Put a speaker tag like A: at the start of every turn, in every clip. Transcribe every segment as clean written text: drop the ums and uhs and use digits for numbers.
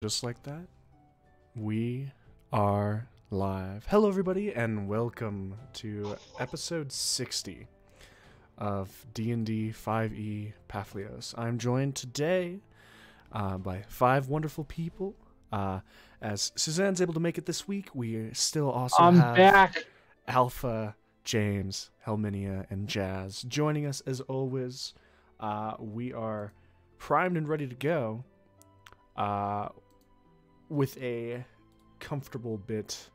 A: Just like that, we are live. Hello, everybody, and welcome to episode 60 of D&D 5e Papihos. I'm joined today by 5 wonderful people. As Suzanne's able to make it this week, we still also have
B: back.
A: Alpha, James, Helminia, and Jazz joining us as always. We are primed and ready to go. With a comfortable bit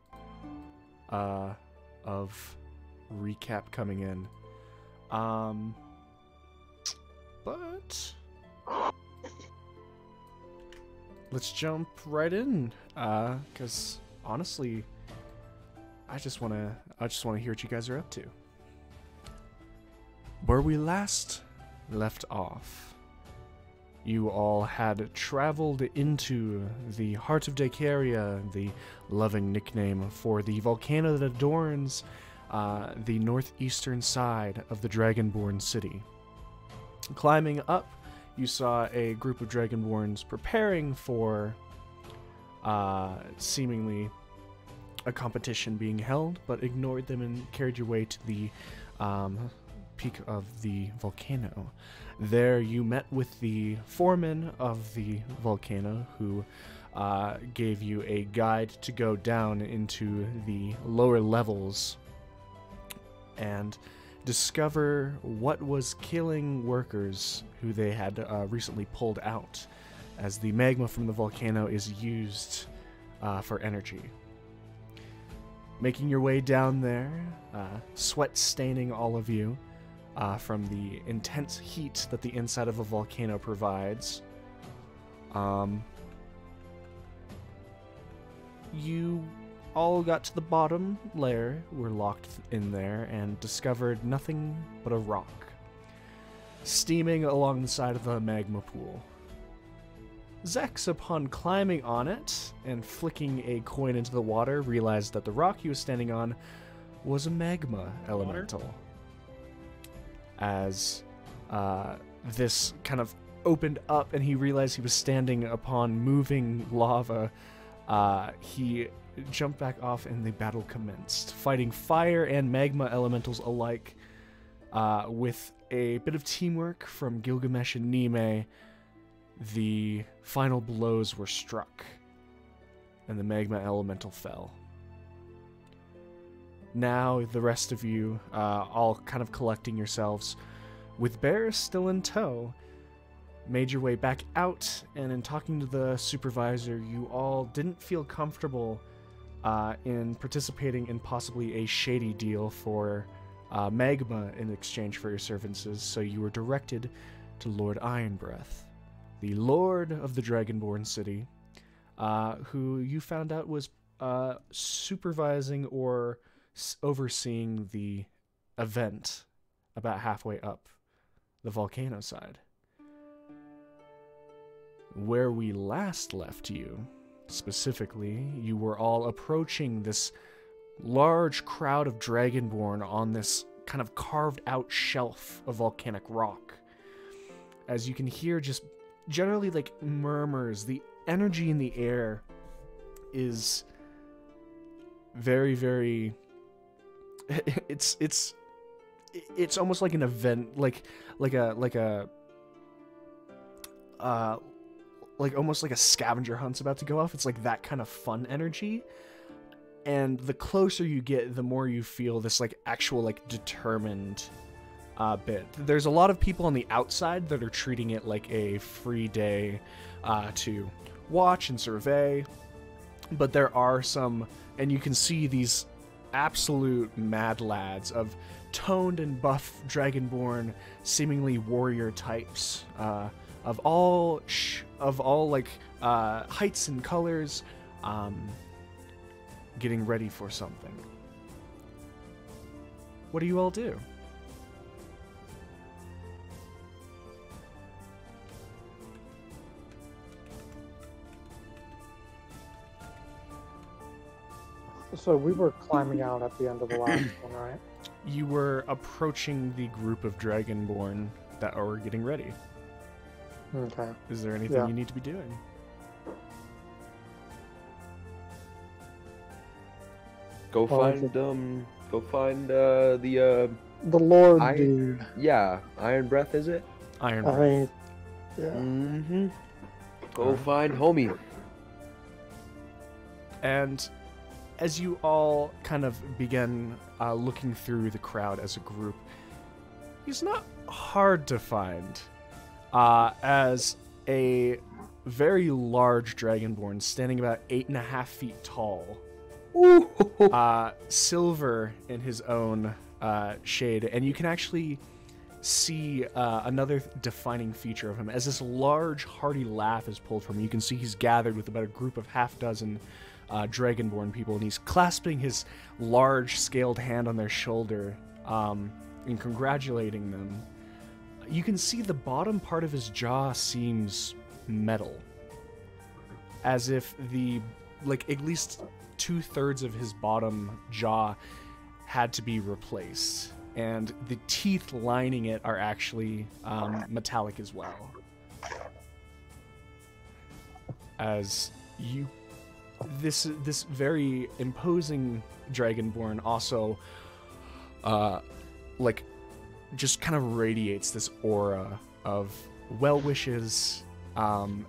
A: of recap coming in. But let's jump right in, because honestly, I just wanna hear what you guys are up to. Where we last left off, you all had traveled into the heart of Daykaria, the loving nickname for the volcano that adorns the northeastern side of the Dragonborn city. Climbing up, you saw a group of Dragonborns preparing for seemingly a competition being held, but ignored them and carried your way to the peak of the volcano. There you met with the foreman of the volcano, who gave you a guide to go down into the lower levels and discover what was killing workers who they had recently pulled out, as the magma from the volcano is used for energy. Making your way down there, sweat staining all of you, from the intense heat that the inside of a volcano provides. You all got to the bottom layer, were locked in there, and discovered nothing but a rock, steaming along the side of the magma pool. Zex, upon climbing on it and flicking a coin into the water, realized that the rock he was standing on was a magma elemental. As this kind of opened up and he realized he was standing upon moving lava, he jumped back off and the battle commenced, fighting fire and magma elementals alike. With a bit of teamwork from Gilgamesh and Nime, the final blows were struck, and the magma elemental fell. Now, the rest of you, all kind of collecting yourselves, with Bear still in tow, made your way back out, and in talking to the supervisor, you all didn't feel comfortable in participating in possibly a shady deal for magma in exchange for your services, so you were directed to Lord Ironbreath, the Lord of the Dragonborn city, who you found out was supervising or overseeing the event about halfway up the volcano side. Where we last left you, specifically, you were all approaching this large crowd of Dragonborn on this kind of carved out shelf of volcanic rock. As you can hear just generally like murmurs, the energy in the air is very, very it's almost like an event, like almost like a scavenger hunt's about to go off. It's like that kind of fun energy, and the closer you get, the more you feel this like actual like determined bit. There's a lot of people on the outside that are treating it like a free day to watch and survey, but there are some, and you can see these absolute mad lads of toned and buff Dragonborn, seemingly warrior types, of all like heights and colors, getting ready for something. What do you all do?
B: So we were climbing out at the end of the last one, right?
A: You were approaching the group of Dragonborn that are getting ready.
B: Okay.
A: Is there anything you need to be doing?
C: Go find the
B: Lord dude.
C: yeah, Iron Breath, is it?
A: Iron
B: I
A: Breath.
B: mean, yeah.
C: Mm-hmm. Go find homie.
A: And as you all kind of begin looking through the crowd as a group, he's not hard to find. As a very large dragonborn standing about 8.5 feet tall.
C: Ooh.
A: Silver in his own shade, and you can actually see another defining feature of him. As this large, hearty laugh is pulled from him, you can see he's gathered with about a group of half-dozen dragonborn people, and he's clasping his large, scaled hand on their shoulder and congratulating them. You can see the bottom part of his jaw seems metal, as if at least 2/3 of his bottom jaw had to be replaced, and the teeth lining it are actually metallic as well. As this very imposing dragonborn also just kind of radiates this aura of well wishes and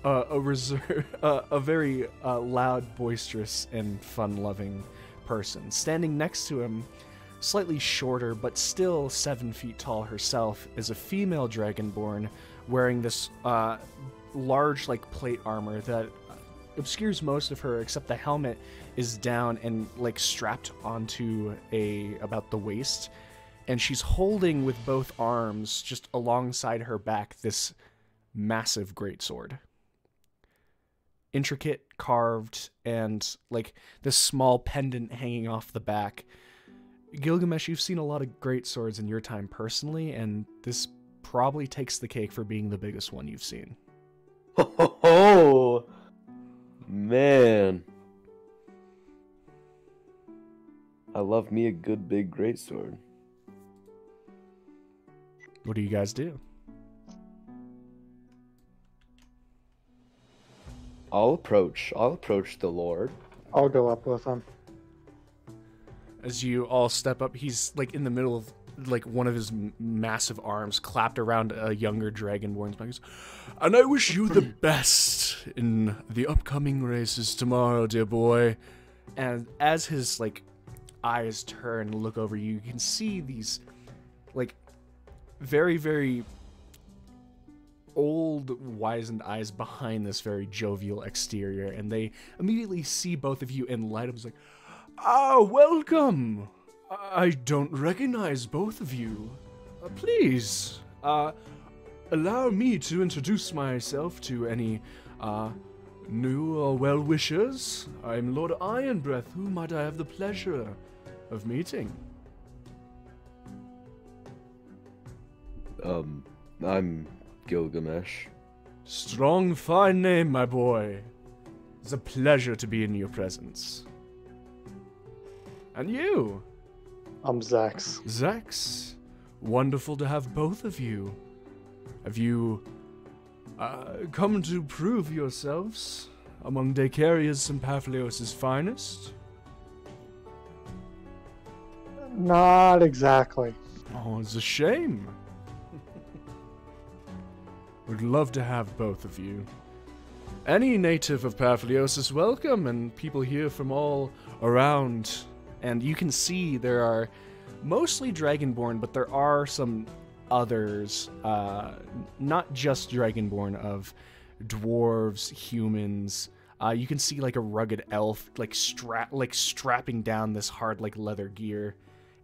A: a very loud, boisterous, and fun-loving person. Standing next to him, slightly shorter but still 7 feet tall herself, is a female dragonborn wearing this large plate armor that obscures most of her, except the helmet is down and strapped onto about the waist, and she's holding with both arms just alongside her back this massive greatsword. Intricate, carved, and this small pendant hanging off the back. Gilgamesh, you've seen a lot of great swords in your time personally, and this probably takes the cake for being the biggest one you've seen.
C: Oh, man. I love me a good big greatsword.
A: What do you guys do?
C: I'll approach the Lord.
B: I'll go up with him.
A: As you all step up, he's in the middle of one of his massive arms clapped around a younger dragonborn's back. And I wish you the best in the upcoming races tomorrow, dear boy. And as his eyes turn and look over you, you can see these very, very old, wizened eyes behind this very jovial exterior, and they immediately see both of you and light up. It's welcome! I don't recognize both of you. Please, allow me to introduce myself to any new or well-wishers. I'm Lord Ironbreath. Who might I have the pleasure of meeting?
C: I'm Gilgamesh.
A: Strong, fine name, my boy. It's a pleasure to be in your presence. And you?
B: I'm Zex.
A: Zex. Wonderful to have both of you. Have you come to prove yourselves among Daykaria's and Papihos' finest?
B: Not exactly.
A: Oh, it's a shame. Would love to have both of you. Any native of Papihos is welcome, and people here from all around. And you can see there are mostly Dragonborn, but there are some others, not just Dragonborn, of dwarves, humans. You can see a rugged elf strapping down this hard leather gear.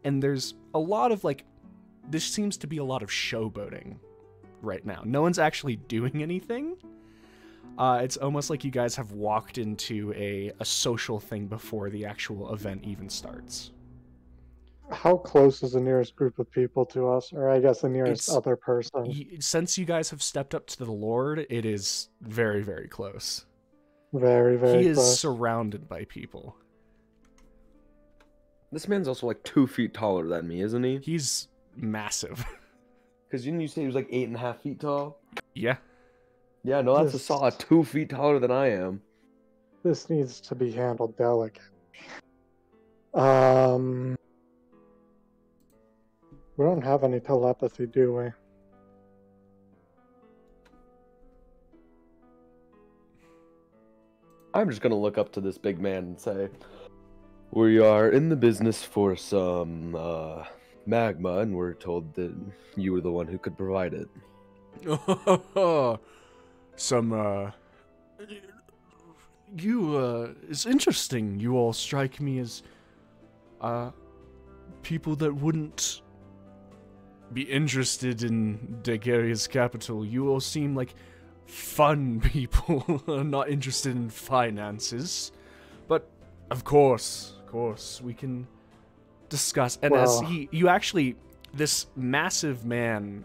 A: And there's a lot of this seems to be a lot of showboating right now. No one's actually doing anything. It's almost like you guys have walked into a social thing before the actual event even starts.
B: How close is the nearest group of people to us? Or I guess the nearest other person?
A: Since you guys have stepped up to the Lord, it is very, very close.
B: Very, very
A: close. He
B: is
A: surrounded by people.
C: This man's also 2 feet taller than me, isn't he?
A: He's massive.
C: Because didn't you say he was 8.5 feet tall?
A: Yeah.
C: Yeah, no, that's a solid 2 feet taller than I am.
B: this needs to be handled delicately. We don't have any telepathy, do we?
C: I'm just gonna look up to this big man and say, we are in the business for some magma, and we're told that you were the one who could provide it.
A: It's interesting. You all strike me as people that wouldn't be interested in Daykaria's capital. You all seem like fun people, not interested in finances. But of course, we can discuss. And
B: well,
A: this massive man,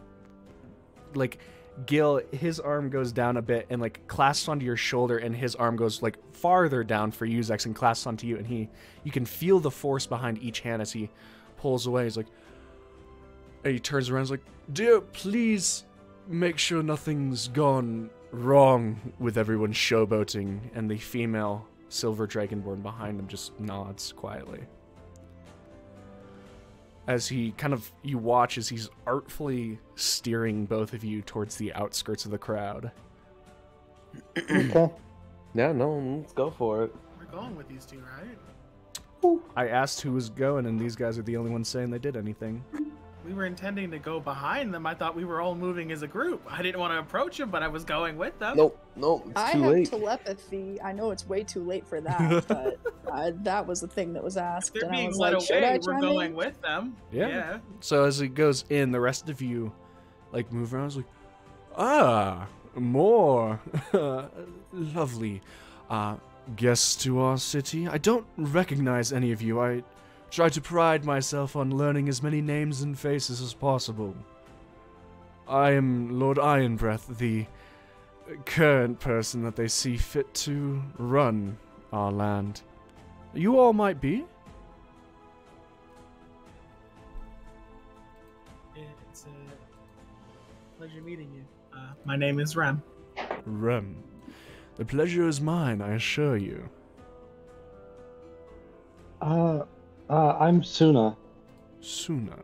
A: like Gil, his arm goes down a bit and like clasps onto your shoulder, and his arm goes like farther down for you, Zex, and clasps onto you, and you can feel the force behind each hand as he pulls away. He's like, and he turns around, he's like, dear, please make sure nothing's gone wrong with everyone showboating. And the female silver dragonborn behind him just nods quietly. As you watch as he's artfully steering both of you towards the outskirts of the crowd.
B: Okay.
C: Yeah, no, let's go for it.
D: We're going with these two, right?
A: I asked who was going, and these guys are the only ones saying they did anything.
D: We were intending to go behind them. I thought we were all moving as a group. I didn't want to approach them, but I was going with them.
C: Nope, it's too late.
E: I have telepathy. I know it's way too late for that, but that was the thing that was asked.
D: If they're
E: and I
D: being
E: was
D: led
E: like, should
D: away,
E: I
D: we're
E: chime
D: going
E: in?
D: with them.
A: Yeah. So as it goes in, the rest of you, like, move around. It's like, more lovely guests to our city. I don't recognize any of you. I try to pride myself on learning as many names and faces as possible. I am Lord Ironbreath, the current person that they see fit to run our land. You all might be.
D: It's a pleasure meeting you. My name is Rem.
A: Rem. The pleasure is mine, I assure you.
F: I'm Suna.
A: Suna.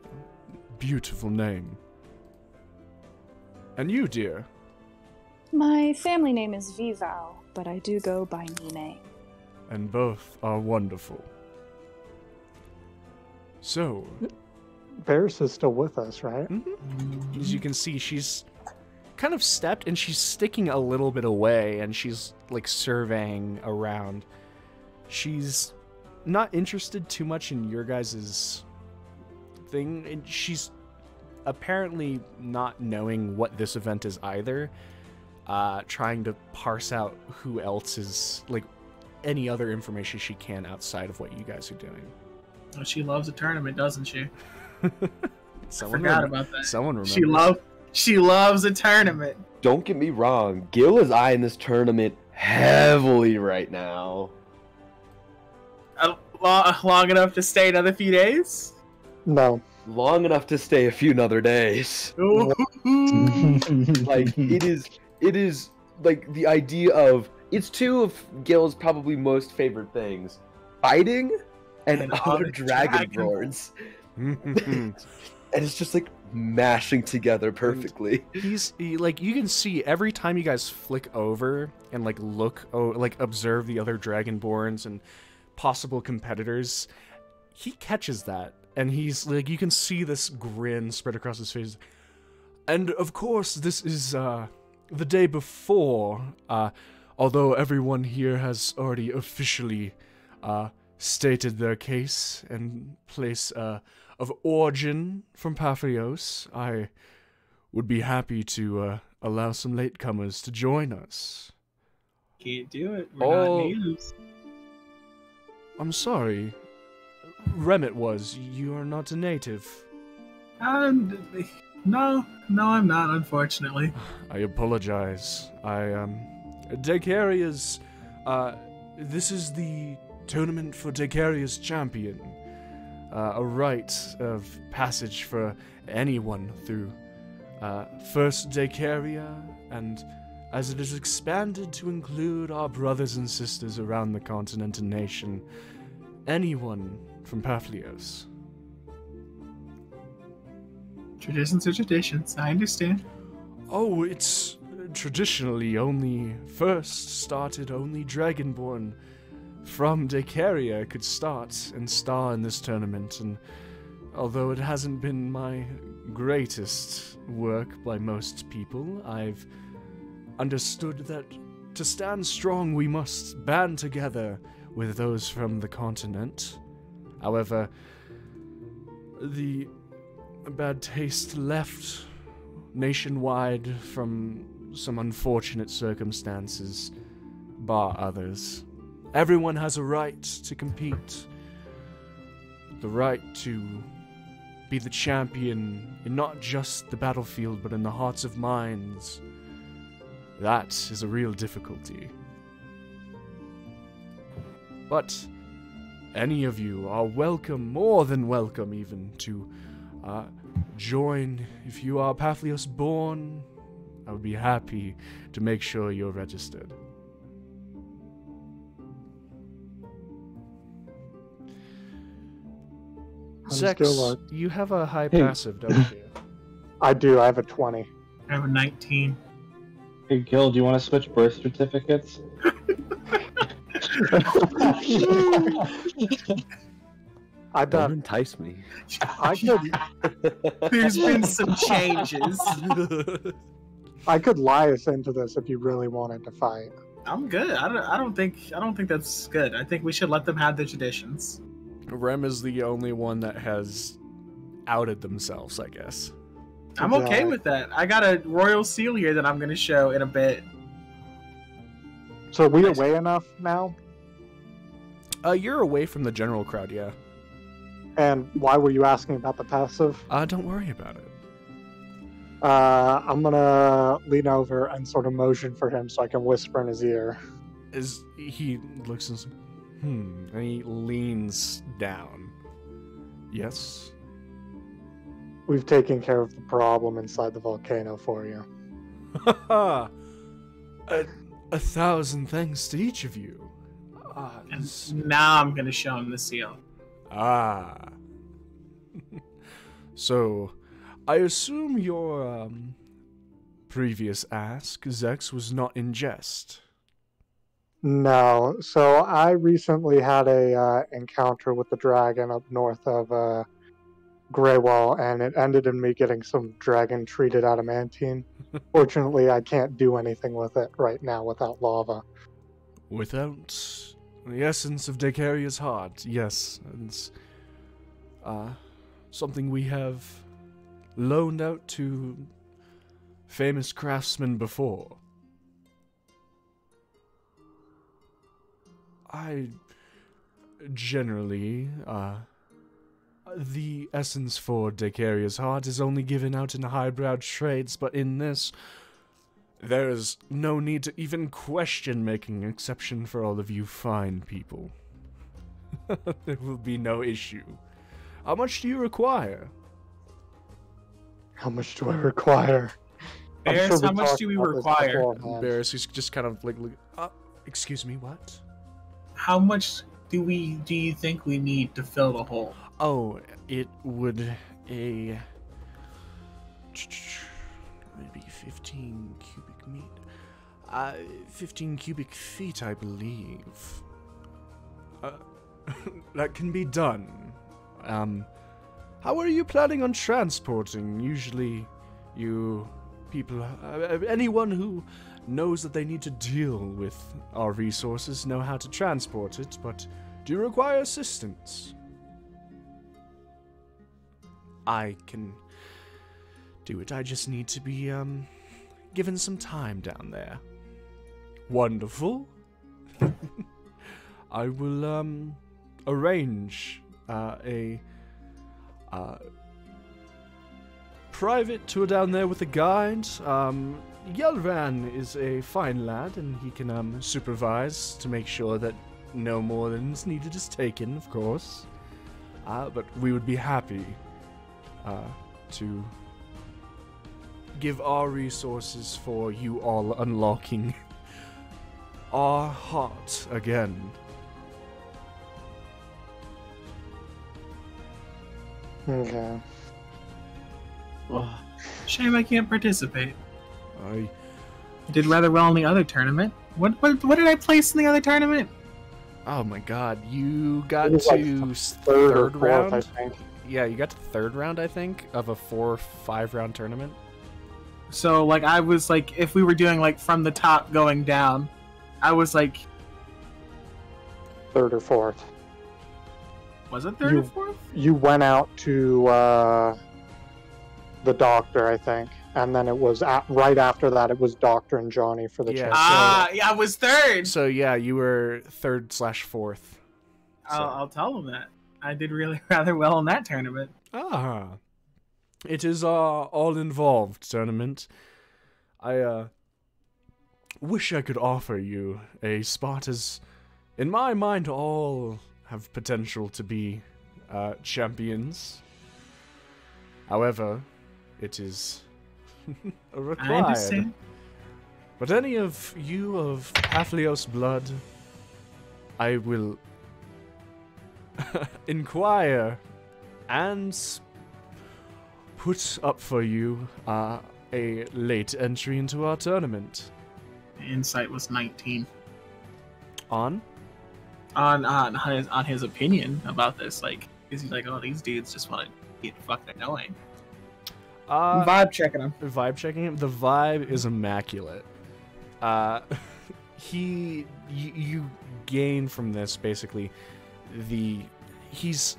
A: Beautiful name. And you, dear?
E: My family name is Vivao, but I do go by Nime.
A: And both are wonderful. So...
B: Varys is still with us, right?
A: Mm-hmm. As you can see, she's kind of stepped, and she's sticking a little bit away, and she's, like, surveying around. She's not interested too much in your guys' thing, and she's apparently not knowing what this event is either, trying to parse out who else is, like, any other information she can outside of what you guys are doing.
D: Oh, she loves a tournament, doesn't she?
A: Someone
D: forgot about that.
A: Someone remembers.
D: She loves a tournament.
C: Don't get me wrong, Gil is eyeing this tournament heavily right now.
D: Long enough to stay another few days?
B: No.
C: Long enough to stay a few other days. Like, it is like the idea of, it's two of Gil's probably most favorite things. Fighting and other dragonborns. And it's just like mashing together perfectly.
A: Like, you can see every time you guys flick over and like observe the other dragonborns and possible competitors, he catches that, and he's like, you can see this grin spread across his face. And of course, this is the day before, although everyone here has already officially stated their case and place of origin from Papihos. I would be happy to allow some latecomers to join us.
D: Can't do it. We're not natives.
A: I'm sorry. Remit was. You are not a native.
D: No, I'm not, unfortunately.
A: I apologize. Daykaria's, this is the tournament for Daykaria's champion. A rite of passage for anyone through first Daykaria and as it has expanded to include our brothers and sisters around the continent and nation. Anyone from Papihos.
D: Traditions are traditions, I understand.
A: Oh, it's traditionally only Dragonborn from Daykaria could start and star in this tournament, and although it hasn't been my greatest work by most people, I've understood that to stand strong we must band together with those from the continent. However, the bad taste left nationwide from some unfortunate circumstances, bar others. Everyone has a right to compete, the right to be the champion in not just the battlefield but in the hearts of minds. That is a real difficulty. But any of you are welcome, more than welcome even, to join. If you are Papihos born, I would be happy to make sure you're registered. Zex, you have a high passive, don't you?
B: I do. I have a 20.
D: I have a 19.
F: Hey, Gil, do you want to switch birth certificates?
C: Don't entice me.
B: I could.
D: There's been some changes.
B: I could lie us into this if you really wanted to fight.
D: I'm good. I don't think that's good. I think we should let them have their traditions.
A: Rem is the only one that has outed themselves, I guess.
D: I'm okay with that. I got a royal seal here that I'm going to show in a bit.
B: So are we away enough now?
A: You're away from the general crowd, yeah.
B: And why were you asking about the passive?
A: Don't worry about it.
B: I'm gonna lean over and sort of motion for him so I can whisper in his ear.
A: As he looks and says, and he leans down. Yes?
B: We've taken care of the problem inside the volcano for you.
A: A thousand thanks to each of you.
D: And now I'm going to show him the seal.
A: So, I assume your previous ask, Zex, was not in jest.
B: No. So I recently had a encounter with the dragon up north of Greywall, and it ended in me getting some dragon-treated adamantine. Fortunately, I can't do anything with it right now without lava.
A: Without the essence of Daykaria's heart, yes. It's something we have loaned out to famous craftsmen before. I generally, the essence for Daykaria's heart is only given out in highbrow trades, but in this, there is no need to even question making an exception for all of you fine people. There will be no issue. How much do you require?
B: How much do I require?
D: Barris, how much do we require?
A: Barris is just kind of like, excuse me, what?
D: How much do you think we need to fill the hole?
A: Oh, it would maybe 15 cubic meter. 15 cubic feet, I believe. That can be done. How are you planning on transporting? Usually, you people, anyone who knows that they need to deal with our resources know how to transport it, but do you require assistance? I can do it. I just need to be, given some time down there. Wonderful. I will, arrange, a private tour down there with a guide. Yelran is a fine lad, and he can, supervise to make sure that no more than is needed is taken, of course. But we would be happy, to give our resources for you all unlocking our heart again.
B: Okay.
D: Shame I can't participate.
A: I
D: I did rather well in the other tournament. What did I place in the other tournament?
A: Oh my god, you got
B: It was
A: to
B: like
A: third
B: or fourth,
A: round?
B: I think.
A: Yeah, you got to third round, I think, of a 4-5 round tournament.
D: So like I was like, if we were doing like from the top going down, I was like,
B: Third or fourth.
D: was it third or fourth?
B: You went out to the doctor, I think, and then it was right after that. It was Doctor and Johnny for the
A: Yeah.
B: champion.
D: Yeah, I was third.
A: So yeah, you were 3rd/4th.
D: I'll tell them that I did really rather well in that tournament.
A: Ah, it is our all-involved tournament. I wish I could offer you a spot, as in my mind all have potential to be champions. However, it is required.
D: I understand.
A: But any of you of Papihos blood, I will inquire and put up for you a late entry into our tournament.
D: Insight was 19
A: On?
D: on his opinion about this. Like, is he like, oh, these dudes just want to get fucking annoying? Vibe checking him.
A: Vibe checking him? The vibe is immaculate. You gain from this basically he's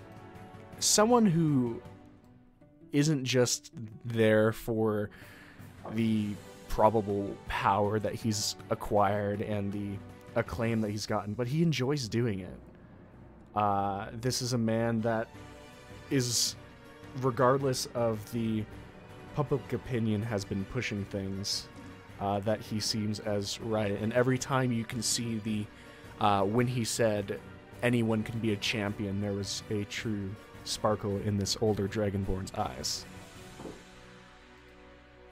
A: someone who isn't just there for the probable power that he's acquired and the acclaim that he's gotten, but he enjoys doing it. This is a man that is, regardless of the public opinion, has been pushing things that he seems as right. And every time you can see when he said anyone can be a champion, there was a true sparkle in this older Dragonborn's eyes.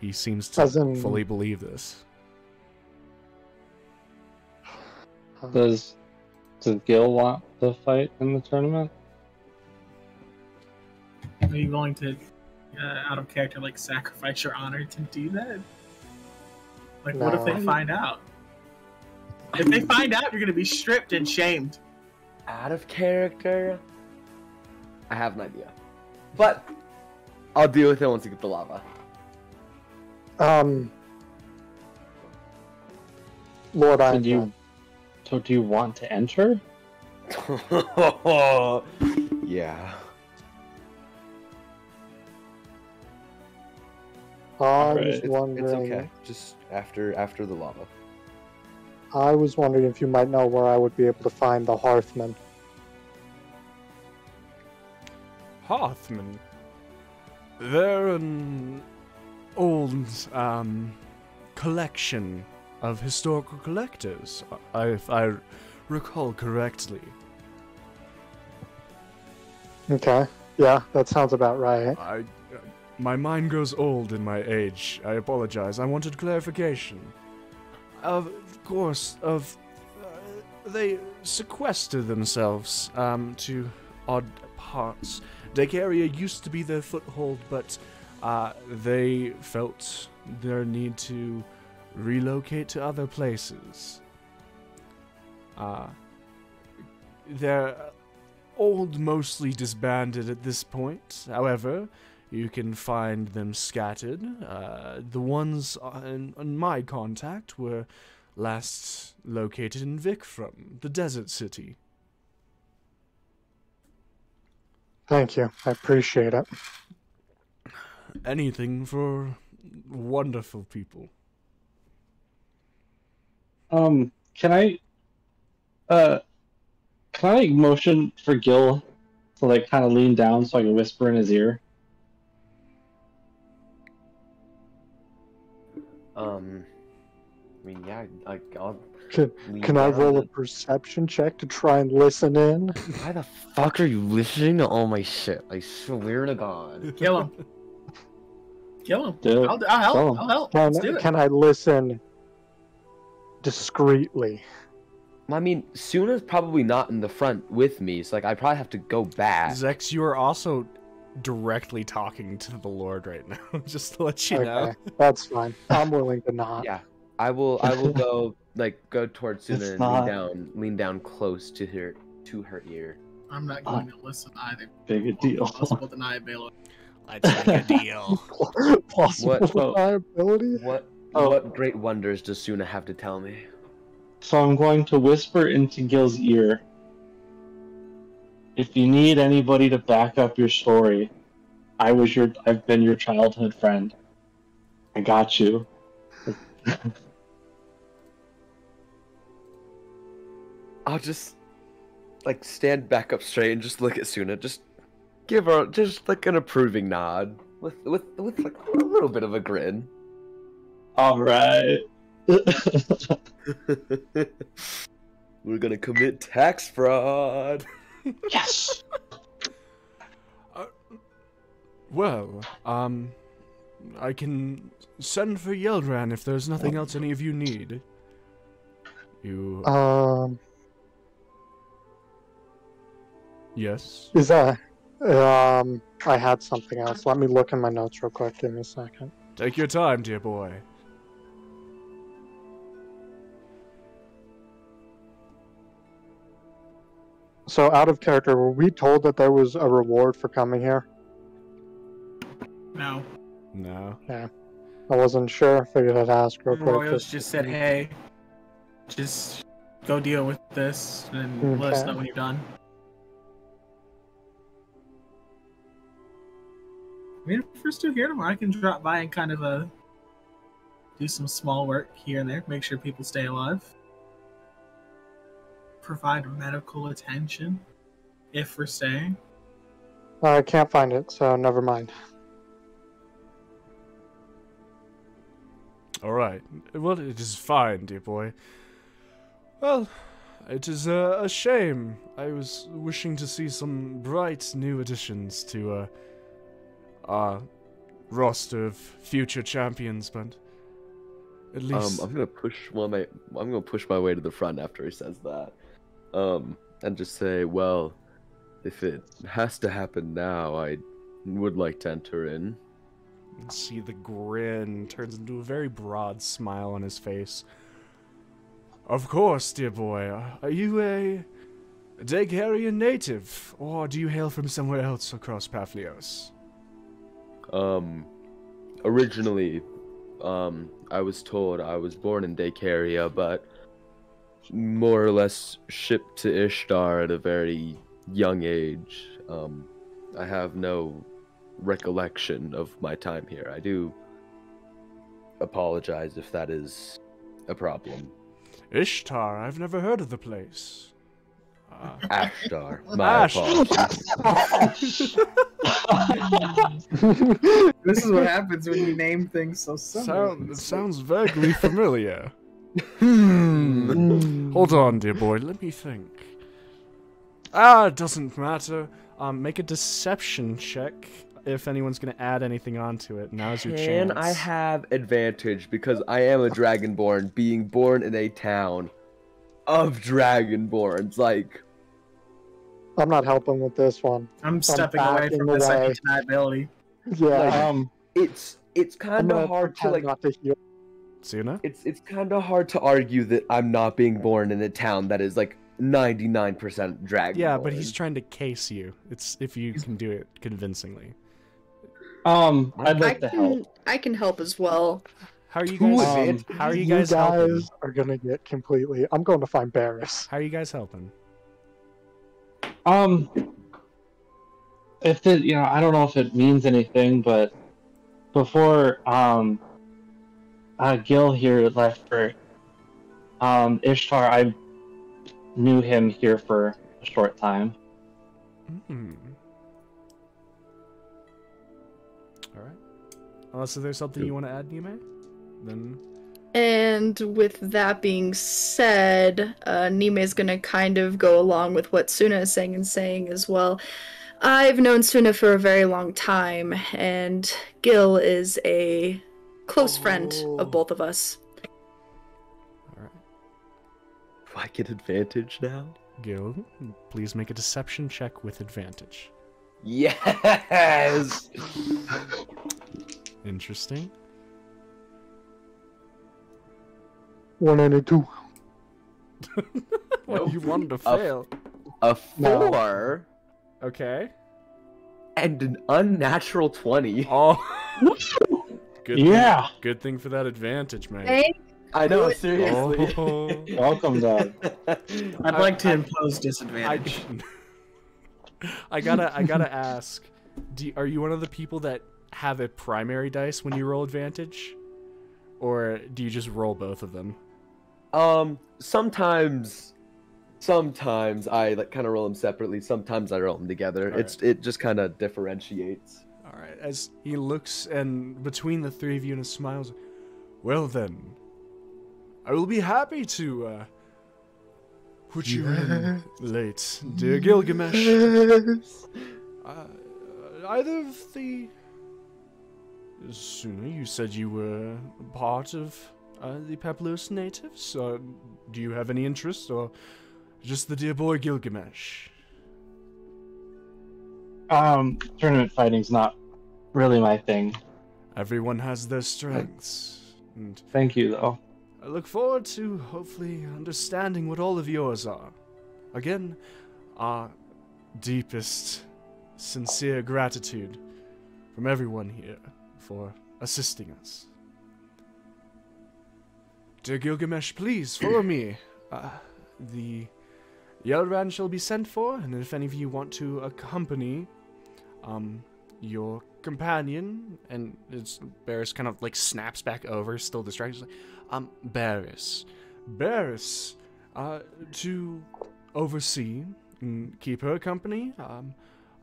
A: He seems to fully believe this.
F: Does Gil want to fight in the tournament?
D: Are you going to, out of character, like sacrifice your honor to do that? Like, what if they find out? If they find out, you're gonna be stripped and shamed.
C: Out of character? I have an idea. But I'll deal with it once you get the lava.
B: Lord,
F: So do you want to enter?
C: Yeah.
B: I
F: Right.
B: was
C: It's
B: wondering.
C: okay. Just after the lava.
B: I was wondering if you might know where I would be able to find the Hearthman.
A: Hearthman. They're an old collection of historical collectors, if I recall correctly.
B: Okay. Yeah, that sounds about right.
A: My mind grows old in my age. I apologize. I wanted clarification. Of course, they sequester themselves to odd parts. Daykaria used to be their foothold, but they felt their need to relocate to other places. They're old, mostly disbanded at this point. However, you can find them scattered. The ones in my contact were last located in Vikram, the desert city.
B: Thank you. I appreciate it.
A: Anything for wonderful people.
F: Can I motion for Gil to like kind of lean down so I can whisper in his ear?
C: I mean, yeah, I'll
B: Can I roll a perception check to try and listen in?
C: Why the fuck are you listening to all my shit? I swear to God.
D: Kill him. Kill him.
F: Do it.
D: I'll help.
F: Kill him.
D: I'll help. Let's do it.
B: Can I listen discreetly?
C: I mean, Suna's probably not in the front with me, so like I probably have to go back.
A: Zex, you are also directly talking to the Lord right now, just to let you know.
B: That's fine. I'm willing to not.
C: Yeah, I will go go towards Suna
F: It's
C: and
F: not-
C: lean down close to her ear.
D: I'm not going to listen either.
F: Big a deal.
D: Possible deniability.
A: Let's make a deal.
B: Possible
C: What-
B: liability?
C: What great wonders does Suna have to tell me?
F: So I'm going to whisper into Gil's ear. If you need anybody to back up your story, I've been your childhood friend. I got you.
C: I'll just stand back up straight and just look at Suna. Just give her just like an approving nod with like a little bit of a grin.
F: All right.
C: We're gonna commit tax fraud.
F: Yes.
A: Well, I can send for Yeldran if there's nothing else any of you need. You... Yes?
B: Is that... I had something else. Let me look in my notes real quick. Give me a second.
A: Take your time, dear boy.
B: So, out of character, were we told that there was a reward for coming here?
D: No.
A: No.
B: I wasn't sure. Figured I'd ask real quick.
D: Royals just said, hey, just go deal with this and let us
B: Okay.
D: know when you're done. I mean, if we're still here tomorrow, I can drop by and kind of do some small work here and there, make sure people stay alive. Provide medical attention if we're staying.
B: I can't find it, so never mind.
A: Alright. Well, it is fine, dear boy. Well, it is a shame. I was wishing to see some bright new additions to our roster of future champions, but at least...
C: I'm gonna push my way to the front after he says that. And just say, well, if it has to happen now, I would like to enter in.
A: See the grin turns into a very broad smile on his face. Of course, dear boy. Are you a Daykaria native, or do you hail from somewhere else across Papihos?
C: Originally, I was told I was born in Daykaria, but more or less shipped to Ishtar at a very young age. I have no recollection of my time here. I do apologize if that is a problem.
A: Ishtar? I've never heard of the place.
C: Ashtar. My apologies.
D: This is what happens when you name things so simple.
A: It sounds vaguely familiar. Hold on, dear boy. Let me think. It doesn't matter. Make a deception check if anyone's going to add anything onto it. Now's your chance.
C: Can I have advantage because I am a Dragonborn, being born in a town of Dragonborns? Like,
B: I'm not helping with this one.
D: I'm stepping away
B: backing
D: from this. I
B: away.
D: need deniability.
B: Yeah.
C: it's
B: I'm
C: kind
B: gonna
C: of hard to
B: pretend
C: like.
B: not to hear.
A: Suna?
C: It's kind of hard to argue that I'm not being born in a town that is like 99% Dragonborn.
A: Yeah, but he's trying to case you. It's if you can do it convincingly.
F: I'd like to help.
E: I can help as well.
A: How are you
C: Who
A: guys?
C: is
A: How are you
B: You
A: guys helping?
B: guys are gonna get completely. I'm going to find Barris.
A: How are you guys helping?
F: If it, I don't know if it means anything, but before Gil here left for Ishtar, I knew him here for a short time.
A: All right. Unless there's something you want to add, Nime, then.
E: And with that being said, Nime is going to kind of go along with what Suna is saying and saying as well. I've known Suna for a very long time, and Gil is a close friend of both of us.
A: All right.
C: Do I get advantage now?
A: Gil, please make a deception check with advantage.
C: Yes!
A: Interesting.
B: 192.
A: Well, you wanted to fail.
C: A 4
B: No.
A: Okay.
C: and an unnatural 20.
A: Oh. Good
F: Yeah.
A: Thing, good thing for that advantage, man.
E: Hey,
C: I know, seriously.
A: Oh.
F: Welcome, Dad.
D: I'd like to impose disadvantage.
A: I gotta ask. Are you one of the people that have a primary dice when you roll advantage, or do you just roll both of them?
C: Sometimes I like kind of roll them separately. Sometimes I roll them together.
A: All
C: It just kind of differentiates.
A: All right. As he looks and between the three of you and smiles, well then, I will be happy to put you in late, dear Gilgamesh. Either of the Sooner you said you were part of the Papihos natives. Do you have any interest, or just the dear boy Gilgamesh?
F: Tournament fighting's not really my thing.
A: Everyone has their strengths, and
F: Thank you, though.
A: I look forward to hopefully understanding what all of yours are. Again, our deepest, sincere gratitude from everyone here for assisting us. Dear Gilgamesh, please follow me. The Yellran shall be sent for, and if any of you want to accompany your companion, and Barris kind of like snaps back over, still distracted. Barris, to oversee and keep her company.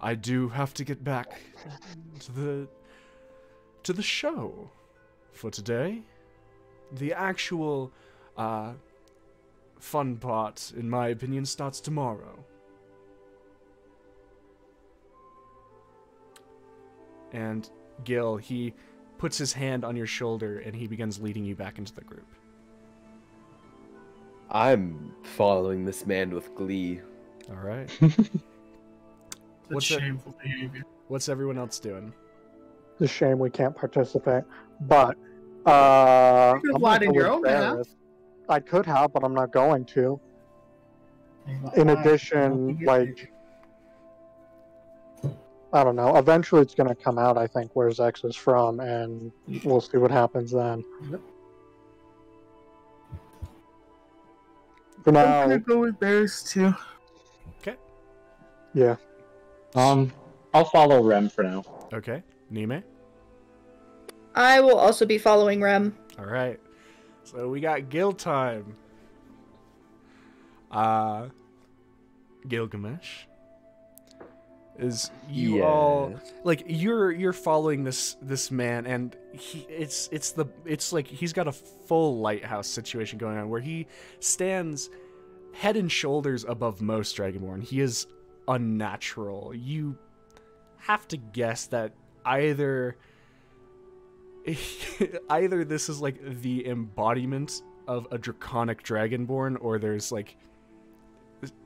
A: I do have to get back to the show for today. The actual fun part, in my opinion, starts tomorrow. And Gil, he puts his hand on your shoulder and he begins leading you back into the group.
C: I'm following this man with glee.
A: All right.
D: That's shameful behavior.
A: What's everyone else doing?
B: It's a shame we can't participate. But
D: You could have
B: I'm gonna
D: lied in
B: go
D: your
B: with
D: own behalf.
B: Barris. I could have, but I'm not going to. In addition, like, I don't know. Eventually, it's going to come out, I think, where Zex is from, and we'll see what happens then.
D: Yep.
B: For
D: I'm
B: now,
D: gonna go with Bears too.
B: yeah.
F: I'll follow Rem for now.
A: Okay. Nime?
E: I will also be following Rem.
A: All right. So we got Gil time. Gilgamesh. Is you all like you're following this man, and it's like he's got a full lighthouse situation going on where he stands head and shoulders above most Dragonborn. He is unnatural. You have to guess that either this is like the embodiment of a draconic Dragonborn, or there's like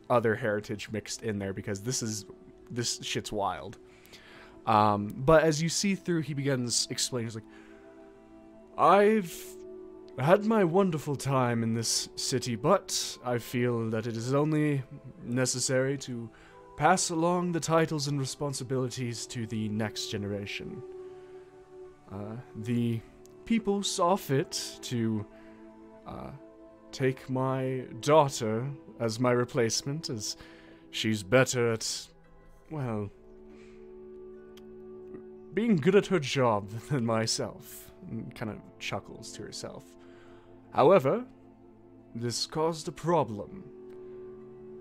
A: other heritage mixed in there, because this shit's wild. But as you see through, he begins explaining. He's like, I've had my wonderful time in this city, but I feel that it is only necessary to pass along the titles and responsibilities to the next generation. The people saw fit to take my daughter as my replacement, as she's better at, well, being good at her job than myself, and kind of chuckles to herself. However, this caused a problem.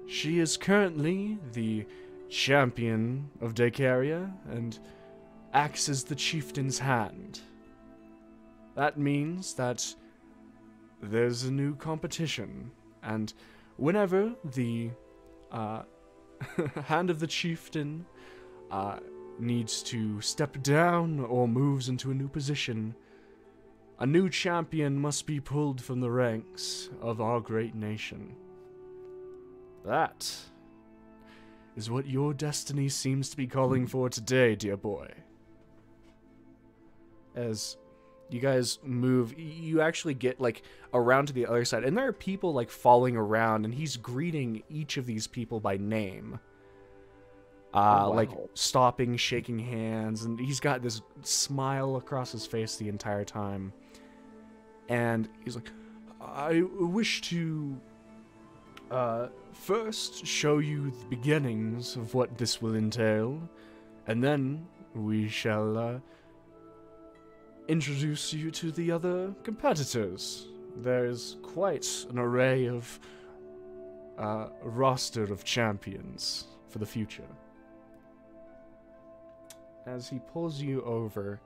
A: She is currently the champion of Daykaria and acts as the chieftain's hand. That means that there's a new competition, and whenever the hand of the chieftain needs to step down or moves into a new position, a new champion must be pulled from the ranks of our great nation. That is what your destiny seems to be calling for today, dear boy. As you guys move, you actually get, like, around to the other side, and there are people, like, following around, and he's greeting each of these people by name.
C: Wow.
A: Like, stopping, shaking hands, and he's got this smile across his face the entire time. And he's like, I wish to first show you the beginnings of what this will entail, and then we shall introduce you to the other competitors. There's quite an array of roster of champions for the future. As he pulls you over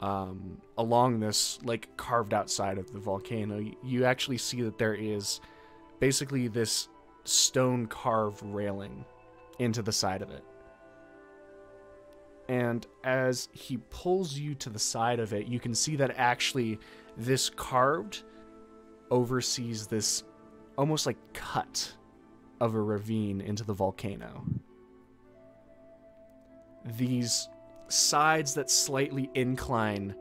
A: along this, like, carved out side of the volcano, you actually see that there is basically this stone carved railing into the side of it. And as he pulls you to the side of it, you can see that actually this carved oversees this almost like cut of a ravine into the volcano. These sides that slightly incline,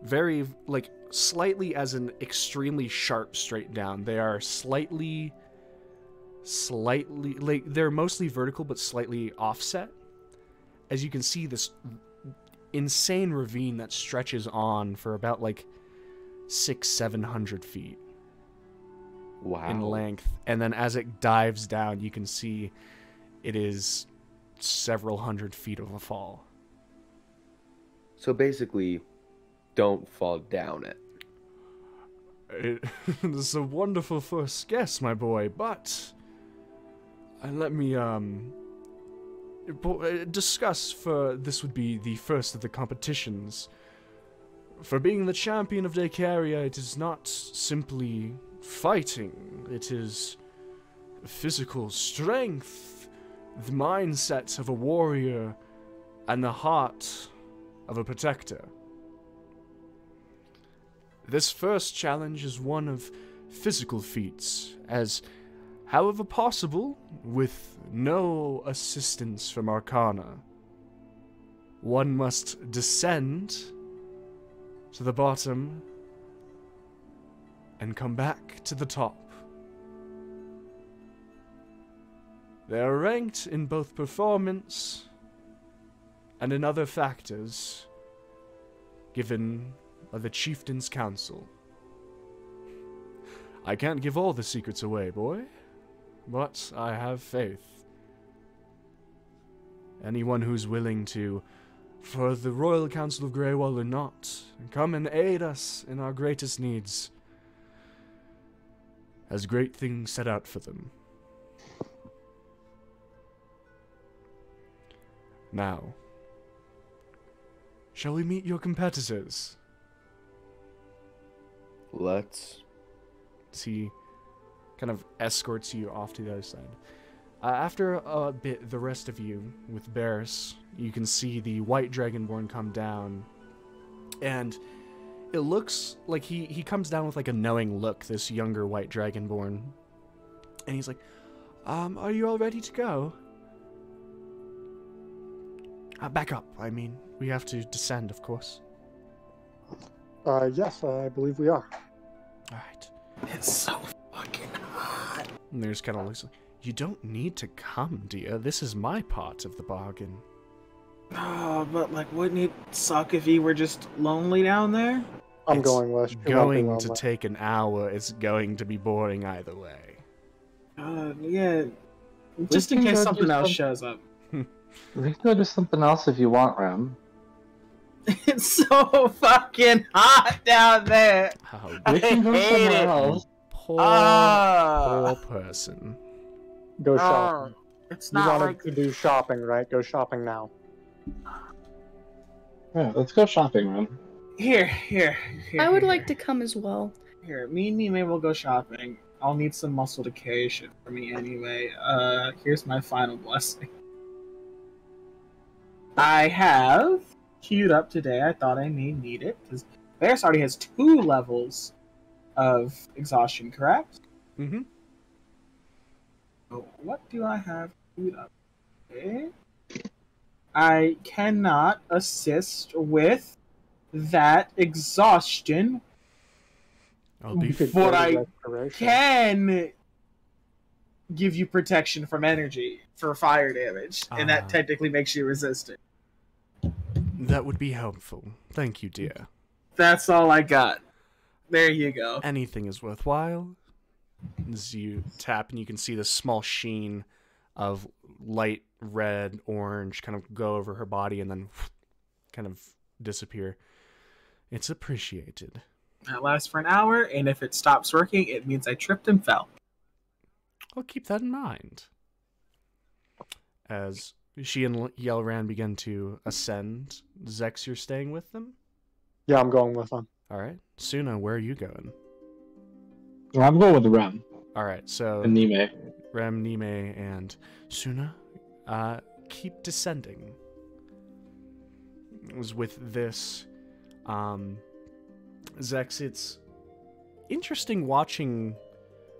A: very, like, slightly as an extremely sharp straight down. They are slightly, like, they're mostly vertical but slightly offset. As you can see, this insane ravine that stretches on for about, like, 600-700 feet.
C: Wow.
A: In length. And then as it dives down, you can see it is several hundred feet of a fall.
C: So basically, don't fall down it.
A: It's a wonderful first guess, my boy, but let me discuss, for this would be the first of the competitions. For being the champion of Daykaria, it is not simply fighting, it is physical strength, the mindset of a warrior, and the heart of a protector. This first challenge is one of physical feats, as, however possible, with no assistance from Arcana. One must descend to the bottom and come back to the top. They are ranked in both performance and in other factors given by the Chieftain's Council. I can't give all the secrets away, boy, but I have faith. Anyone who's willing to, for the Royal Council of Greywall or not, come and aid us in our greatest needs, has great things set out for them. Now, shall we meet your competitors?
C: Let's.
A: He kind of escorts you off to the other side. After a bit, the rest of you, with Barris, you can see the white dragonborn come down, and it looks like he comes down with, like, a knowing look, this younger white dragonborn, and he's like, are you all ready to go? Back up, I mean, we have to descend, of course.
B: Yes, I believe we are.
A: Alright.
D: It's so fucking hot.
A: And there's kind of looks like, you don't need to come, dear. This is my part of the bargain.
D: Oh, but, like, wouldn't it suck if you were just lonely down there?
B: I'm going with.
A: Going to take an hour. It's going to be boring either way.
D: Yeah. Just in case something else shows up.
F: We can go do something else if you want, Rem.
D: It's so fucking hot down there.
A: Oh,
F: We can go somewhere else.
A: poor person.
B: Go shopping.
D: It's
B: You
D: not
B: wanted
D: like
B: to do shopping, right? Go shopping now.
F: Yeah, let's go shopping, Rem.
D: here.
E: I would like to come as well.
D: Here, me and me, maybe we'll go shopping. I'll need some muscle decay shit for me anyway. Here's my final blessing. I have queued up today. I thought I may need it because Varys already has 2 levels of exhaustion, correct?
A: Mm-hmm.
D: So what do I have queued up today? I cannot assist with that exhaustion,
A: I'll be
B: You could
D: but
B: go to
D: I
B: restoration.
D: can give you protection from energy for fire damage, and that technically makes you resistant.
A: That would be helpful. Thank you, dear.
D: That's all I got. There you go.
A: Anything is worthwhile. As you tap, and you can see the small sheen of light red, orange kind of go over her body and then kind of disappear. It's appreciated.
D: That lasts for an hour, and if it stops working, it means I tripped and fell.
A: I'll keep that in mind. As she and Yelran begin to ascend, Zex, you're staying with them?
B: Yeah, I'm going with them.
A: All right. Suna, where are you going?
F: I'm going with Rem
A: All right, so
F: and Nime.
A: Rem, Nime, and Suna, keep descending. It was with this, Zex, it's interesting watching,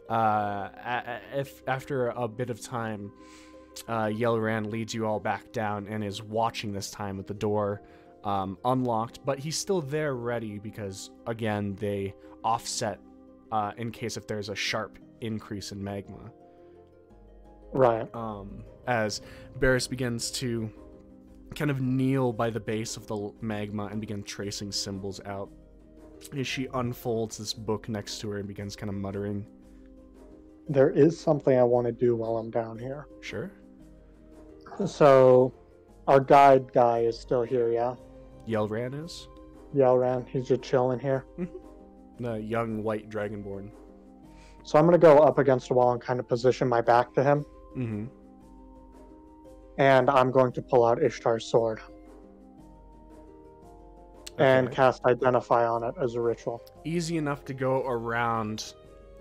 A: if after a bit of time, Yelran leads you all back down and is watching this time with the door unlocked, but he's still there ready because, again, they offset in case if there's a sharp increase in magma.
B: Right.
A: As Barris begins to kind of kneel by the base of the magma and begin tracing symbols out, as she unfolds this book next to her and begins kind of muttering.
B: There is something I want to do while I'm down here.
A: Sure.
B: So, our guide guy is still here, yeah?
A: Yelran is?
B: Yelran, he's just chilling here.
A: The young white dragonborn.
B: So I'm going to go up against the wall and kind of position my back to him.
A: Mm-hmm.
B: And I'm going to pull out Ishtar's sword. And
A: Okay.
B: cast Identify on it as a ritual.
A: Easy enough to go around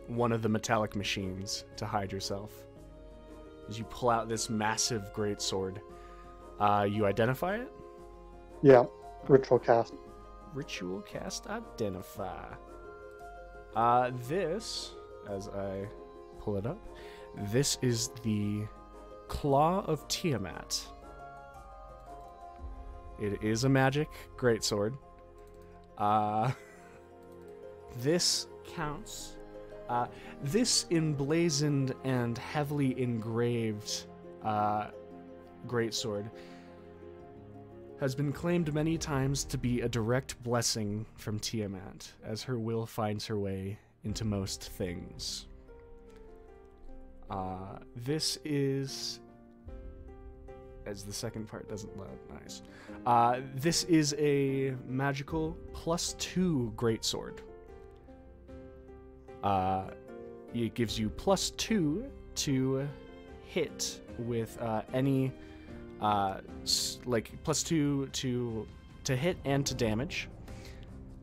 A: one of the metallic machines to hide yourself. As you pull out this massive greatsword, you identify it?
B: Yeah, ritual cast.
A: Ritual cast Identify. This, as I pull it up, this is the Claw of Tiamat. It is a magic greatsword. This counts. This emblazoned and heavily engraved greatsword has been claimed many times to be a direct blessing from Tiamat, as her will finds her way into most things. This is... as the second part doesn't load, nice. This is a magical +2 greatsword. It gives you +2 to hit with any... like +2 to hit and to damage,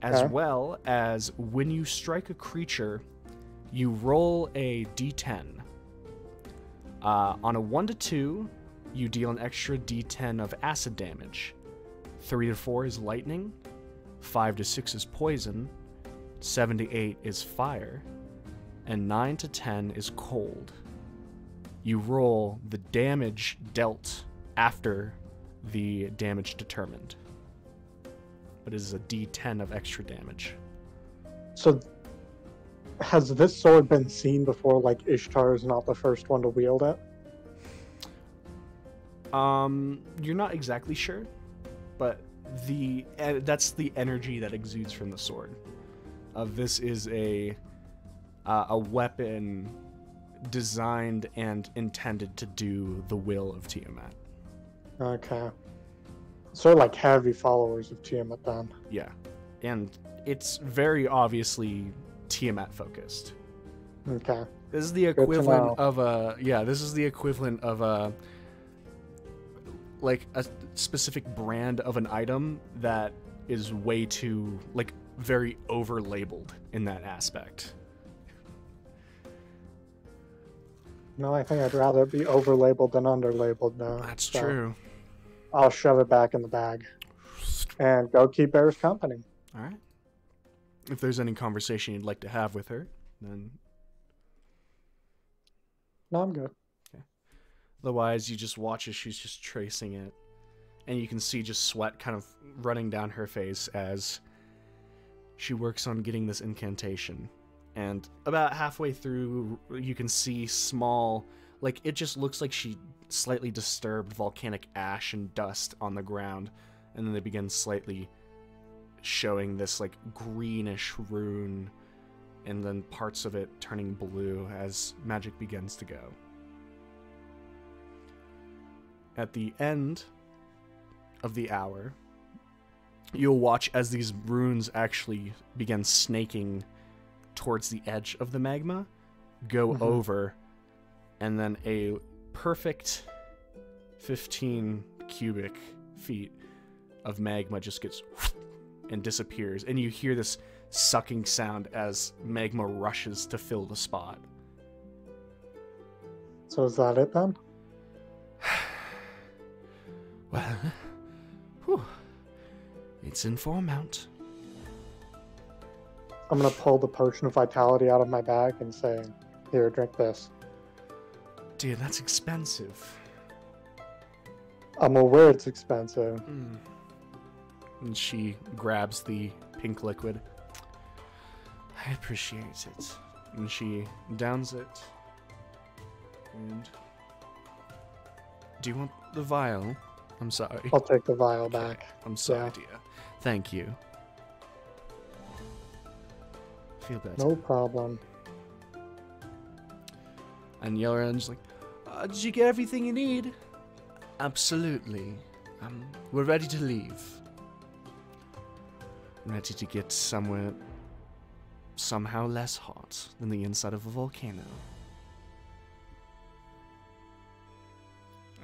A: as well as when you strike a creature, you roll a d10. On a 1 to 2, you deal an extra d10 of acid damage. 3 to 4 is lightning, 5 to 6 is poison, 7 to 8 is fire, and 9 to 10 is cold. You roll the damage dealt after the damage determined. But it is a d10 of extra damage.
B: So, has this sword been seen before? Like, Ishtar is not the first one to wield it?
A: You're not exactly sure, but that's the energy that exudes from the sword. This is a weapon designed and intended to do the will of Tiamat.
B: Okay. So, like, heavy followers of Tiamat then.
A: Yeah, and it's very obviously Tiamat focused.
B: Okay.
A: This is the equivalent of a This is the equivalent of a specific brand of an item that is way too very over labeled in that aspect.
B: No, I think I'd rather be over-labeled than under-labeled now.
A: That's
B: so.
A: true.
B: I'll shove it back in the bag and go keep Bear's company.
A: All right. If there's any conversation you'd like to have with her, then...
B: No, I'm good.
A: Okay. Otherwise, you just watch as she's just tracing it. And you can see just sweat kind of running down her face as she works on getting this incantation. And about halfway through, you can see small... Like, it just looks like she slightly disturbed volcanic ash and dust on the ground. And then they begin slightly showing this, like, greenish rune. And then parts of it turning blue as magic begins to go. At the end of the hour, you'll watch as these runes actually begin snaking towards the edge of the magma, go over, and then a perfect 15 cubic feet of magma just gets and disappears, and you hear this sucking sound as magma rushes to fill the spot.
B: So is that it then?
A: Well, whew, it's in for a mount.
B: I'm gonna pull the potion of vitality out of my bag and say, "Here, drink this."
A: Dear, that's expensive.
B: I'm aware it's expensive.
A: And she grabs the pink liquid. I appreciate it. And she downs it. And do you want the vial? I'm sorry.
B: I'll take the vial back.
A: I'm sorry,
B: Yeah.
A: dear. Thank you. Feel better.
B: No problem.
A: And Yelran's like, did you get everything you need? Absolutely. We're ready to leave. Ready to get somewhere somehow less hot than the inside of a volcano.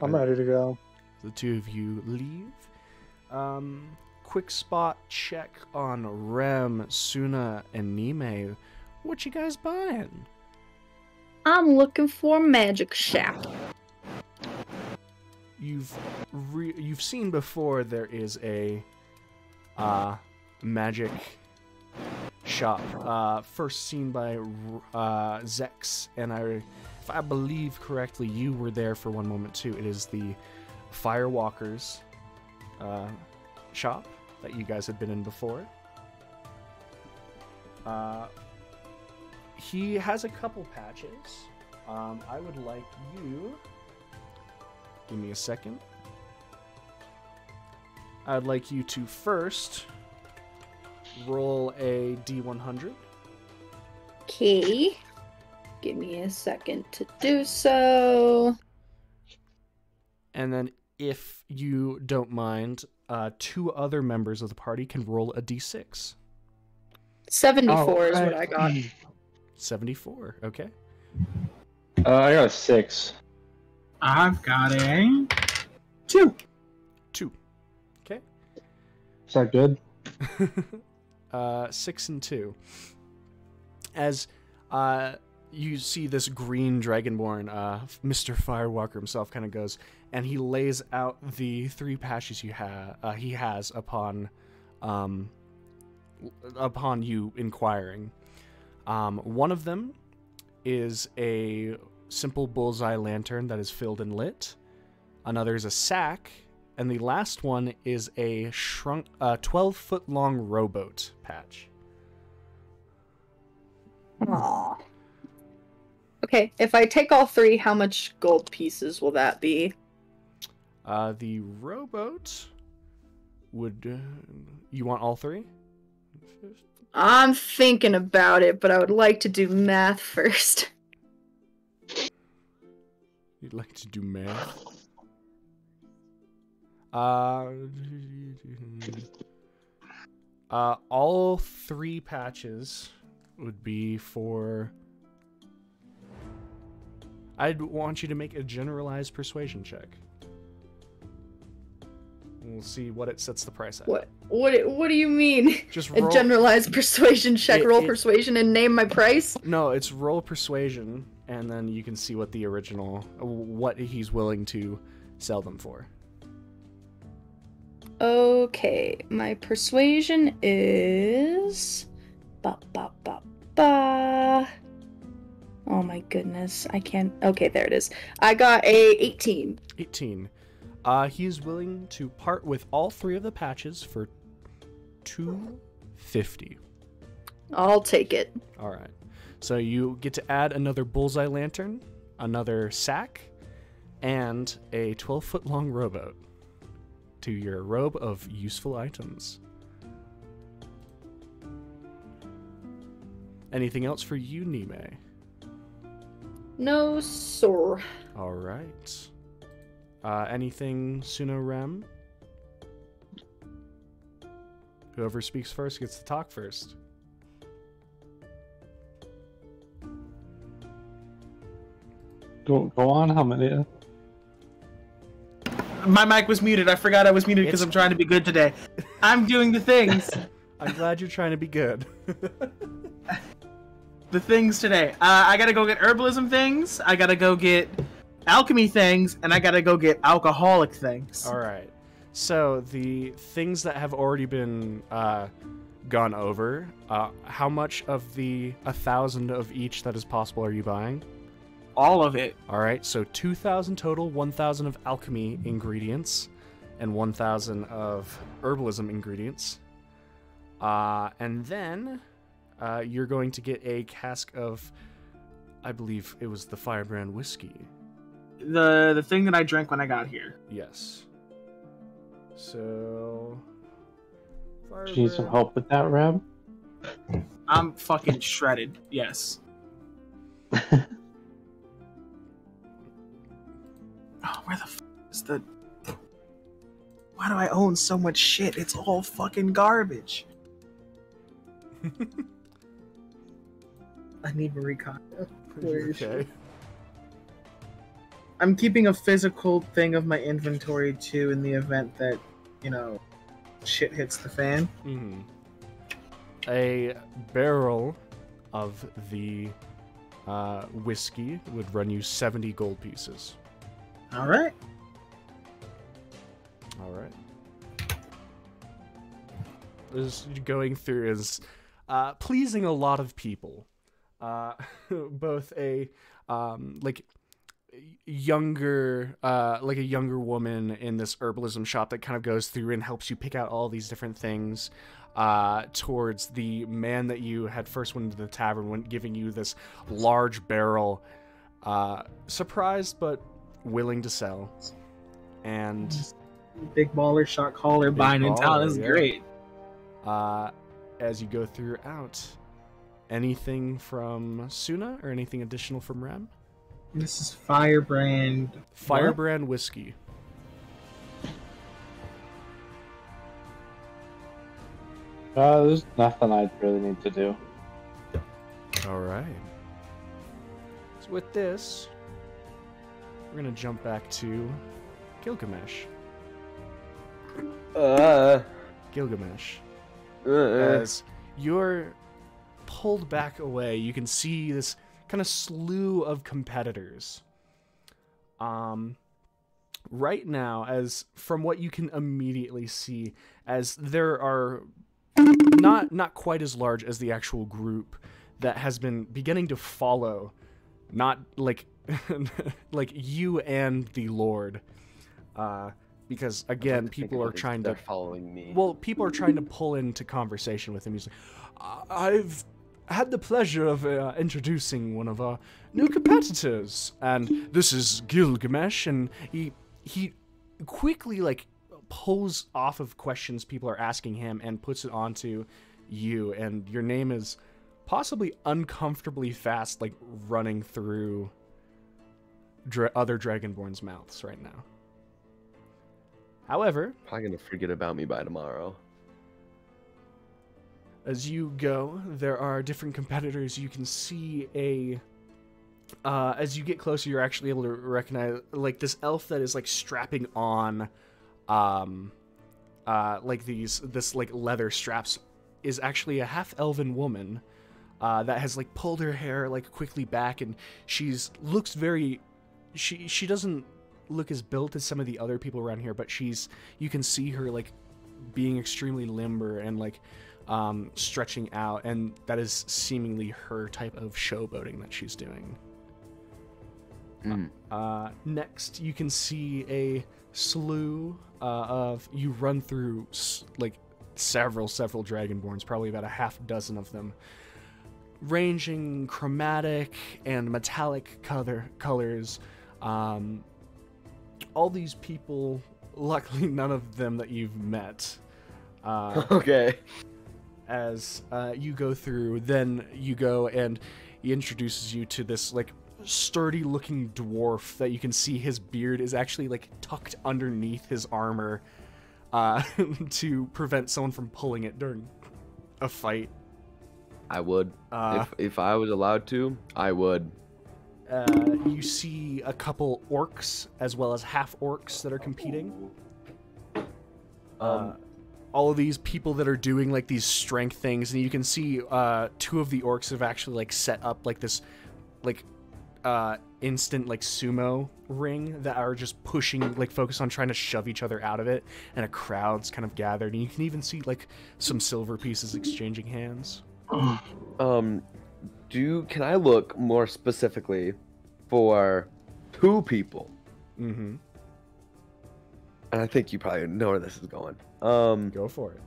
B: I'm ready to go.
A: The two of you leave. Quick spot check on Rem, Suna, and Nime. What you guys buying?
E: I'm looking for a magic shack.
A: You've seen before there is a magic shop. First seen by Zex, and if I believe correctly, you were there for one moment too. It is the Firewalker's shop that you guys had been in before. He has a couple patches. I would like you... Give me a second. I'd like you to first roll a D100.
E: Okay. Give me a second to do so.
A: And then, if you don't mind, two other members of the party can roll a D6.
E: 74 is what I got.
A: 74, okay.
F: I got a 6.
D: I've got a 2.
A: 2. Okay.
F: Is that good?
A: 6 and 2. As you see this green dragonborn, Mr. Firewalker himself kind of goes, and he lays out the 3 patches he has upon you inquiring. One of them is a simple bullseye lantern that is filled and lit. Another is a sack, and the last one is a 12-foot long rowboat patch.
E: Aww. Okay, if I take all 3, how much gold pieces will that be?
A: The rowboat would... you want all 3?
E: I'm thinking about it, but I would like to do math first.
A: You'd like to do math? All 3 patches would be for... I'd want you to make a generalized persuasion check. We'll see what it sets the price at.
E: What do you mean?
A: Just
E: a
A: roll...
E: generalized persuasion check, roll persuasion, and name my price?
A: No, it's roll persuasion, and then you can see what the original... what he's willing to sell them for.
E: Okay, my persuasion is... Ba, ba, ba, ba. Oh my goodness, I can't... Okay, there it is. I got a 18.
A: 18. He is willing to part with all 3 of the patches for 250.
E: I'll take it.
A: All right. So you get to add another bullseye lantern, another sack, and a 12-foot long rowboat to your robe of useful items. Anything else for you, Nime?
E: No, sir.
A: All right. Anything, Suno Rem? Whoever speaks first gets to talk first.
F: Go on, Hamadia.
D: My mic was muted. I forgot I was muted because I'm trying to be good today. I'm doing the things.
A: I'm glad you're trying to be good.
D: The things today. I gotta go get herbalism things. I gotta go get alchemy things, and I gotta go get alcoholic things.
A: All right. So the things that have already been gone over, how much of the 1,000 of each that is possible are you buying?
D: All of it.
A: All right. So 2,000 total, 1,000 of alchemy ingredients, and 1,000 of herbalism ingredients. And then you're going to get a cask of, I believe it was the Firebrand whiskey.
D: The thing that I drank when I got here.
A: Yes. So...
F: Do you need some help with that, Rab?
D: I'm fucking shredded. Yes. Oh, where the f is the... Why do I own so much shit? It's all fucking garbage. I need Marie Kondo. Where is she? I'm keeping a physical thing of my inventory too in the event that, you know, shit hits the fan.
A: Mm-hmm. A barrel of the whiskey would run you 70 gold pieces.
D: All right.
A: All right. This going through is pleasing a lot of people. Both a like younger like a younger woman in this herbalism shop that kind of goes through and helps you pick out all these different things, towards the man that you had first went into the tavern when giving you this large barrel, surprised but willing to sell. And
D: big baller shot caller buying in town is great.
A: As you go throughout, anything from Suna or anything additional from Ram?
D: This is Firebrand.
A: Firebrand whiskey.
F: There's nothing I really need to do.
A: All right. So with this, we're gonna jump back to Gilgamesh. Gilgamesh. As you're pulled back away, you can see this kind of slew of competitors. Right now, as from what you can immediately see, as there are not quite as large as the actual group that has been beginning to follow, not like like you and the Lord, because again, people are trying to
C: following me.
A: Well, people are trying to pull into conversation with him. He's like, I've had the pleasure of introducing one of our new competitors, and this is Gilgamesh, and he quickly like pulls off of questions people are asking him and puts it onto you, and your name is possibly uncomfortably fast, like running through other Dragonborn's mouths right now. However,
C: Probably gonna forget about me by tomorrow.
A: as you go, there are different competitors. You can see as you get closer, you're actually able to recognize like this elf that is like strapping on like this like leather straps is actually a half elven woman that has like pulled her hair like quickly back, and looks very she doesn't look as built as some of the other people around here, but you can see her like being extremely limber and like stretching out, and that is seemingly her type of showboating that she's doing. Next, you can see a slew of, you run through like several Dragonborns, probably about a half dozen of them, ranging chromatic and metallic colors. All these people, luckily none of them that you've met.
C: Okay.
A: As you go through, then you go and he introduces you to this like sturdy looking dwarf that you can see his beard is actually like tucked underneath his armor to prevent someone from pulling it during a fight.
C: I would. If I was allowed to, I would.
A: You see a couple orcs as well as half orcs that are competing. All of these people that are doing like these strength things, and you can see two of the orcs have actually like set up like this like instant like sumo ring that are just pushing, like focused on trying to shove each other out of it, and a crowd's kind of gathered, and you can even see like some silver pieces exchanging hands.
C: Can I look more specifically for two people?
A: Mm-hmm.
C: And I think you probably know where this is going.
A: Go for it.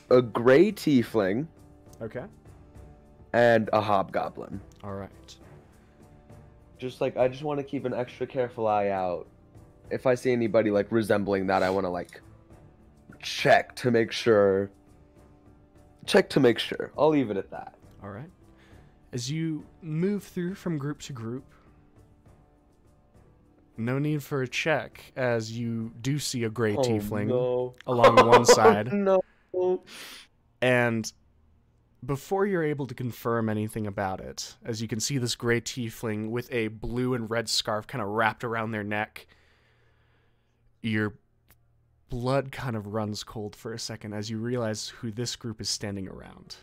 C: A gray tiefling.
A: Okay.
C: And a hobgoblin.
A: All right.
C: I just want to keep an extra careful eye out. If I see anybody like resembling that, I want to like check to make sure. I'll leave it at that.
A: All right. As you move through from group to group, no need for a check, as you do see a gray tiefling along one side.
C: No.
A: And before you're able to confirm anything about it, as you can see this gray tiefling with a blue and red scarf kind of wrapped around their neck, your blood kind of runs cold for a second as you realize who this group is standing around.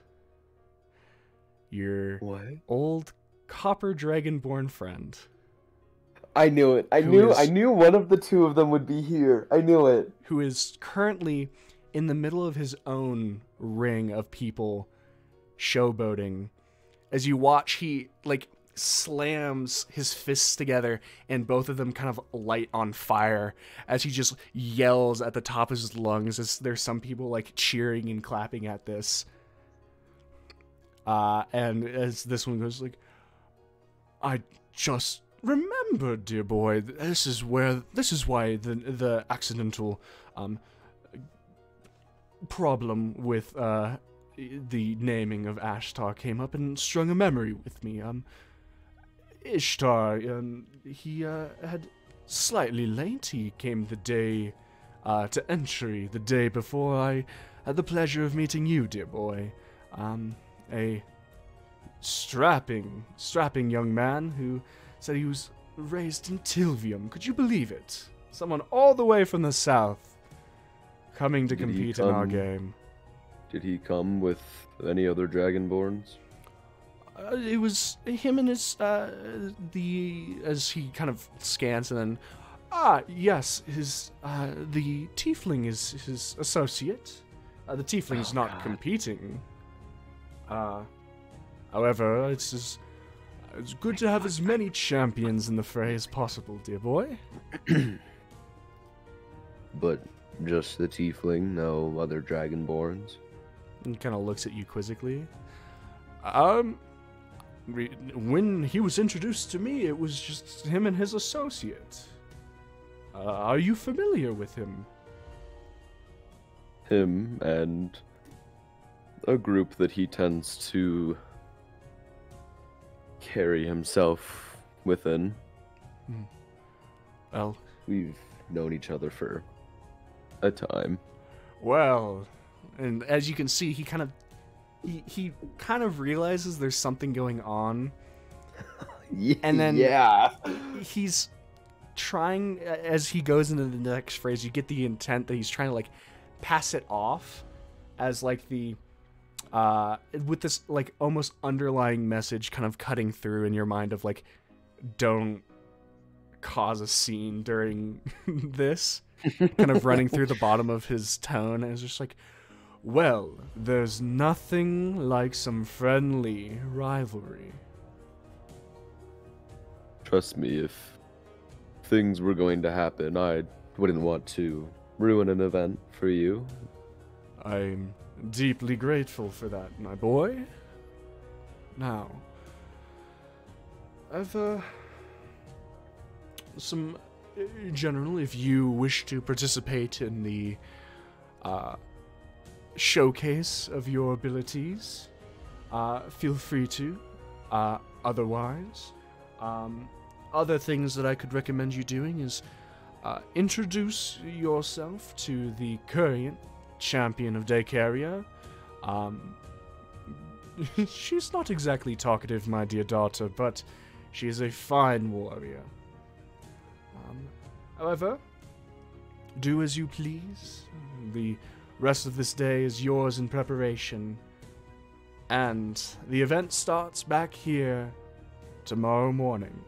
A: Your old copper dragonborn friend.
C: I knew it. I knew one of the two of them would be here. I knew it.
A: Who is currently in the middle of his own ring of people showboating. As you watch, he like slams his fists together and both of them kind of light on fire as he just yells at the top of his lungs, as there's some people like cheering and clapping at this. And as this one goes like, I just remember, dear boy, this is why the accidental problem with the naming of Ashtar came up and strung a memory with me. Ishtar, he had slightly late. He came the day to entry, the day before I had the pleasure of meeting you, dear boy. A strapping young man who said he was raised in Tilvium. Could you believe it? Someone all the way from the south coming to compete in our game.
C: Did he come with any other Dragonborns?
A: It was him and his, as he kind of scans, and then, yes, the tiefling is his associate. The tiefling's not competing. However, it's good to have as many champions in the fray as possible, dear boy.
C: But just the tiefling, no other Dragonborns?
A: He kind of looks at you quizzically. When he was introduced to me, it was just him and his associate. Are you familiar with him?
C: Him and a group that he tends to carry himself within.
A: Well,
C: we've known each other for a time.
A: Well, and as you can see, he kind of realizes there's something going on. And then he's trying, as he goes into the next phrase, you get the intent that he's trying to like pass it off as like the with this like almost underlying message kind of cutting through in your mind of like, don't cause a scene during this. kind of running through the bottom of his tone, and it's just like, well, there's nothing like some friendly rivalry.
C: Trust me, if things were going to happen, I wouldn't want to ruin an event for you.
A: I'm deeply grateful for that, my boy. Now, I've, some general, if you wish to participate in the, showcase of your abilities, feel free to. Otherwise, other things that I could recommend you doing is, introduce yourself to the current champion of Daykaria. She's not exactly talkative, my dear daughter, but she is a fine warrior. However, do as you please. The rest of this day is yours in preparation. And the event starts back here tomorrow morning.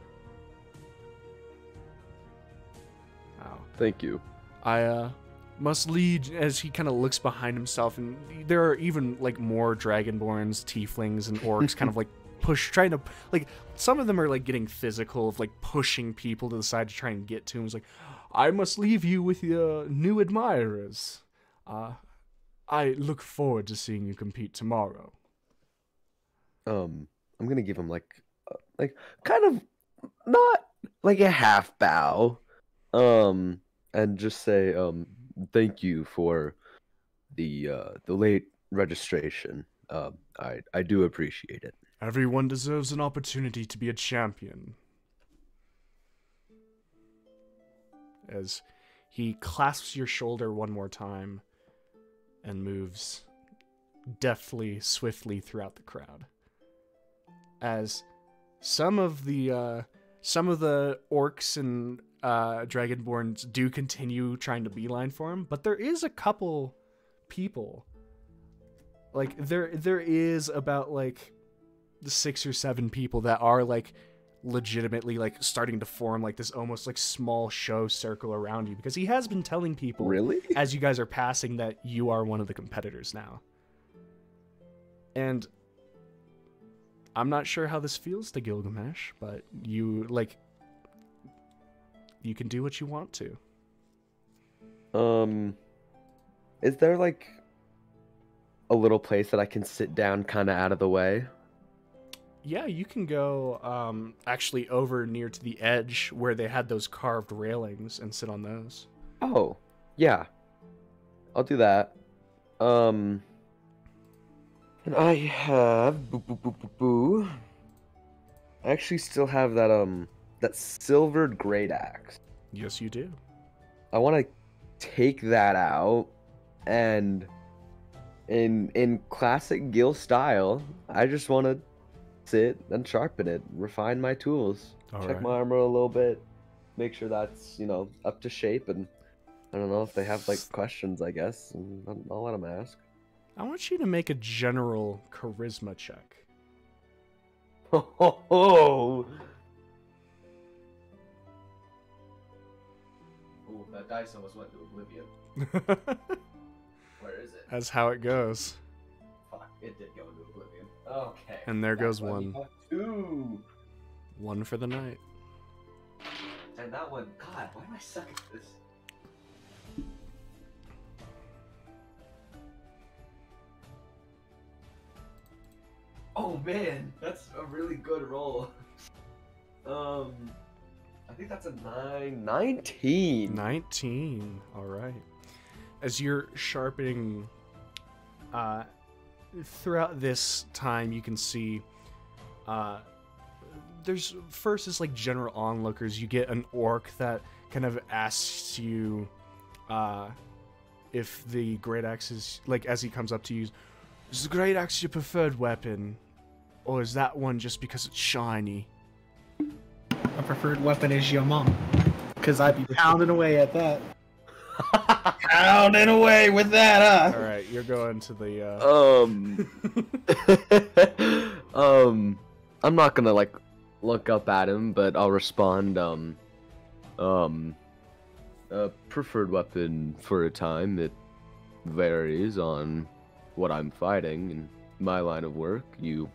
A: Wow.
C: Thank you.
A: I must lead, as he kind of looks behind himself, and there are even like more dragonborns, tieflings, and orcs kind of like trying to, like, some of them are like getting physical, of like pushing people to the side to try and get to him. It's like, I must leave you with your new admirers. I look forward to seeing you compete tomorrow.
C: I'm gonna give him like kind of not like a half bow, and just say thank you for the late registration. I do appreciate it.
A: Everyone deserves an opportunity to be a champion. As he clasps your shoulder one more time and moves deftly, swiftly throughout the crowd. As some of the orcs and dragonborns do continue trying to beeline for him, but there is a couple people. Like, there is about like 6 or 7 people that are like legitimately like starting to form like this almost like small show circle around you, because he has been telling people,
C: really,
A: as you guys are passing, that you are one of the competitors now. And I'm not sure how this feels to Gilgamesh, but you can do what you want to.
C: Is there like a little place that I can sit down kind of out of the way?
A: Yeah, you can go actually over near to the edge where they had those carved railings and sit on those.
C: Oh, yeah. I'll do that. And I have I actually still have that silvered great axe.
A: Yes, you do.
C: I want to take that out, and in classic Gil style, I just want to sit and sharpen it, refine my tools, check my armor a little bit, make sure that's, up to shape, and I don't know if they have like questions, I guess, and I'll let them ask.
A: I want you to make a general charisma check.
C: Oh, that dice almost went to oblivion. Where is it?
A: That's how it goes.
C: Fuck, it did go into oblivion. Okay.
A: And there goes one.
C: 2.
A: One for the night.
C: And that one, God, why am I suck at this? Oh man, that's a really good roll. I think that's a 19.
A: 19. All right. As you're sharpening, throughout this time, you can see, there's first is like general onlookers. You get an orc that kind of asks you, if the great axe is, like, as he comes up to you, is the great axe your preferred weapon, or is that one just because it's shiny?
D: My preferred weapon is your mom, because I'd be pounding away at that. Pounding away with that, huh?
A: All right, you're going to the.
C: I'm not gonna like look up at him, but I'll respond. a preferred weapon for a time. It varies on what I'm fighting. In my line of work, you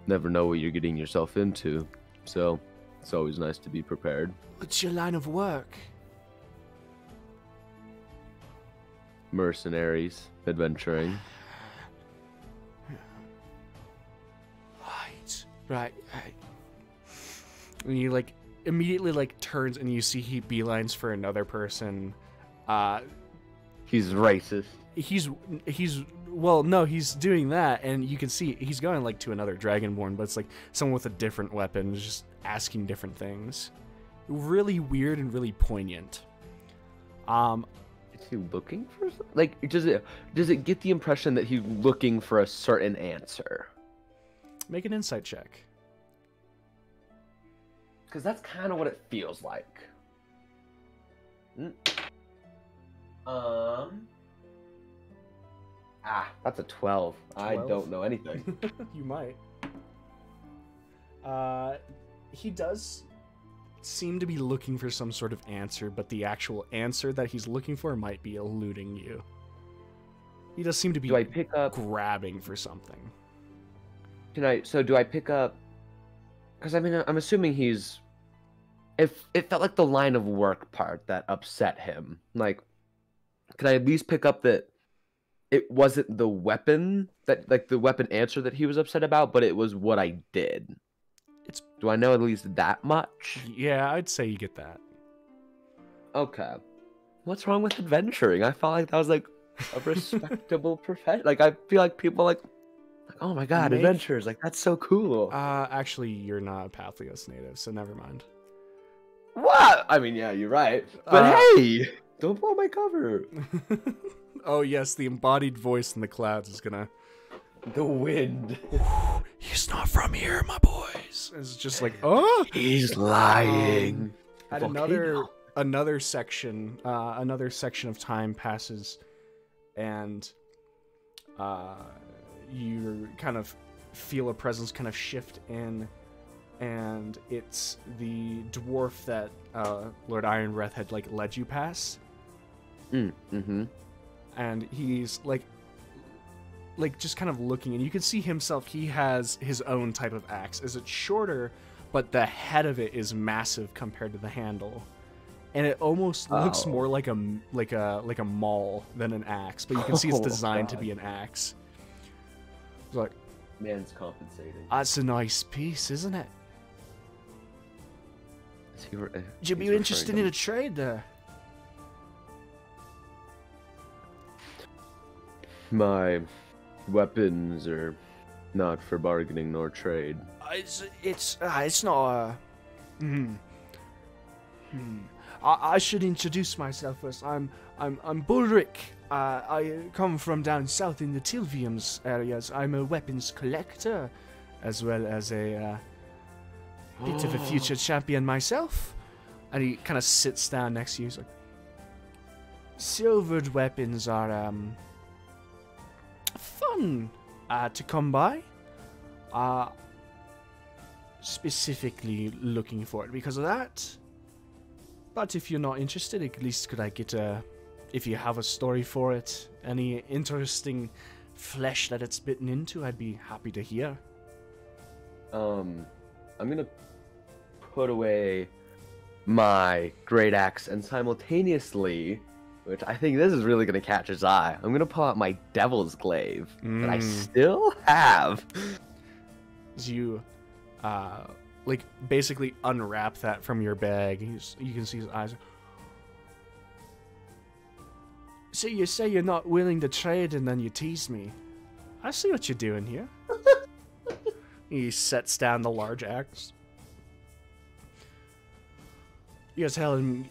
C: never know what you're getting yourself into. So it's always nice to be prepared.
A: What's your line of work?
C: Mercenaries, adventuring.
A: Right. And you like immediately like turns and you see he beelines for another person.
C: He's racist.
A: He's well, no, he's doing that, and you can see he's going like to another Dragonborn, but it's like someone with a different weapon, just asking different things. Really weird and really poignant.
C: Is he looking for something? Like, does it get the impression that he's looking for a certain answer?
A: Make an insight check.
C: Because that's kind of what it feels like. That's a 12. I don't know anything.
A: You might. He does seem to be looking for some sort of answer, but the actual answer that he's looking for might be eluding you. He does seem to be
C: Do I pick up...
A: grabbing for something.
C: Do I pick up... Because I mean, I'm assuming he's... It felt like the line of work part that upset him. Like, could I at least pick up that it wasn't the weapon, that like the weapon answer that he was upset about, but it was what I did? Do I know at least that much?
A: Yeah, I'd say you get that.
C: Okay. What's wrong with adventuring? I felt like that was like a respectable profession. Like, I feel like people like oh my god, adventures, like that's so cool.
A: Actually, you're not a Papihos native, so never mind.
C: What? I mean, yeah, you're right. But hey, don't blow my cover.
A: Oh yes, the embodied voice in the clouds is gonna...
C: The wind.
A: He's not from here, my boys. It's just like, oh,
C: he's lying.
A: At another section of time passes, and you kind of feel a presence kind of shift in, and it's the dwarf that Lord Ironbreath had like led you past.
C: Mm-hmm.
A: And he's like just kind of looking, and you can see himself. He has his own type of axe. As it's shorter, but the head of it is massive compared to the handle, and it almost looks more like a maul than an axe. But you can see it's designed to be an axe. It's like,
C: man's compensating.
A: That's a nice piece, isn't it? Would you be interested in a trade there?
C: My weapons are not for bargaining nor trade.
A: It's not. I should introduce myself first. I'm Bulric. I come from down south in the Tilviums areas. I'm a weapons collector, as well as a bit of a future champion myself. And he kind of sits down next to you. He's like, silvered weapons are fun to come by. Specifically looking for it because of that. But if you're not interested, at least could I get if you have a story for it, any interesting flesh that it's bitten into, I'd be happy to hear.
C: I'm gonna put away my great axe and simultaneously, which I think this is really gonna catch his eye, I'm gonna pull out my devil's glaive that I still have.
A: As you like basically unwrap that from your bag, you can see his eyes. So you say you're not willing to trade and then you tease me. I see what you're doing here. He sets down the large axe. You can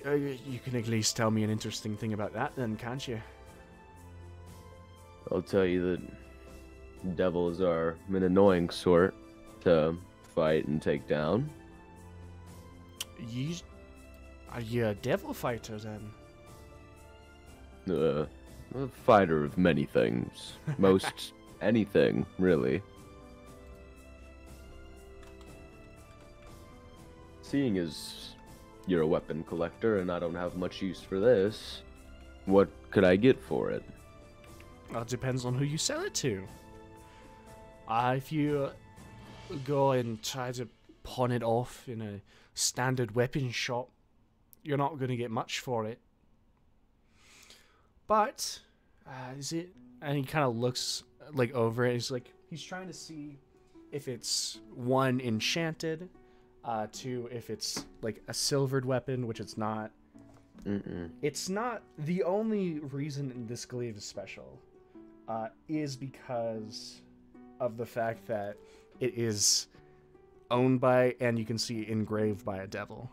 A: at least tell me an interesting thing about that then, can't you?
C: I'll tell you that devils are an annoying sort to fight and take down.
A: Are you a devil fighter then?
C: A fighter of many things. Most anything, really. Seeing as you're a weapon collector and I don't have much use for this. What could I get for it?
A: Well, it depends on who you sell it to. If you go and try to pawn it off in a standard weapon shop, you're not going to get much for it. But, is it... And he kind of looks, like, over it. He's trying to see if it's, 1, enchanted, 2, if it's, like, a silvered weapon, which it's not. It's not... The only reason this glaive is special is because of the fact that it is owned by, and you can see engraved by, a devil.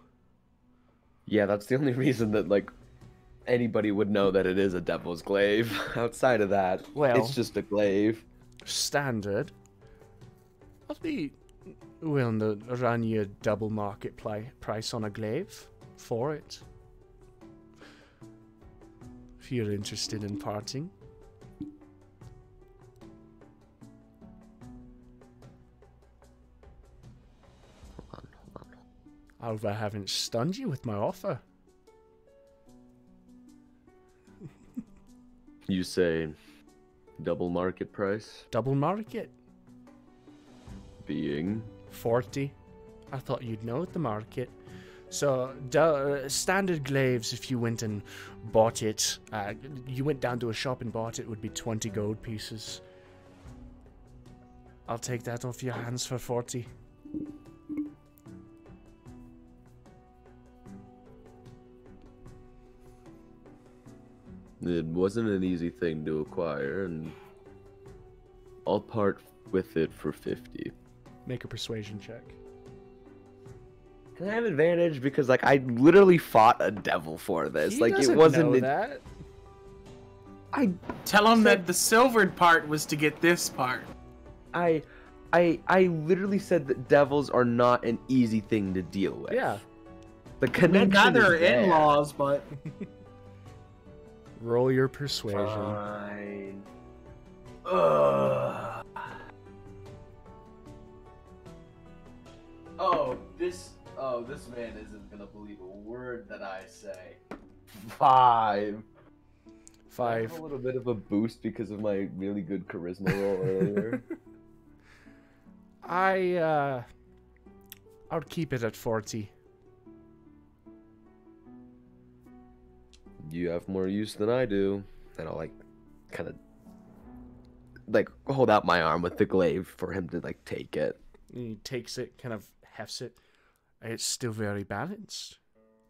C: Yeah, that's the only reason that, like, anybody would know that it is a devil's glaive. Outside of that,
A: well,
C: it's just a glaive.
A: Standard. I'll be willing to run you a double market price on a glaive for it. If you're interested in parting.
C: Hold on.
A: I hope I haven't stunned you with my offer.
C: You say double market price?
A: Double market.
C: Being
A: 40. I thought you'd know the market. So, standard glaives, if you went and bought it, you went down to a shop and bought it, would be 20 gold pieces. I'll take that off your hands for 40.
C: It wasn't an easy thing to acquire, and I'll part with it for 50.
A: Make a persuasion check.
C: Can I have advantage? Because, like, I literally fought a devil for this.
A: He
C: like,
A: doesn't
C: it wasn't...
A: know that.
C: I
D: Tell him that the silvered part was to get this part.
C: I literally said that devils are not an easy thing to deal with.
A: Yeah.
C: The connection
D: Neither are
C: is there.
D: in-laws, but...
A: Roll your persuasion.
C: Fine. Ugh. This man isn't gonna believe a word that I say. 5. I have a little bit of a boost because of my really good charisma roll earlier.
A: I'll keep it at 40.
C: You have more use than I do. And I'll, like, kind of, like, hold out my arm with the glaive for him to, like, take it.
A: He takes it, kind of hefts it. It's still very balanced.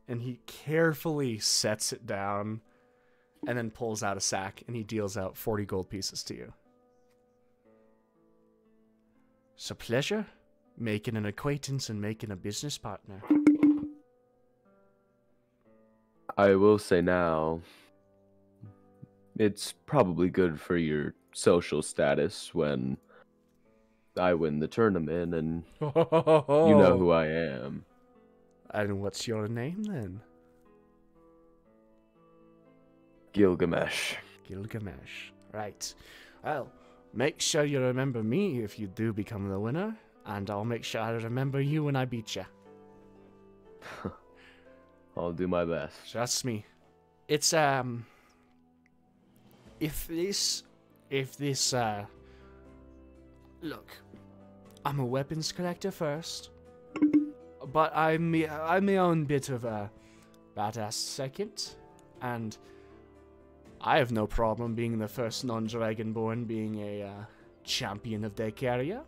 A: And he carefully sets it down and then pulls out a sack and he deals out 40 gold pieces to you. It's a pleasure making an acquaintance and making a business partner.
C: I will say now, it's probably good for your social status when I win the tournament and you know who I am.
A: And what's your name then?
C: Gilgamesh.
A: Gilgamesh. Right. Well, make sure you remember me if you do become the winner, and I'll make sure I remember you when I beat you.
C: I'll do my best.
A: Trust me. It's, if this, look, I'm a weapons collector first, but I'm my own bit of a badass second, and I have no problem being the first non-Dragonborn being a champion of Daykaria.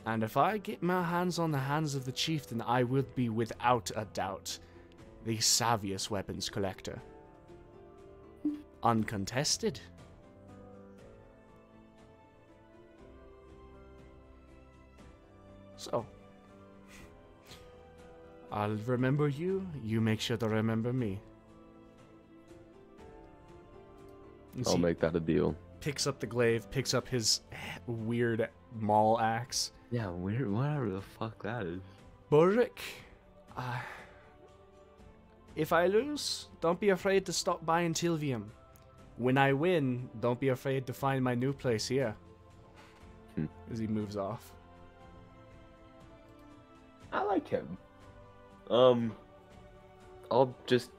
A: And if I get my hands on the hands of the chieftain, I will be without a doubt the savviest weapons collector. Uncontested. So, I'll remember you, you make sure to remember me.
C: I'll make that a deal.
A: Picks up the glaive, picks up his weird maul axe.
C: Yeah, weird, whatever the fuck that is.
A: Burrick, if I lose, don't be afraid to stop by in Tilvium. When I win, don't be afraid to find my new place here. As he moves off.
C: I like him. I'll just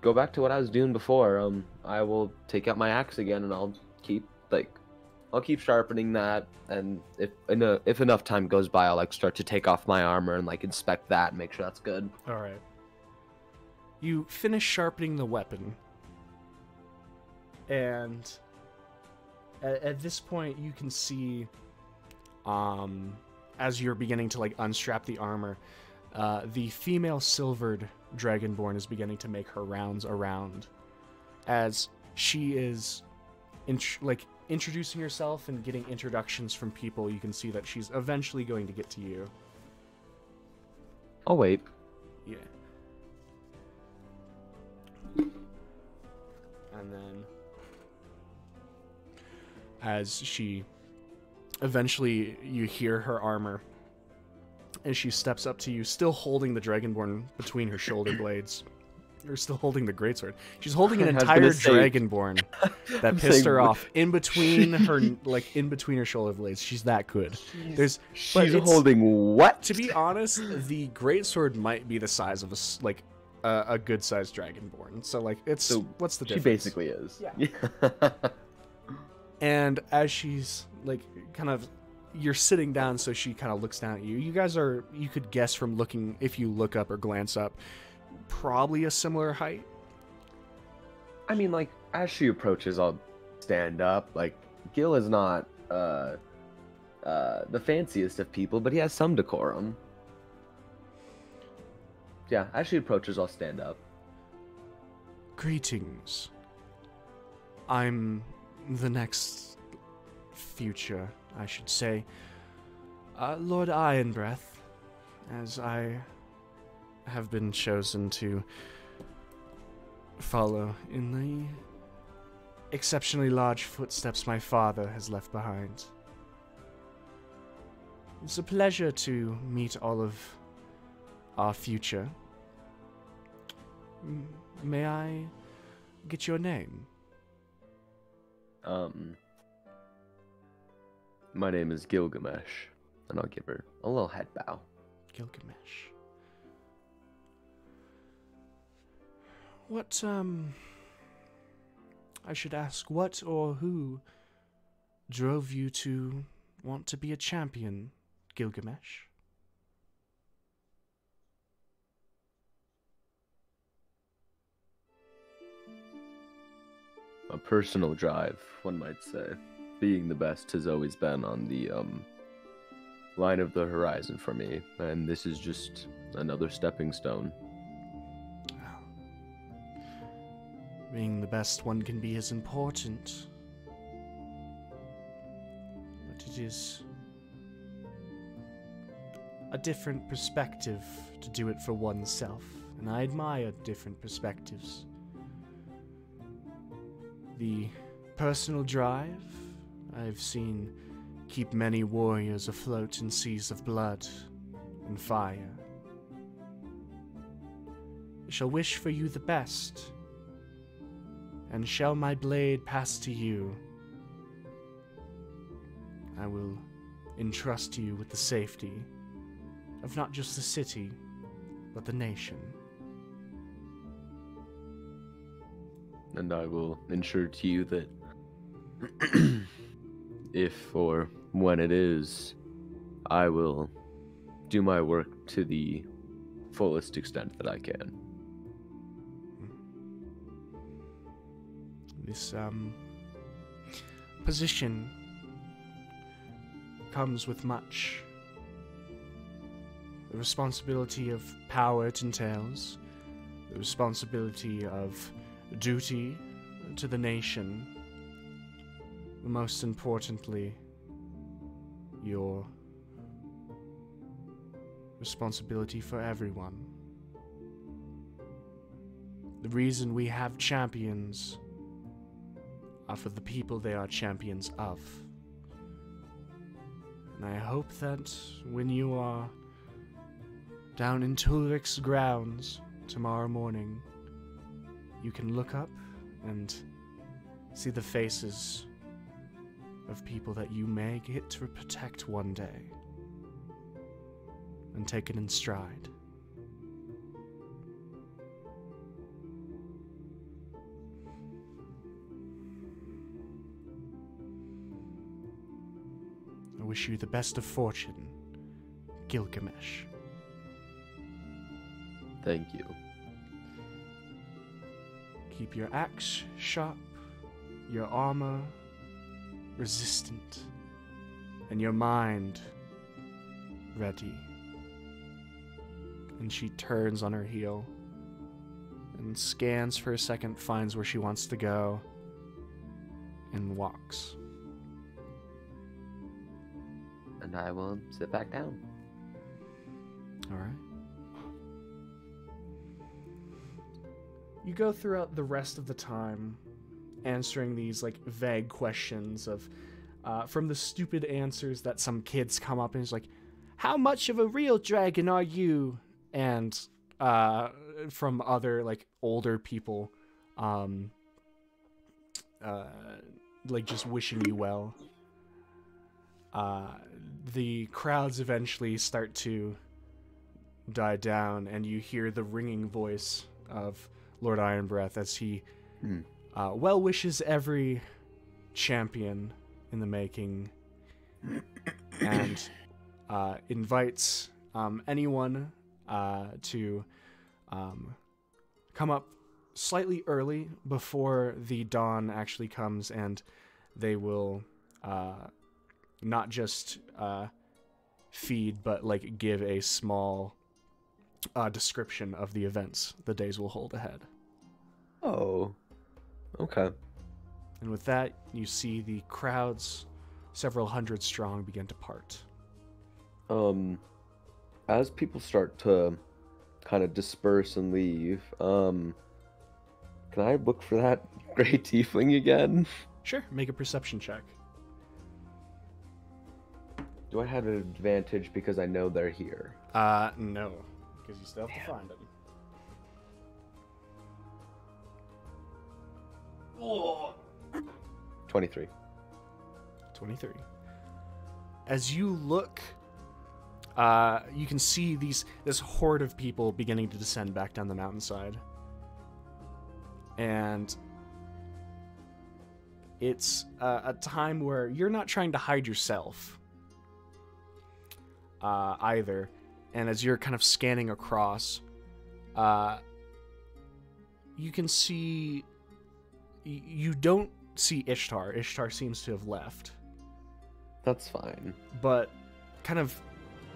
C: go back to what I was doing before. I will take out my axe again, and I'll keep sharpening that. And if enough time goes by, I'll like start to take off my armor and like inspect that and make sure that's good.
A: All right. You finish sharpening the weapon, and at this point, you can see, as you're beginning to like unstrap the armor, the female silvered dragonborn is beginning to make her rounds around, as she is introducing herself and getting introductions from people. You can see that she's eventually going to get to you.
C: I'll wait.
A: Yeah. And then, as she eventually, you hear her armor, and she steps up to you, still holding the dragonborn between her shoulder blades. Or still holding the greatsword. She's holding an entire dragonborn that pissed her off in between her, like in between her shoulder blades. She's that good.
C: She's holding what?
A: To be honest, the greatsword might be the size of a good sized dragonborn. So like what's the difference?
C: She basically is.
A: Yeah. And as she's like you're sitting down, so she kind of looks down at you. You guys you could guess from looking, if you look up or glance up, probably a similar height.
C: I mean, like, as she approaches, I'll stand up. Like, Gil is not the fanciest of people, but he has some decorum. Yeah, as she approaches, I'll stand up.
A: Greetings. I'm the next future, I should say. Lord Ironbreath, as I have been chosen to follow in the exceptionally large footsteps my father has left behind. It's a pleasure to meet all of our future. May I get your name?
C: My name is Gilgamesh, and I'll give her a little head bow.
A: Gilgamesh. What, I should ask, what or who drove you to want to be a champion, Gilgamesh?
C: A personal drive, one might say. Being the best has always been on the, line of the horizon for me, and this is just another stepping stone.
A: Being the best one can be as important, but it is a different perspective to do it for oneself, and I admire different perspectives. The personal drive I've seen keep many warriors afloat in seas of blood and fire. I shall wish for you the best, and shall my blade pass to you, I will entrust you with the safety of not just the city, but the nation.
C: And I will ensure to you that if or when it is, I will do my work to the fullest extent that I can.
A: This position comes with much. The responsibility of power it entails, the responsibility of duty to the nation, but most importantly, your responsibility for everyone. The reason we have champions are for the people they are champions of. And I hope that when you are down in Tulric's grounds tomorrow morning, you can look up and see the faces of people that you may get to protect one day, and take it in stride. wish you the best of fortune, Gilgamesh.
C: Thank you.
A: Keep your axe sharp, your armor resistant, and your mind ready. And she turns on her heel and scans for a second, finds where she wants to go, and walks.
C: And I will sit back down.
A: All right. You go throughout the rest of the time answering these like vague questions of from the stupid answers that some kids come up and is like, how much of a real dragon are you? And from other like older people like just wishing you well. The crowds eventually start to die down, and you hear the ringing voice of Lord Ironbreath as he well wishes every champion in the making and invites anyone to come up slightly early before the dawn actually comes, and they will not just feed but like give a small description of the events the days will hold ahead.
C: Oh, okay.
A: And with that, you see the crowds, several hundred strong, begin to part.
C: As people start to kind of disperse and leave, can I look for that gray tiefling again?
A: Sure, make a perception check.
C: Do I have an advantage because I know they're here?
A: No, because you still have to find them.
C: Oh. 23.
A: 23. As you look, you can see this horde of people beginning to descend back down the mountainside. And it's a time where you're not trying to hide yourself either. And as you're kind of scanning across, you can see... You don't see Ishtar. Ishtar seems to have left.
C: That's fine.
A: But kind of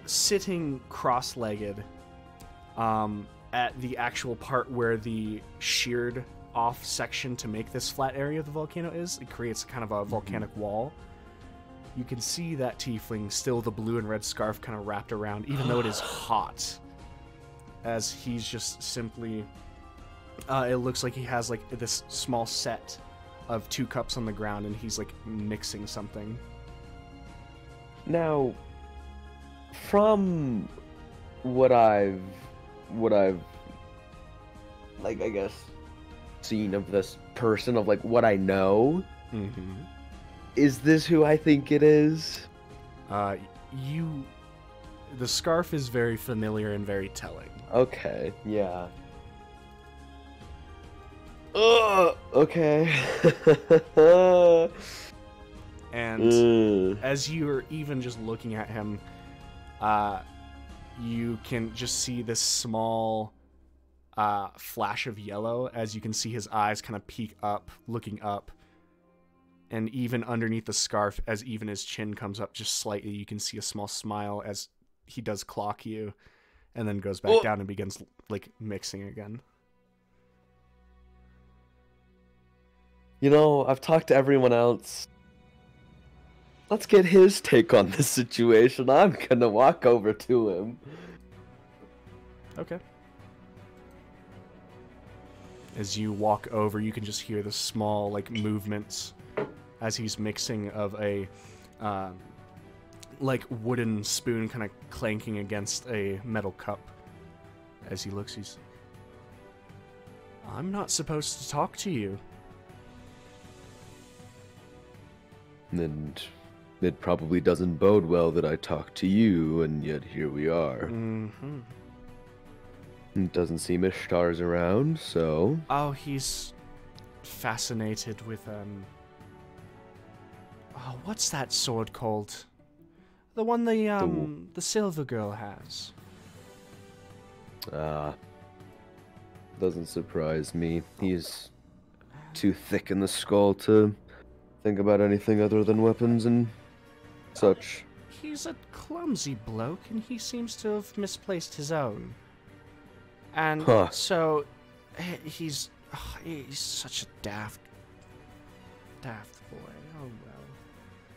A: sitting cross-legged at the actual part where the sheared off section to make this flat area of the volcano is, it creates kind of a volcanic wall. You can see that tiefling, still the blue and red scarf kind of wrapped around, even though it is hot. As he's just simply... it looks like he has like this small set of 2 cups on the ground, and he's like mixing something.
C: Now, from what I've like, I guess, seen of this person, of like what I know, is this who I think it is?
A: The scarf is very familiar and very telling.
C: Okay, yeah. Okay.
A: And as you're even just looking at him, you can just see this small flash of yellow as you can see his eyes kind of peek up, looking up. And even underneath the scarf, as even his chin comes up just slightly, you can see a small smile as he does clock you, and then goes back down and begins like mixing again.
C: You know, I've talked to everyone else. Let's get his take on this situation. I'm gonna walk over to him.
A: Okay. As you walk over, you can just hear the small, like, movements as he's mixing of a, like, wooden spoon kind of clanking against a metal cup. As he looks, he's... I'm not supposed to talk to you.
C: And it probably doesn't bode well that I talk to you, and yet here we are.
A: Mm-hmm.
C: It doesn't seem Ishtar's around, so...
A: Oh, he's fascinated with, oh, what's that sword called? The one the silver girl has.
C: Doesn't surprise me. He's too thick in the skull to think about anything other than weapons and such.
A: He's a clumsy bloke, and he seems to have misplaced his own. And so, he's such a daft boy. Oh well.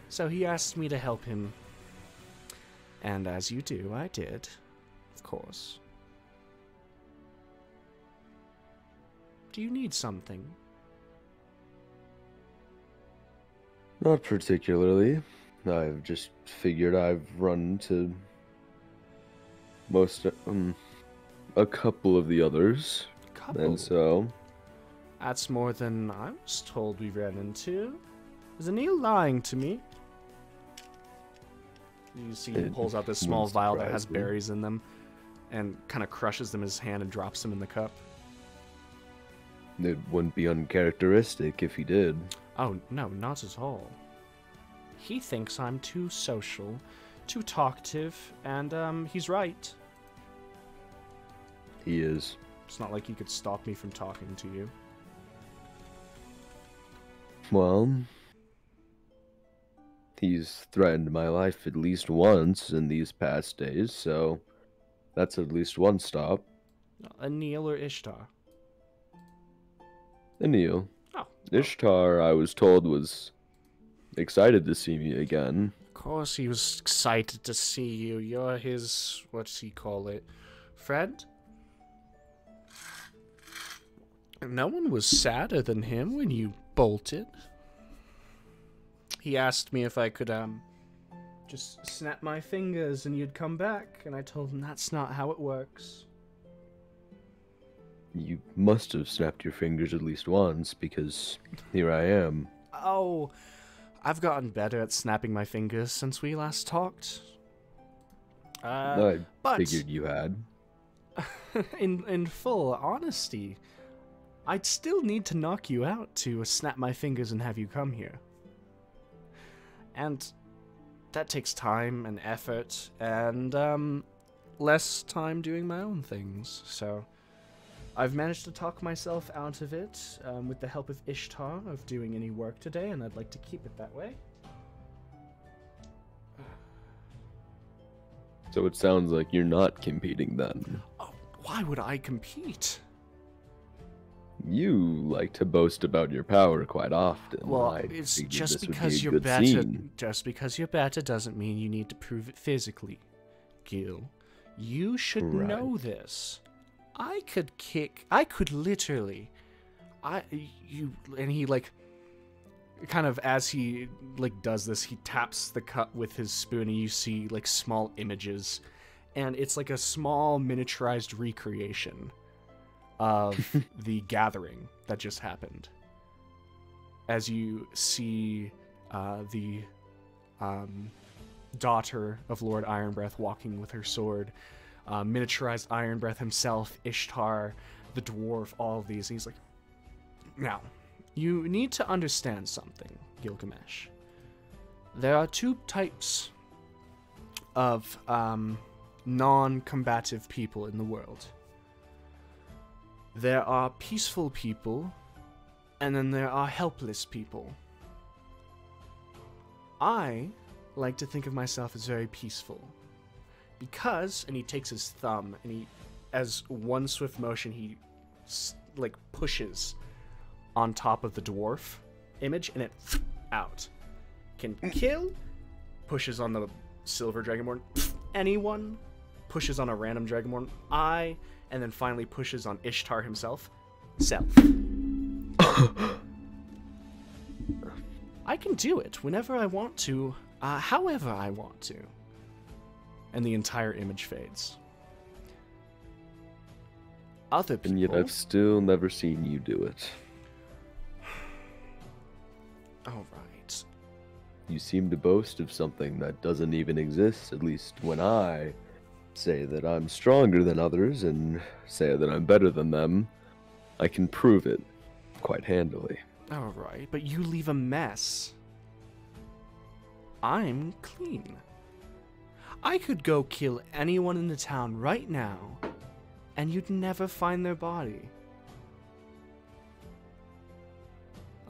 A: So he asked me to help him, and as you do, I did, of course. Do you need something?
C: Not particularly. I've just figured I've run into a couple of the others.
A: Couple?
C: And so...
A: That's more than I was told we ran into. Is Anil lying to me? You see he pulls out this small vial that has berries in them and kind of crushes them in his hand and drops them in the cup.
C: It wouldn't be uncharacteristic if he did.
A: Oh, no, not at all. He thinks I'm too social, too talkative, and he's right.
C: He is.
A: It's not like he could stop me from talking to you.
C: Well, he's threatened my life at least once in these past days, so that's at least one stop.
A: Anil or Ishtar?
C: Anil.
A: Oh.
C: Ishtar, I was told, was excited to see me again.
A: Of course he was excited to see you. You're his, what's he call it, friend? No one was sadder than him when you bolted. He asked me if I could, just snap my fingers and you'd come back, and I told him that's not how it works.
C: You must have snapped your fingers at least once, because here I am.
A: Oh, I've gotten better at snapping my fingers since we last talked.
C: I figured you had.
A: In full honesty, I'd still need to knock you out to snap my fingers and have you come here. And that takes time and effort, and less time doing my own things, so... I've managed to talk myself out of it with the help of Ishtar of doing any work today, and I'd like to keep it that way.
C: So it sounds like you're not competing then.
A: Oh, why would I compete?
C: You like to boast about your power quite often.
A: Well, it's just because you're better. Just because you're better doesn't mean you need to prove it physically, Gil. You should know this. I could literally, and he, like, kind of, as he, like, does this, he taps the cup with his spoon, and you see, like, small images, and it's like a small miniaturized recreation of the gathering that just happened. As you see, the, daughter of Lord Ironbreath walking with her sword, miniaturized Ironbreath himself, Ishtar, the dwarf, all of these. And he's like, now, you need to understand something, Gilgamesh. There are two types of non-combative people in the world. There are peaceful people, and then there are helpless people. I like to think of myself as very peaceful. Because, and he takes his thumb, and he, as one swift motion, he, like, pushes on top of the dwarf image, and it, out. Can kill, pushes on the silver dragonborn, anyone, pushes on a random dragonborn, and then finally pushes on Ishtar himself, self. I can do it whenever I want to, however I want to. And the entire image fades. Other people...
C: And yet I've still never seen you do it.
A: Alright.
C: You seem to boast of something that doesn't even exist, at least when I say that I'm stronger than others and say that I'm better than them. I can prove it quite handily.
A: Alright, but you leave a mess. I'm clean. I could go kill anyone in the town right now, and you'd never find their body.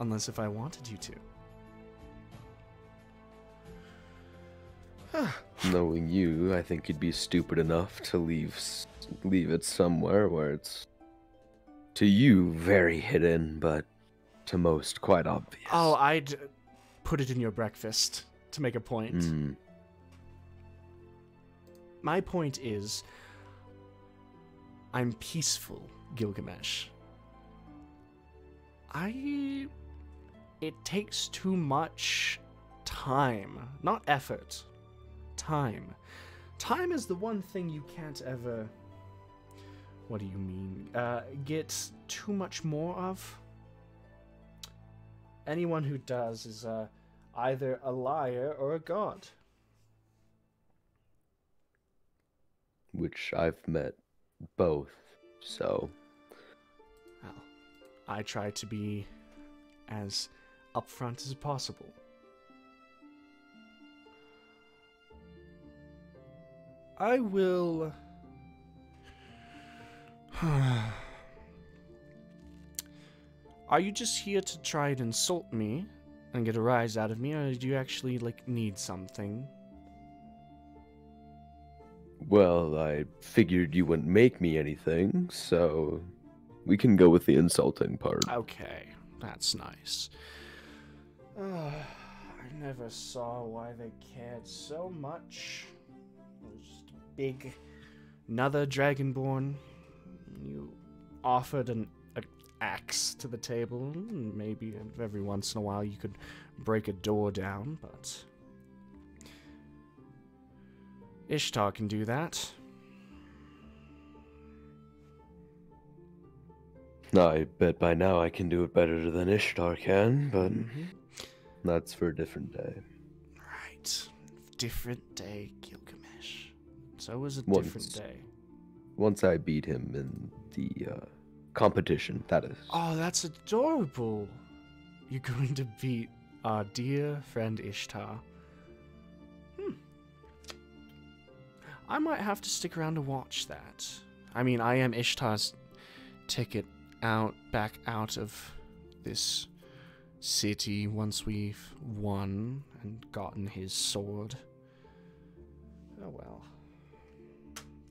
A: Unless if I wanted you to.
C: Knowing you, I think you'd be stupid enough to leave it somewhere where it's, to you, very hidden, but to most quite obvious.
A: Oh, I'd put it in your breakfast to make a point. My point is, I'm peaceful, Gilgamesh. It takes too much time, not effort. Time. Time is the one thing you can't ever... What do you mean? Get too much more of? Anyone who does is either a liar or a god.
C: Which I've met both, so...
A: Well, I try to be as upfront as possible. I will... Are you just here to try and insult me and get a rise out of me, or do you actually, need something?
C: Well, I figured you wouldn't make me anything, so we can go with the insulting part.
A: Okay, that's nice. I never saw why they cared so much. It was just another Dragonborn. You offered an axe to the table. Maybe every once in a while you could break a door down, but Ishtar can do that.
C: I bet by now I can do it better than Ishtar can, but that's for a different day.
A: Right. Different day, Gilgamesh. It's always a different day.
C: Once I beat him in the competition, that is.
A: Oh, that's adorable. You're going to beat our dear friend Ishtar. I might have to stick around to watch that. I mean, I am Ishtar's ticket back out of this city once we've won and gotten his sword. Oh well.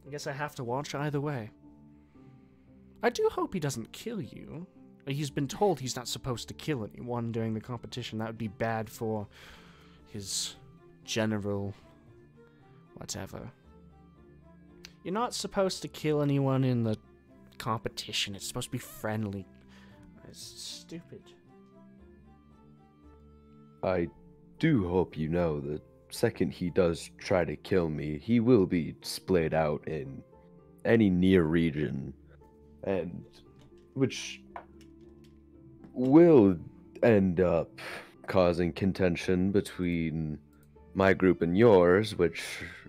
A: I guess I have to watch either way. I do hope he doesn't kill you. He's been told he's not supposed to kill anyone during the competition. That would be bad for his general whatever. You're not supposed to kill anyone in the competition. It's supposed to be friendly. It's stupid.
C: I do hope you know that second he does try to kill me, he will be splayed out in any near region, and which will end up causing contention between my group and yours, which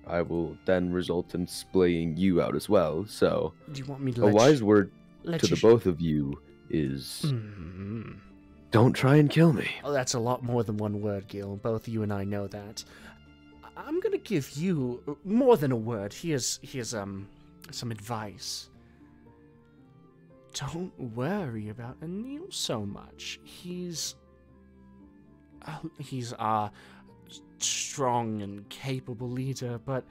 C: I will then result in splaying you out as well. So
A: do you want me to
C: a wise word to the both of you is don't try and kill me.
A: Oh, that's a lot more than one word, Gil. Both you and I know that. I'm gonna give you more than a word. Here's some advice. Don't worry about Anil so much. He's a strong and capable leader, but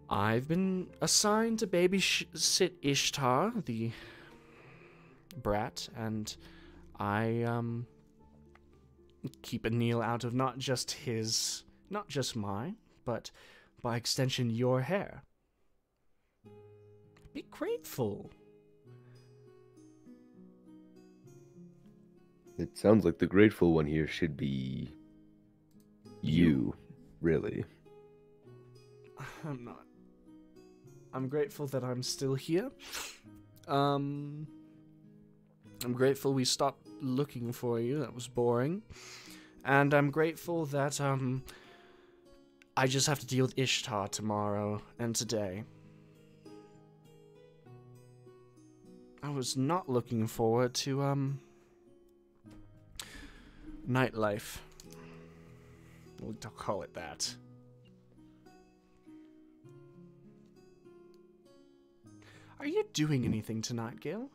A: I've been assigned to babysit Ishtar, the brat, and I keep Anil out of not just mine, but by extension your hair. Be grateful.
C: It sounds like the grateful one here should be you, really.
A: I'm not. I'm grateful that I'm still here. I'm grateful we stopped looking for you. That was boring. And I'm grateful that I just have to deal with Ishtar tomorrow and today. I was not looking forward to nightlife. We'll call it that. Are you doing anything tonight, Gil?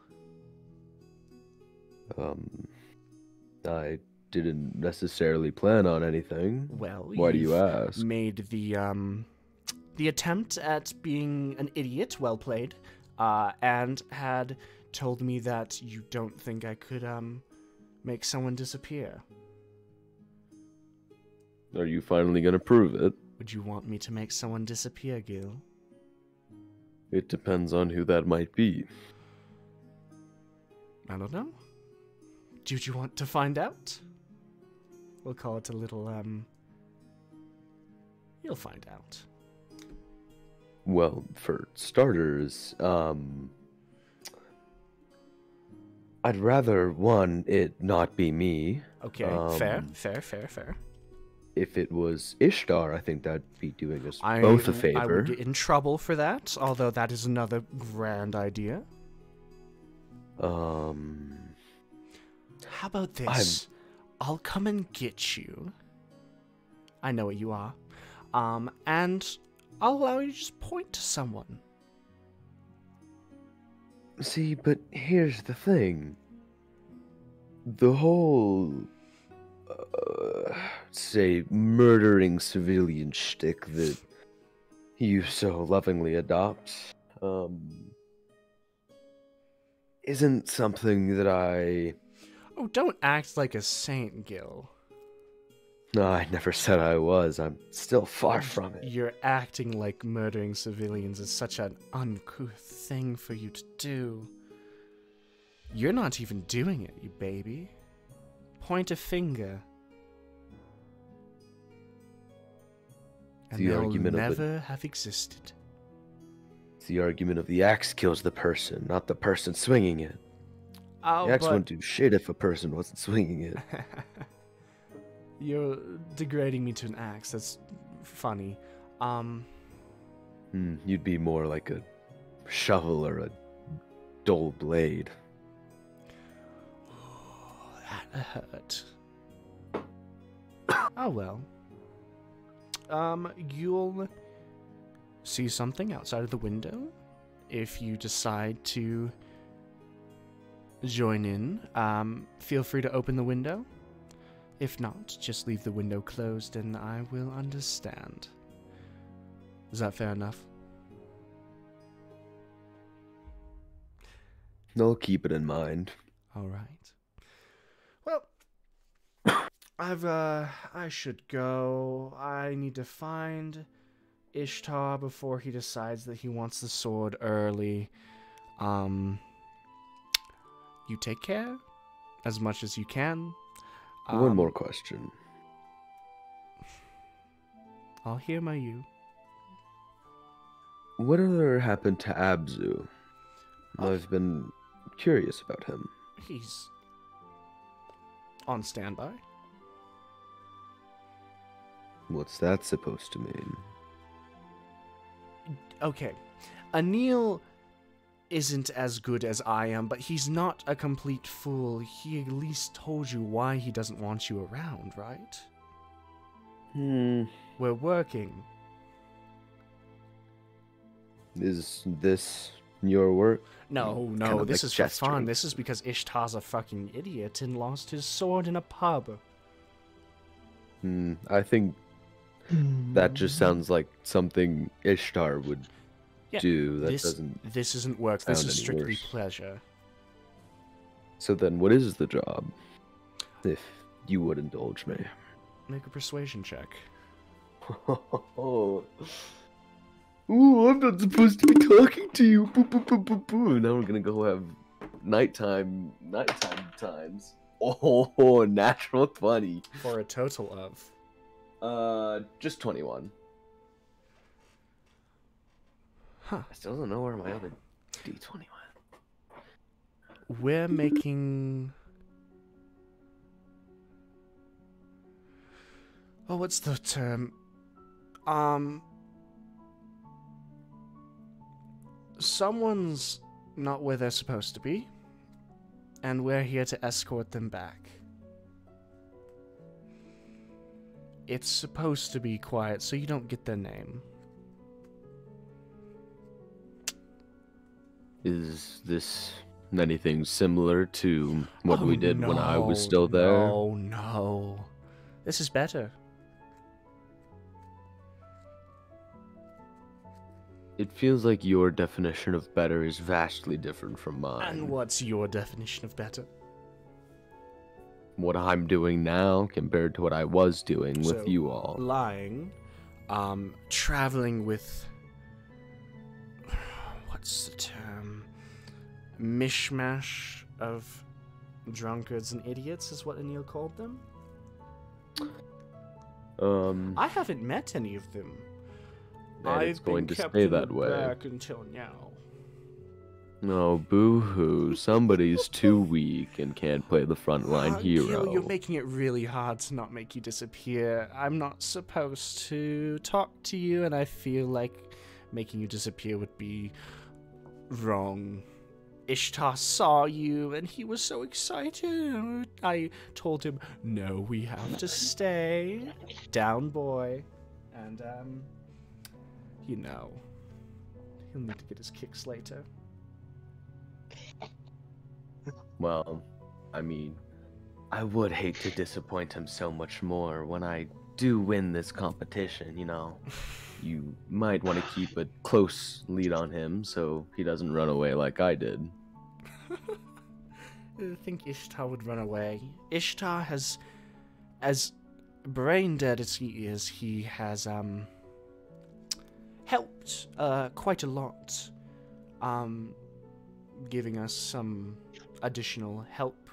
C: I didn't necessarily plan on anything.
A: Well,
C: Why do you
A: you've
C: ask?
A: made the attempt at being an idiot, well played, and had told me that you don't think I could make someone disappear.
C: Are you finally gonna prove it?
A: Would you want me to make someone disappear, Gil?
C: It depends on who that might be.
A: I don't know. Do you want to find out? We'll call it a little, you'll find out.
C: Well, for starters, I'd rather, one, it not be me.
A: Okay, fair.
C: If it was Ishtar, I think that'd be doing us
A: I
C: both a favor.
A: I would get in trouble for that, although that is another grand idea. How about this? I'll come and get you. I know what you are. And I'll allow you to just point to someone.
C: See, but here's the thing. The whole, say, murdering civilian shtick that you so lovingly adopt, isn't something that I...
A: Oh, don't act like a saint, Gil.
C: No, I never said I was. I'm still far from it.
A: You're acting like murdering civilians is such an uncouth thing for you to do. You're not even doing it, you baby. Point a finger. And
C: The
A: they'll
C: argument of
A: never have existed.
C: It's the argument of the axe kills the person, not the person swinging it.
A: Oh,
C: The axe
A: but...
C: wouldn't do shit if a person wasn't swinging it.
A: You're degrading me to an axe. That's funny.
C: You'd be more like a shovel or a dull blade.
A: That hurt. Oh well. You'll see something outside of the window if you decide to join in. Feel free to open the window. If not, just leave the window closed and I will understand. Is that fair enough?
C: I'll keep it in mind.
A: All right. Well, I should go. I need to find Ishtar before he decides that he wants the sword early. You take care as much as you can.
C: One more question.
A: I'll hear my you.
C: Whatever happened to Abzu? I've been curious about him.
A: He's on standby.
C: What's that supposed to mean?
A: Okay. Anil isn't as good as I am, but he's not a complete fool. He at least told you why he doesn't want you around, right? We're working.
C: Is this your work?
A: No,
C: Kind of
A: this
C: like
A: is for fun.
C: gesturing.
A: This is because Ishtar's a fucking idiot and lost his sword in a pub.
C: I think that just sounds like something Ishtar would do. That doesn't.
A: This isn't work. This
C: sound
A: is
C: any
A: strictly
C: worse.
A: pleasure.
C: So then, what is the job? If you would indulge me.
A: Make a persuasion check.
C: Oh. Ooh, I'm not supposed to be talking to you. Boo, boo, boo, boo, boo. Now we're gonna go have nighttime times. Oh, natural 20.
A: For a total of...
C: Just 21.
A: Huh.
C: I still don't know where my other D20 went.
A: We're making... Oh, what's the term? Someone's not where they're supposed to be, and we're here to escort them back. It's supposed to be quiet, so you don't get their name.
C: Is this anything similar to what we did when I was still there?
A: No. This is better.
C: It feels like your definition of better is vastly different from mine.
A: And what's your definition of better?
C: What I'm doing now compared to what I was doing with you all.
A: Lying, traveling with... What's the term? Mishmash of drunkards and idiots is what Anil called them? I haven't met any of them.
C: It's going to stay that way.
A: Back until now.
C: Oh, boo-hoo. Somebody's too weak and can't play the frontline hero.
A: Gil, you're making it really hard to not make you disappear. I'm not supposed to talk to you, and I feel like making you disappear would be wrong. Ishtar saw you, and he was so excited. I told him, no, we have to stay. Down, boy. And, you know, he'll need to get his kicks later.
C: Well, I mean, I would hate to disappoint him so much more when I do win this competition, you know. You might want to keep a close lead on him so he doesn't run away like I did.
A: I think Ishtar would run away. Ishtar has, as brain dead as he is, he has, helped, quite a lot, giving us some additional help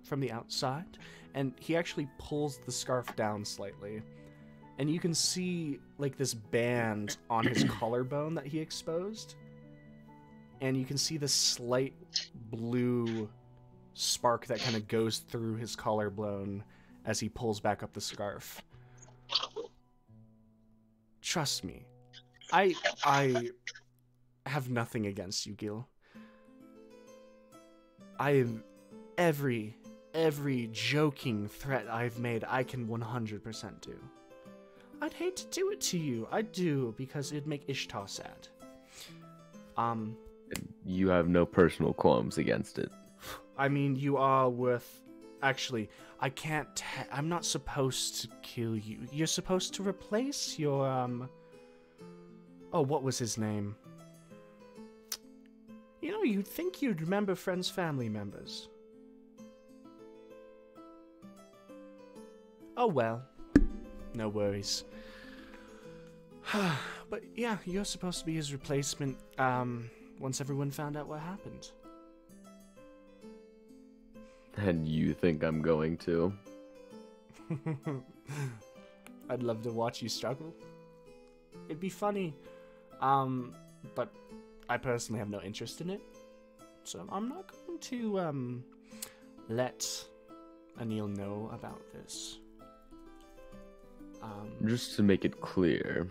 A: from the outside, and he actually pulls the scarf down slightly, and you can see like this band on his collarbone that he exposed, and you can see the slight blue spark that kind of goes through his collarbone as he pulls back up the scarf. Trust me, I have nothing against you, Gil. I am every joking threat I've made, I can 100% do. I'd hate to do it to you. I do, because it'd make Ishtar sad.
C: You have no personal qualms against it.
A: I mean, you are worth... Actually, I can't... I'm not supposed to kill you. You're supposed to replace your, Oh, what was his name? You know, you'd think you'd remember friends, family members. Oh well. No worries. But yeah, you're supposed to be his replacement, once everyone found out what happened.
C: And you think I'm going to?
A: I'd love to watch you struggle. It'd be funny. But I personally have no interest in it. So I'm not going to, let Anil know about this.
C: Just to make it clear,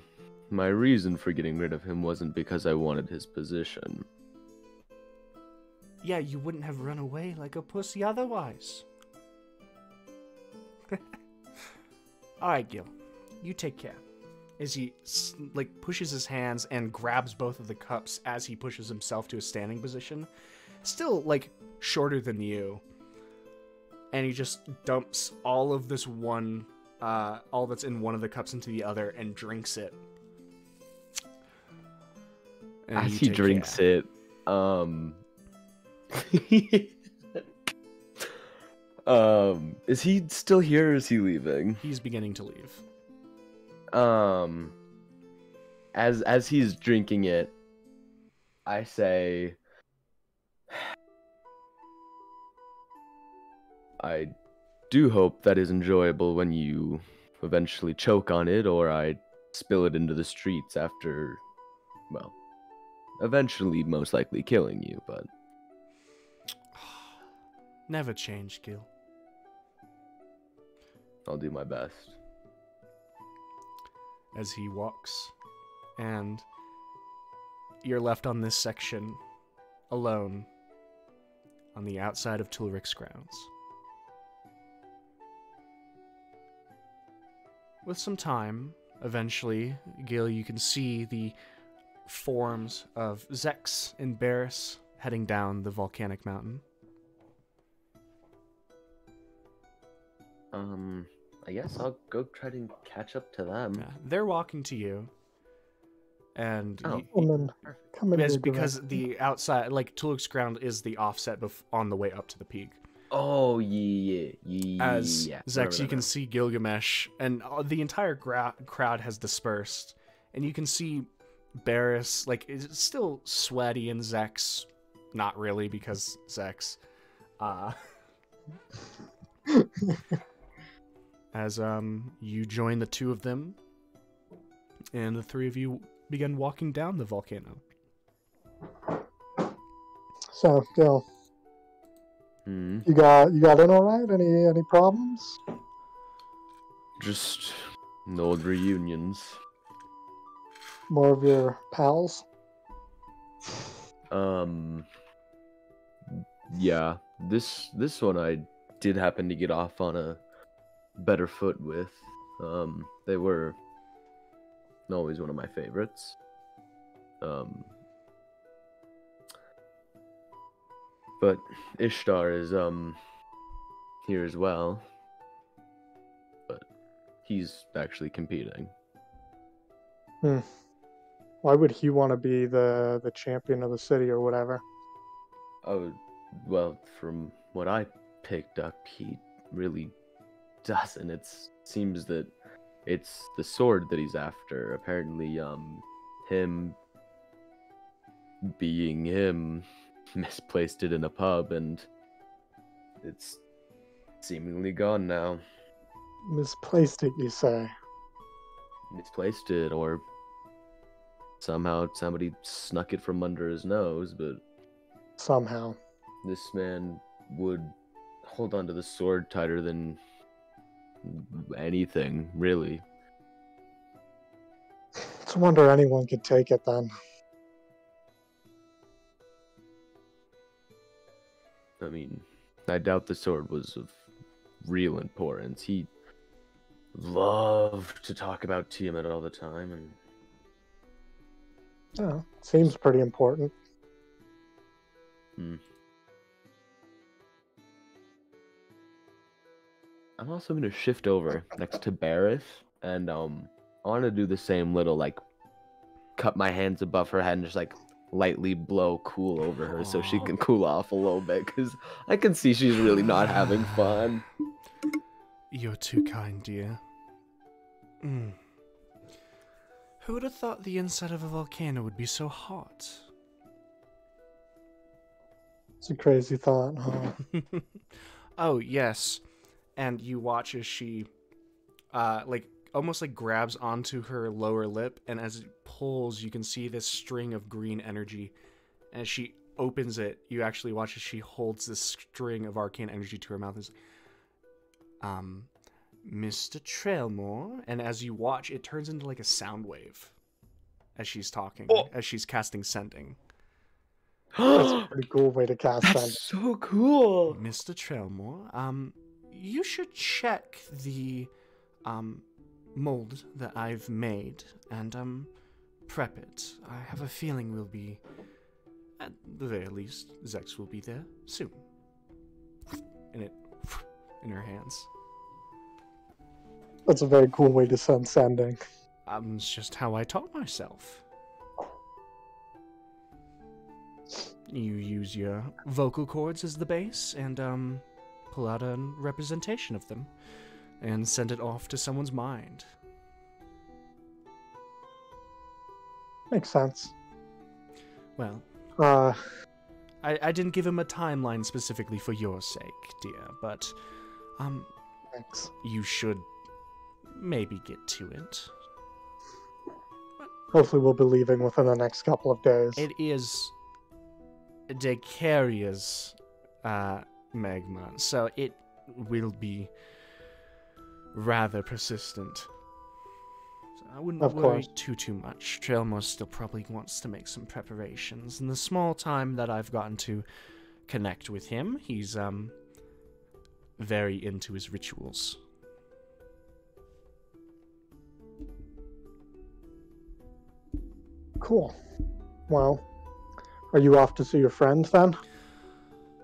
C: my reason for getting rid of him wasn't because I wanted his position.
A: Yeah, you wouldn't have run away like a pussy otherwise. Alright, Gil. You take care. As he, like, pushes his hands and grabs both of the cups as he pushes himself to a standing position. Still, like, shorter than you. And he just dumps all of this one, all that's in one of the cups into the other and drinks it. And
C: as he drinks it, is he still here or is he leaving?
A: He's beginning to leave.
C: As he's drinking it, I say, I do hope that is enjoyable when you eventually choke on it, or I spill it into the streets after, well, eventually most likely killing you, but...
A: Never change, Gil.
C: I'll do my best.
A: As he walks, and you're left on this section alone on the outside of Tulric's grounds. With some time, eventually, Gil, you can see the forms of Zex and Barris heading down the volcanic mountain.
C: I guess I'll go try to catch up to them.
A: Yeah, they're walking to you. And
B: Come in
A: because the outside, like Tuluk's ground is the offset on the way up to the peak.
C: Oh, yeah.
A: As Zex, you can see Gilgamesh, and the entire crowd has dispersed. And you can see Barris, like, is still sweaty, and Zex, not really, because Zex. As you join the two of them, and the three of you begin walking down the volcano.
B: So, Gil, you got in all right? Any problems?
C: Just old reunions.
B: More of your pals?
C: Yeah. This one I did happen to get off on a better foot with. They were always one of my favorites. But Ishtar is here as well. But he's actually competing.
B: Why would he want to be the champion of the city or whatever?
C: Oh, well, from what I picked up, he really doesn't. It seems that it's the sword that he's after. Apparently, him being him misplaced it in a pub, and it's seemingly gone now.
B: Misplaced it, you say?
C: Misplaced it, or somehow somebody snuck it from under his nose, but
B: somehow
C: this man would hold onto the sword tighter than anything, really.
B: It's a wonder anyone could take it then.
C: I mean, I doubt the sword was of real importance. He loved to talk about Tiamat all the time, and
B: yeah, seems pretty important.
C: I'm also going to shift over next to Barith, and I want to do the same little, like, cup my hands above her head and just, like, lightly blow cool over her so she can cool off a little bit, because I can see she's really not having fun.
A: You're too kind, dear. Who would have thought the inside of a volcano would be so hot?
B: It's a crazy thought, huh?
A: Oh, yes. And you watch as she, almost grabs onto her lower lip, and as it pulls, you can see this string of green energy. And as she opens it, you actually watch as she holds this string of arcane energy to her mouth. Is, Mr. Trailmore. And as you watch, it turns into like a sound wave as she's talking, as she's casting Sending.
B: That's a pretty cool way to cast that.
C: That's so cool.
A: Mr. Trailmore, you should check the mold that I've made and prep it. I have a feeling we'll be, at the very least, Zex will be there soon. And it in her hands.
B: That's a very cool way to send Sending.
A: It's just how I taught myself. You use your vocal cords as the base and pull out a representation of them and send it off to someone's mind.
B: Makes sense.
A: Well, I didn't give him a timeline specifically for your sake, dear, but
B: thanks.
A: You should maybe get to it.
B: Hopefully we'll be leaving within the next couple of days.
A: It is Daykaria's magma, so it will be rather persistent. So I wouldn't worry too much. Trailmore still probably wants to make some preparations. In the small time that I've gotten to connect with him, he's very into his rituals.
B: Cool. Well, Are you off to see your friends then?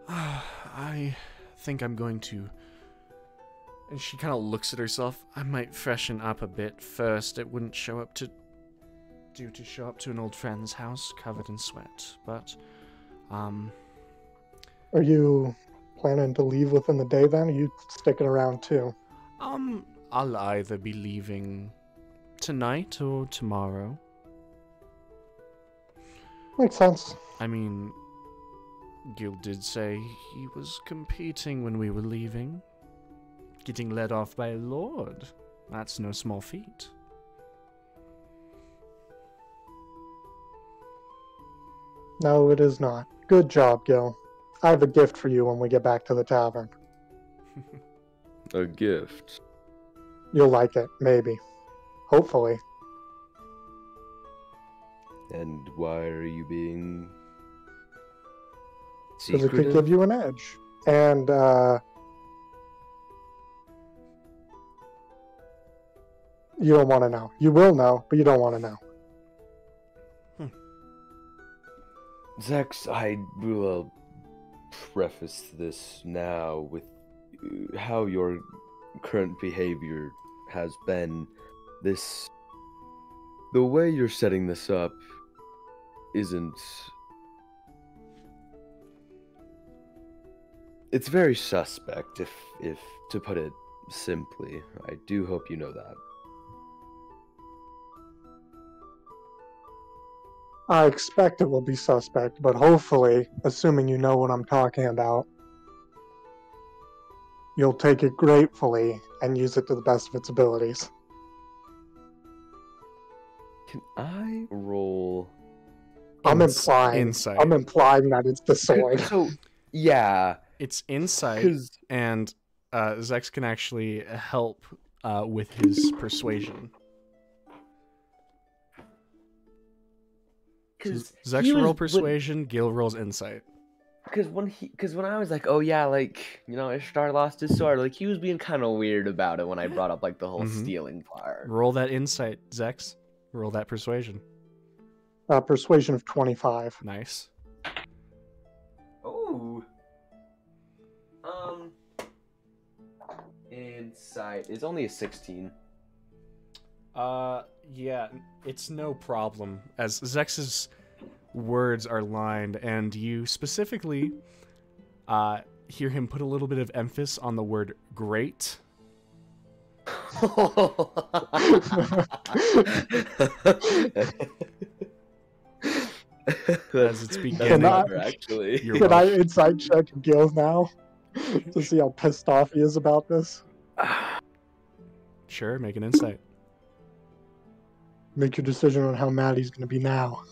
A: I think I'm going to. And she kind of looks at herself. I might freshen up a bit first. It wouldn't show up to an old friend's house covered in sweat, but
B: Are you planning to leave within the day then? Or are you sticking around too?
A: I'll either be leaving tonight or tomorrow.
B: Makes sense.
A: I mean, Gil did say he was competing when we were leaving. Getting led off by a lord. That's no small feat.
B: No, it is not. Good job, Gil. I have a gift for you when we get back to the tavern.
C: A gift.
B: You'll like it, maybe. Hopefully.
C: And why are you being
B: Because it could
C: secretive?
B: give you an edge. And, you don't want to know. You will know, but you don't want to know.
C: Zex, I will preface this now with how your current behavior has been. The way you're setting this up isn't... It's very suspect, if to put it simply. I do hope you know that.
B: I expect it will be suspect, but hopefully, assuming you know what I'm talking about, you'll take it gratefully and use it to the best of its abilities.
C: Can I roll...
B: I'm implying
A: Insight.
B: I'm implying that it's the sword.
C: So, yeah.
A: It's insight,
C: 'Cause-
A: and Zex can actually help with his persuasion. Zex roll persuasion, Gil rolls insight.
C: Because when I was like, oh yeah, like, you know, Ishtar lost his sword, like, he was being kind of weird about it when I brought up, like, the whole
A: Mhm.
C: stealing part.
A: Roll that insight, Zex. Roll that persuasion.
B: Persuasion of 25.
A: Nice.
C: Oh. Insight is only a 16.
A: Yeah, it's no problem, as Zex's words are lined, and you specifically hear him put a little bit of emphasis on the word great. As it's beginning.
C: Actually.
A: You're
B: Can I
A: welcome.
B: insight check Gil now to see how pissed off he is about this?
A: Sure, make an insight.
B: Make your decision on how mad he's going to be now.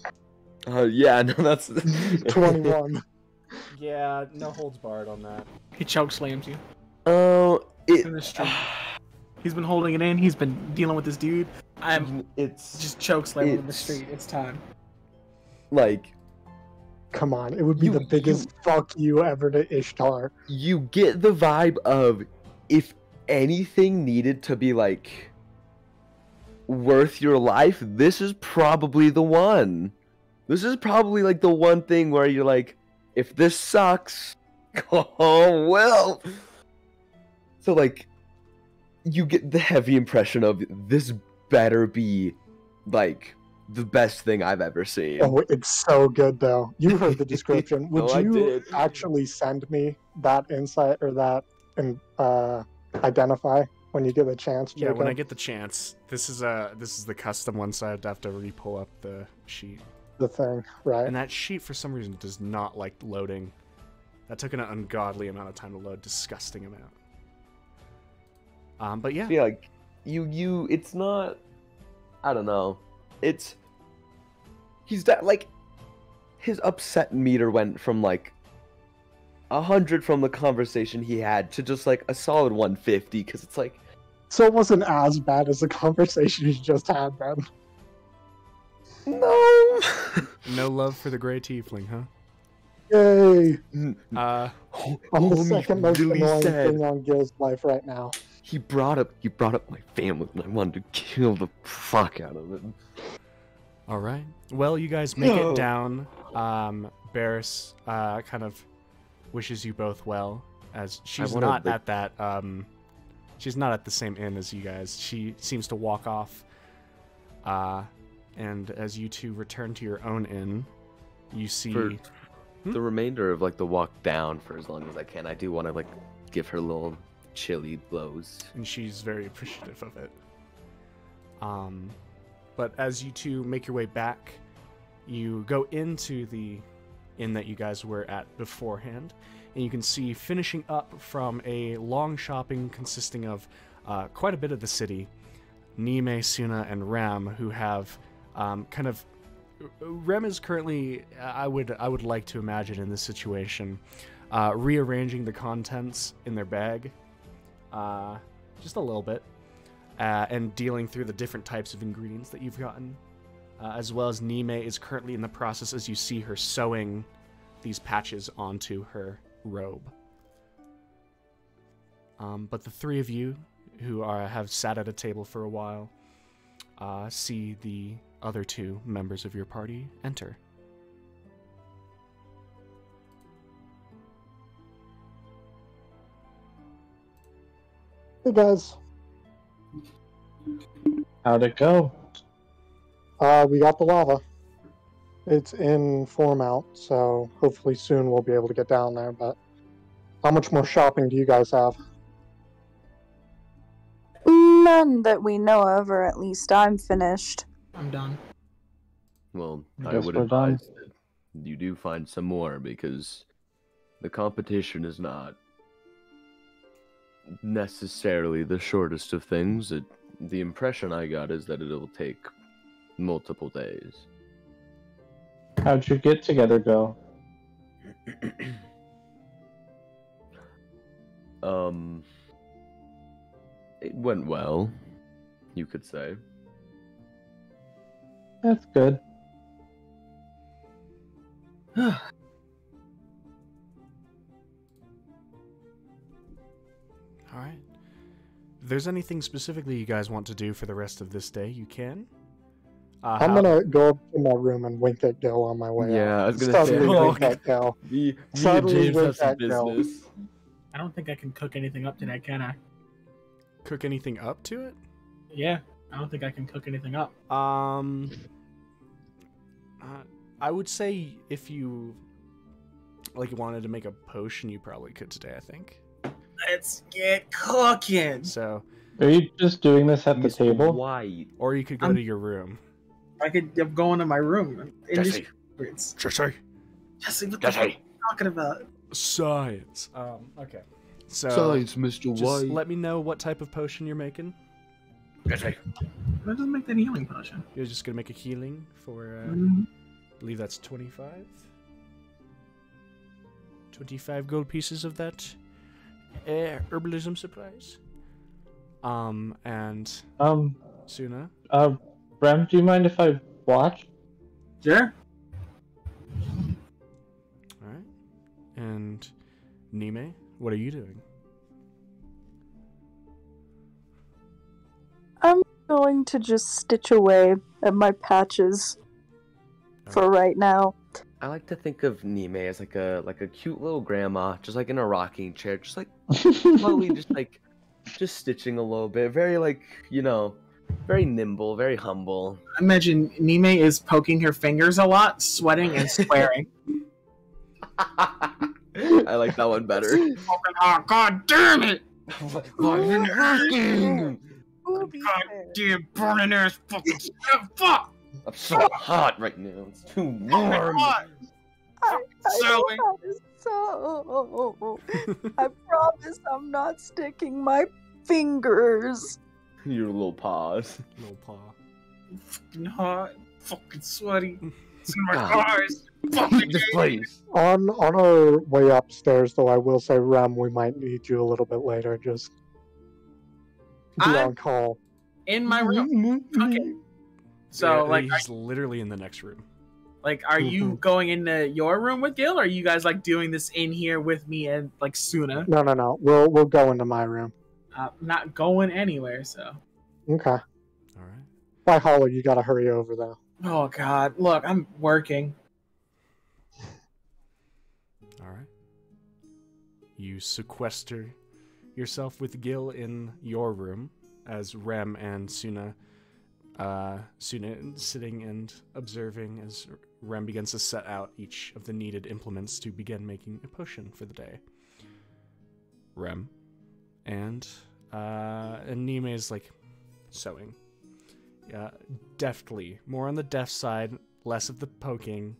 C: Yeah, no, that's
B: 21.
A: Yeah, no holds barred on that.
D: He choke slams you
C: Oh,
D: in the street. He's been holding it in. He's been dealing with this dude.
C: it's
D: Just choke slam him in the
C: It's-
D: street. It's time.
C: like,
B: Come on, it would be
C: You-
B: the biggest fuck you ever to Ishtar.
C: you get the vibe of if anything needed to be like worth your life, this is probably the one. This is probably like the one thing where you're like, if this sucks, oh well. So like, you get the heavy impression of this better be like the best thing I've ever seen.
B: Oh, it's so good though. You heard the description. Would
C: Oh, I
B: you
C: did.
B: actually send me that insight or that and identify when you get the chance?
A: Yeah, when
B: Jacob?
A: I get the chance. This is the custom one, so I'd have to re-pull up the sheet.
B: the thing, right?
A: And that sheet, for some reason, does not like loading. That took an ungodly amount of time to load. Disgusting amount. But yeah.
C: Yeah, like you it's not, I don't know. He's that like his upset meter went from like 100 from the conversation he had to just like a solid 150 because it's like,
B: So it wasn't as bad as the conversation you just had then.
C: no.
A: No love for the gray tiefling, huh?
B: Yay!
A: Uh,
B: I'm the
C: Homie
B: second most
C: really
B: annoying
C: said-
B: thing on Gil's life right now.
C: He brought up my family and I wanted to kill the fuck out of it.
A: all right. Well, you guys make it down Barris kind of wishes you both well, as she's
C: wanna,
A: not
C: like-
A: at that. She's not at the same inn as you guys. She seems to walk off. And as you two return to your own inn, you see.
C: For the remainder of like the walk down, for as long as I can, I do want to like give her little chilly blows.
A: And she's very appreciative of it. But as you two make your way back, you go into the inn that you guys were at beforehand, and you can see finishing up from a long shopping consisting of quite a bit of the city, Nime, Suna, and Ram, who have kind of... Rem is currently, I would like to imagine in this situation, rearranging the contents in their bag, just a little bit, and dealing through the different types of ingredients that you've gotten, as well as Nime is currently in the process as you see her sewing these patches onto her robe. But the three of you who have sat at a table for a while see the other two members of your party enter.
B: Hey guys,
F: How'd it go?
B: we got the lava. It's in form out, so hopefully soon we'll be able to get down there, but how much more shopping do you guys have?
G: None that we know of, or at least I'm finished.
D: I'm done.
C: Well,
F: I
C: I
F: guess
C: would
F: we're done.
C: advise that you do find some more, because the competition is not necessarily the shortest of things. The impression I got is that it'll take multiple days.
F: How'd your get together go?
C: It went well, you could say.
F: That's good.
A: All right. If there's anything specifically you guys want to do for the rest of this day, you can.
B: I'm gonna go up to my room and wink at Gil on my way out.
C: Yeah, I was gonna
B: Suddenly
C: say.
B: wink at Gil.
C: Me and
B: Suddenly
C: James
B: with
C: have some
B: that Gil.
C: business.
D: I don't think I can cook anything up today, can I?
A: Cook anything up to it?
D: Yeah, I don't think I can cook anything up.
A: I would say if you wanted to make a potion, you probably could today, I think.
D: Let's get cooking.
A: So,
F: Are you just doing this at the
C: He's
F: table?
C: white.
A: or you could go to your room.
D: I'm going to my room.
C: Jesse.
A: Jesse.
D: Jesse, what the fuck are you talking about?
A: Science. Okay. So,
C: Science, Mr.
A: just
C: White.
A: let me know what type of potion you're making.
C: Jesse.
D: That doesn't make that healing potion.
A: You're just gonna make a healing for,
D: Mhm.
A: I believe that's 25. 25 gold pieces of that herbalism supplies. And Suna.
F: Rem, do you mind if I watch?
D: Sure.
A: All right. And Nime, what are you doing?
G: I'm going to just stitch away at my patches for right now.
C: I like to think of Nime as like a cute little grandma, just like in a rocking chair, just like slowly, just stitching a little bit. Very very nimble, very humble.
D: Imagine Nime is poking her fingers a lot, sweating and swearing.
C: I like that one better.
D: Oh, God damn it!
G: Booby
D: Damn burning ass fucking fuck!
C: I'm so hot right now. It's too warm.
D: Selling.
G: So, I promise I'm not sticking my fingers.
C: Your little paws.
A: Little paw.
D: Fucking hot, fucking sweaty. It's in my
C: God.
D: eyes. Fucking
C: This place.
B: On our way upstairs, though, I will say, Rem, we might need you a little bit later. Just be
D: I'm-
B: on call.
D: in my room. Okay. So,
A: Yeah, he's literally in the next room.
D: are you going into your room with Gil, or are you guys doing this in here with me and Suna?
B: No. We'll go into my room.
D: Not going anywhere. So.
B: Okay.
A: All right.
B: By Hollow, you gotta hurry over though.
D: Oh God! Look, I'm working.
A: you sequester yourself with Gil in your room, as Rem and Suna sitting and observing as Rem begins to set out each of the needed implements to begin making a potion for the day. Rem and Nime is like sewing. Deftly. More on the deft side, less of the poking.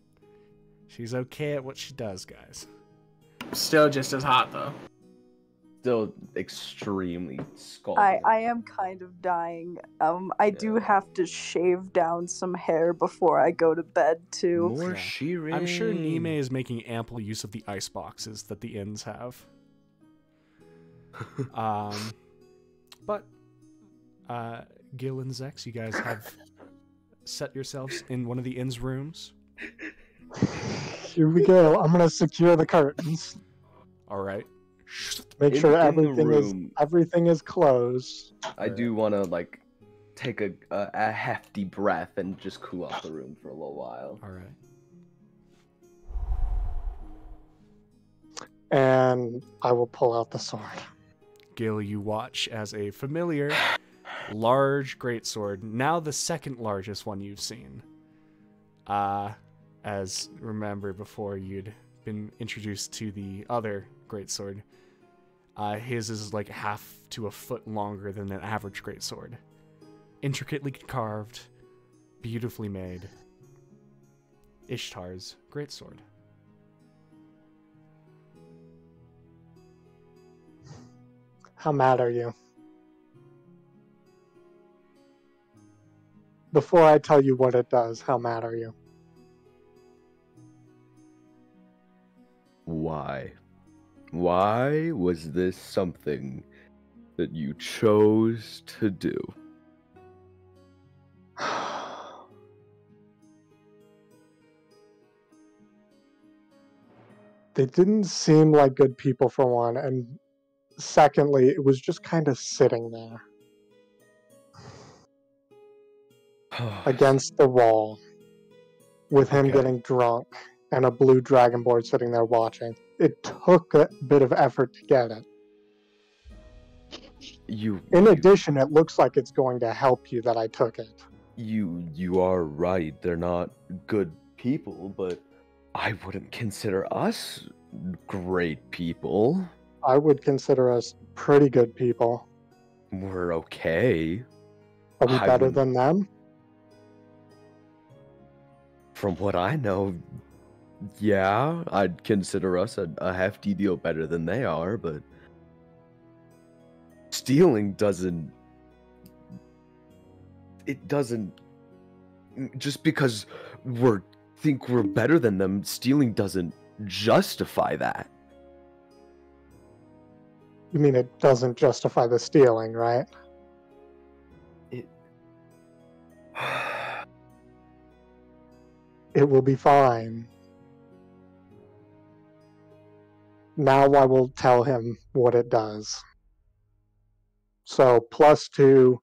A: She's okay at what she does, guys.
D: Still just as hot, though.
C: Still extremely scalding.
G: I am kind of dying. I do have to shave down some hair before I go to bed, too.
C: More shearing.
A: I'm sure Nime is making ample use of the ice boxes that the inns have. But Gil and Zex, you guys have set yourselves in one of the inn's rooms.
B: Here we go. I'm gonna secure the curtains.
A: All right.
B: Make sure everything is closed.
C: I do want to like take a hefty breath and just cool off the room for a little while.
A: All right.
B: And I will pull out the sword.
A: Gil, you watch as a familiar, large greatsword, now the second largest one you've seen. As remember before you'd been introduced to the other greatsword, his is like half to a foot longer than an average greatsword. Intricately carved, beautifully made. Ishtar's greatsword.
B: How mad are you? Before I tell you what it does, how mad are you?
C: Why? Why was this something that you chose to do?
B: They didn't seem like good people, for one, and secondly, it was just kind of sitting there against the wall with him getting drunk and a blue dragonborn sitting there watching. It took a bit of effort to get it. In addition, it looks like it's going to help you that I took it.
C: You are right. They're not good people, but I wouldn't consider us great people.
B: I would consider us pretty good people.
C: We're okay.
B: Are we better than them?
C: From what I know, yeah, I'd consider us a hefty deal better than they are, but stealing doesn't... It doesn't... Just because think we're better than them, stealing doesn't justify that.
B: You mean it doesn't justify the stealing, right? It will be fine. Now I will tell him what it does. So +2,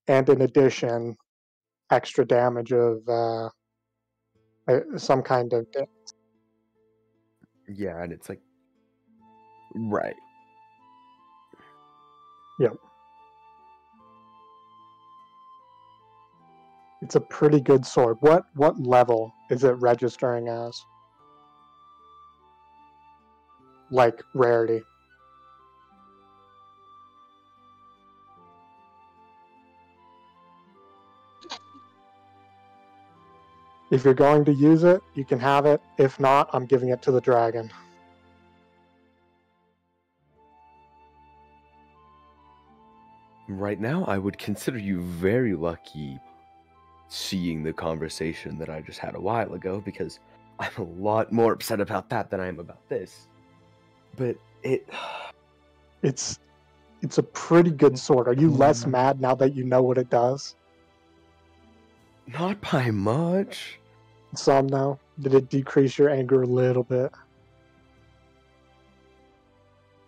B: and in addition, extra damage of some kind of...
C: Yeah, and it's like... Right.
B: Yep. It's a pretty good sword. What level is it registering as? Like rarity. If you're going to use it, you can have it. If not, I'm giving it to the dragon.
C: Right now, I would consider you very lucky seeing the conversation that I just had a while ago, because I'm a lot more upset about that than I am about this. But
B: it's a pretty good sword. Are you less mad now that you know what it does?
C: Not by much.
B: Some now. Did it decrease your anger a little bit?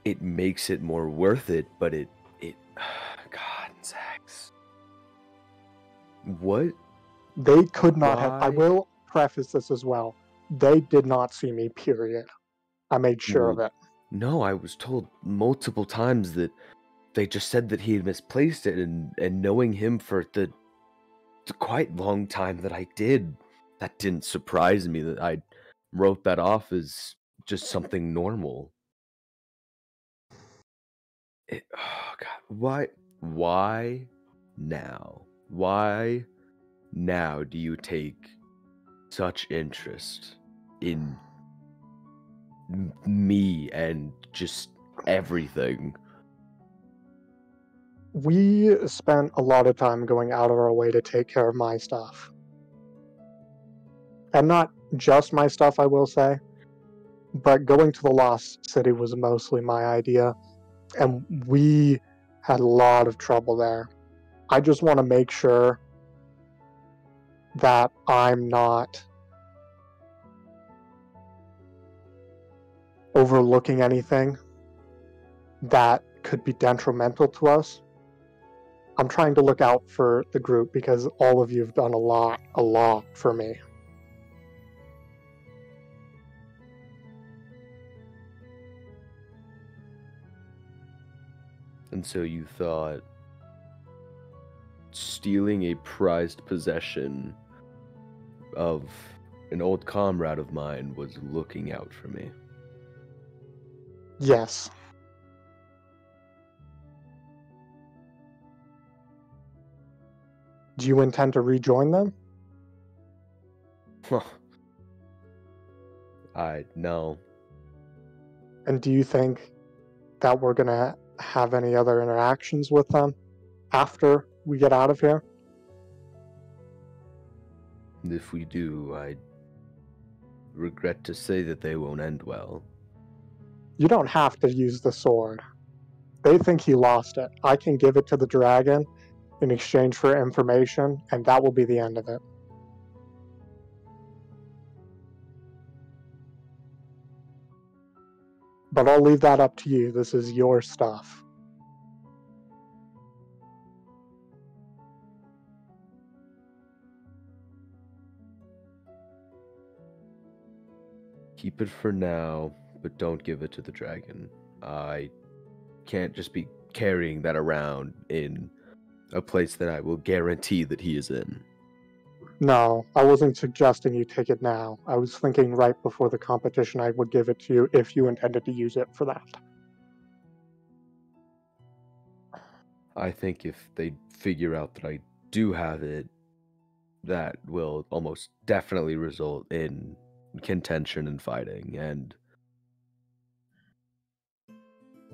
C: It makes it more worth it, but it God, Zex. What?
B: They could not have... I will preface this as well. They did not see me, period. I made sure of it.
C: No, I was told multiple times that they just said that he had misplaced it, and knowing him for the quite long time that I did, that didn't surprise me that I wrote that off as just something normal. Oh God, why now? Why now do you take such interest in me and just everything?
B: We spent a lot of time going out of our way to take care of my stuff. And not just my stuff, I will say, but going to the Lost City was mostly my idea, and we had a lot of trouble there. I just want to make sure that I'm not overlooking anything that could be detrimental to us. I'm trying to look out for the group because all of you have done a lot for me.
C: And so you thought stealing a prized possession of an old comrade of mine was looking out for me?
B: Yes. Do you intend to rejoin them?
C: No.
B: And do you think that we're gonna have any other interactions with them after we get out of here?
C: If we do, I regret to say that they won't end well.
B: You don't have to use the sword. They think he lost it. I can give it to the dragon in exchange for information, and that will be the end of it. But I'll leave that up to you. This is your stuff.
C: Keep it for now, but don't give it to the dragon. I can't just be carrying that around in a place that I will guarantee that he is in.
B: No, I wasn't suggesting you take it now. I was thinking right before the competition I would give it to you if you intended to use it for that.
C: I think if they figure out that I do have it, that will almost definitely result in contention and fighting, and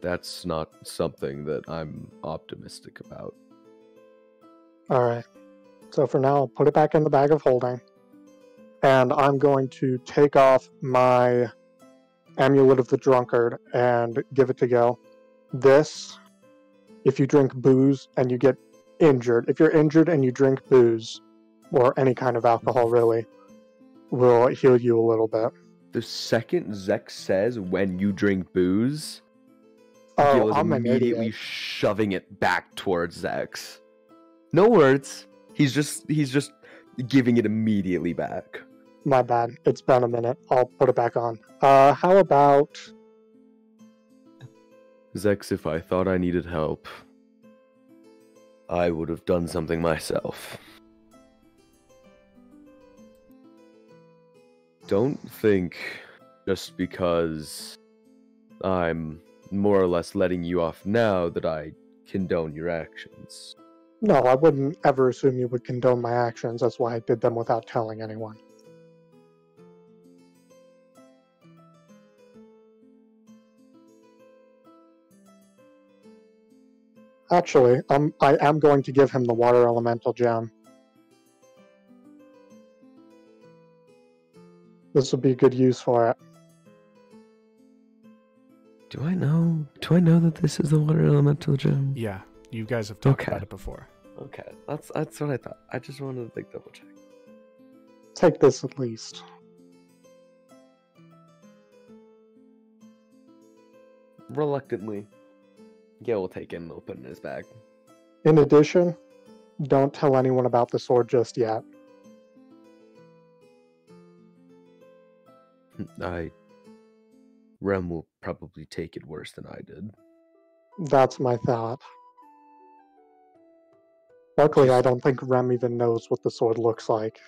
C: that's not something that I'm optimistic about.
B: Alright. So for now, I'll put it back in the bag of holding. And I'm going to take off my Amulet of the Drunkard and give it to Gil. This, if you drink booze and you get injured, if you're injured and you drink booze, or any kind of alcohol really, will heal you a little bit.
C: The second Zex says when you drink booze, Gil is
B: I'm
C: immediately shoving it back towards Zex. No words. He's just giving it immediately back.
B: My bad. It's been a minute. I'll put it back on. How about...
C: Zex, if I thought I needed help, I would have done something myself. Don't think just because I'm more or less letting you off now that I condone your actions.
B: No, I wouldn't ever assume you would condone my actions. That's why I did them without telling anyone. Actually, I am going to give him the water elemental gem. This would be good use for it.
C: Do I know that this is the water elemental gem?
A: Yeah, you guys have talked about it before.
C: Okay, that's what I thought. I just wanted to double check.
B: Take this at least.
C: Reluctantly, Gil will take it and he'll put it in his bag.
B: In addition, don't tell anyone about the sword just yet.
C: Rem will probably take it worse than I did.
B: That's my thought. Luckily, I don't think Rem even knows what the sword looks like.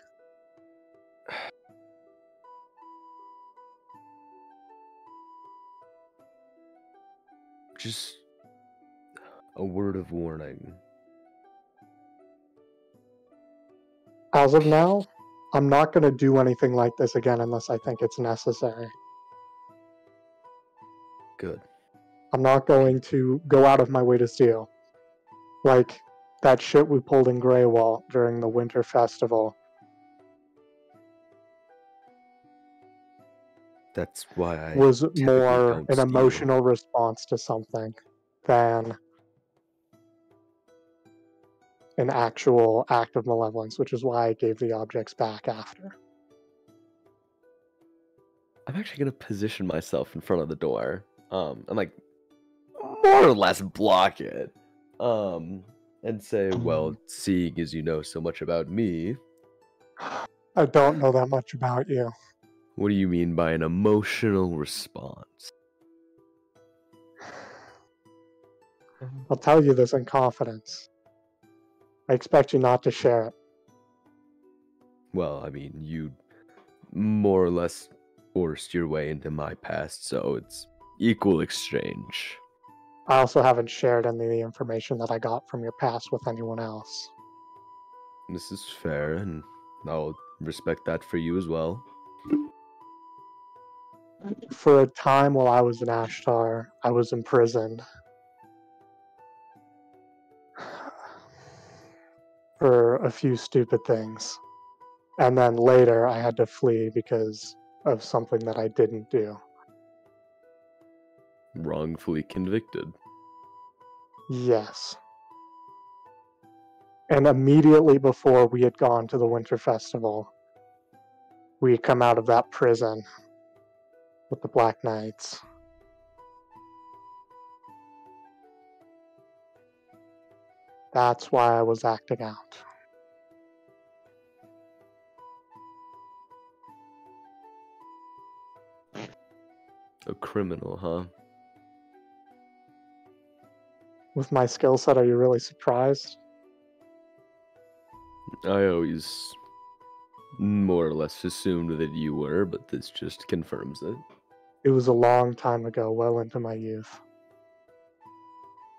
C: Just a word of warning.
B: As of now, I'm not going to do anything like this again unless I think it's necessary.
C: Good.
B: I'm not going to go out of my way to steal. Like that shit we pulled in Greywall during the Winter Festival.
C: That's why I
B: was
C: typically
B: more
C: don't
B: an
C: steal.
B: emotional response to something than an actual act of malevolence, which is why I gave the objects back after.
C: I'm actually gonna position myself in front of the door. And like more or less block it. And say, well, seeing as you know so much about me.
B: I don't know that much about you.
C: What do you mean by an emotional response?
B: I'll tell you this in confidence. I expect you not to share it.
C: Well, I mean, you more or less forced your way into my past, so it's equal exchange.
B: I also haven't shared any of the information that I got from your past with anyone else.
C: This is fair, and I'll respect that for you as well.
B: For a time while I was in Ashtar, I was imprisoned for a few stupid things. And then later I had to flee because of something that I didn't do.
C: Wrongfully convicted.
B: Yes. And immediately before we had gone to the Winter Festival, we had come out of that prison with the Black Knights. That's why I was acting out.
C: A criminal, huh?
B: With my skill set, are you really surprised?
C: I always more or less assumed that you were, but this just confirms it.
B: It was a long time ago, well into my youth.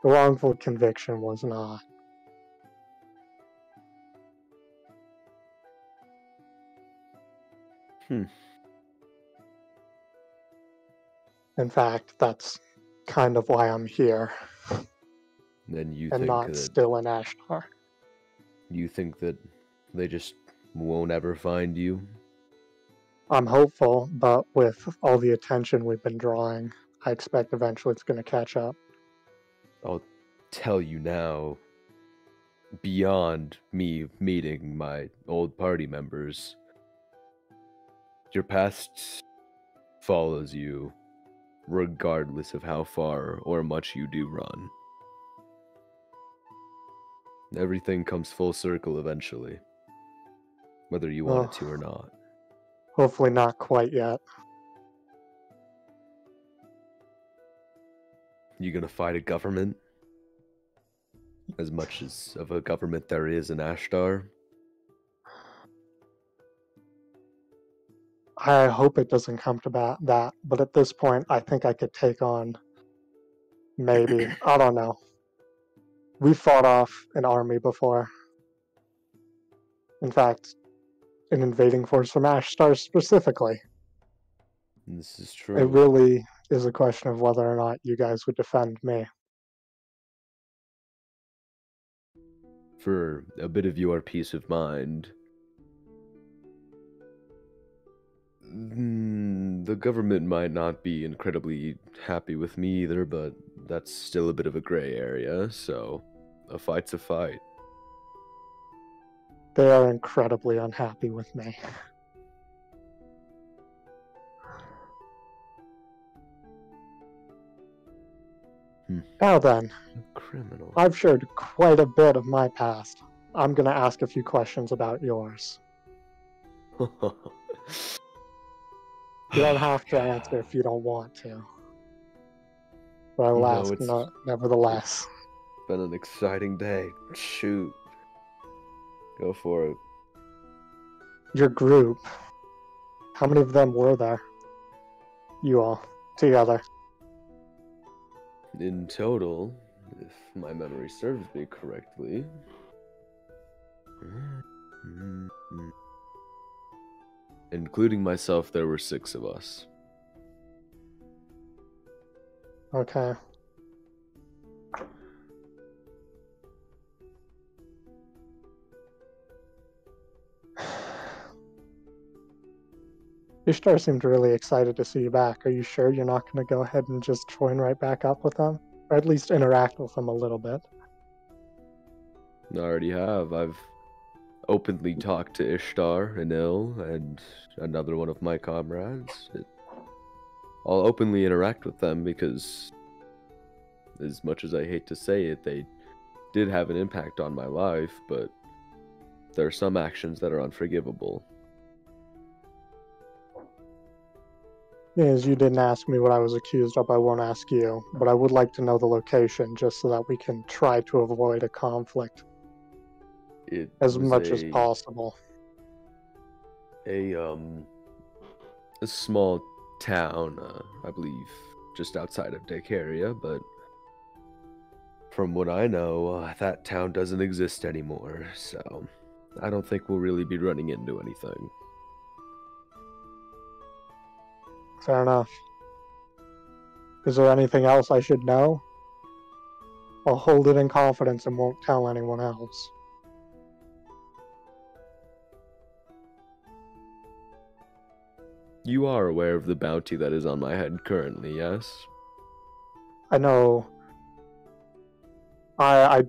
B: The wrongful conviction was not. In fact, that's kind of why I'm here.
C: Then you
B: and
C: think
B: not
C: that
B: still in Ashtar.
C: you think that they just won't ever find you?
B: I'm hopeful, but with all the attention we've been drawing, I expect eventually it's going to catch up.
C: I'll tell you now, beyond me meeting my old party members, your past follows you regardless of how far or much you do run. Everything comes full circle eventually, whether you want it to or not.
B: Hopefully not quite yet.
C: You gonna fight a government? As much as of a government there is in Ashtar?
B: I hope it doesn't come to that, but at this point, I think I could take on, maybe, I don't know. We fought off an army before. In fact, an invading force from Ashtar specifically.
C: This is true.
B: It really is a question of whether or not you guys would defend me.
C: For a bit of your peace of mind, the government might not be incredibly happy with me either, but that's still a bit of a gray area, so a fight's a fight.
B: They are incredibly unhappy with me. Now then,
C: Criminal.
B: I've shared quite a bit of my past. I'm going to ask a few questions about yours. You don't have to answer if you don't want to. But I will ask nevertheless.
C: It's been an exciting day. Shoot. Go for it.
B: Your group. How many of them were there? You all together.
C: In total, if my memory serves me correctly, including myself, there were 6 of us.
B: Okay. Ishtar seemed really excited to see you back. Are you sure you're not going to go ahead and just join right back up with them? Or at least interact with them a little bit?
C: I already have. I've openly talked to Ishtar, Anil, and another one of my comrades. I'll openly interact with them because, as much as I hate to say it, they did have an impact on my life, but there are some actions that are unforgivable.
B: As you didn't ask me what I was accused of, I won't ask you, but I would like to know the location just so that we can try to avoid a conflict as much as possible.
C: A small town, I believe, just outside of Daykaria, but from what I know, that town doesn't exist anymore, so I don't think we'll really be running into anything.
B: Fair enough. Is there anything else I should know? I'll hold it in confidence and won't tell anyone else.
C: You are aware of the bounty that is on my head currently, yes?
B: I know. I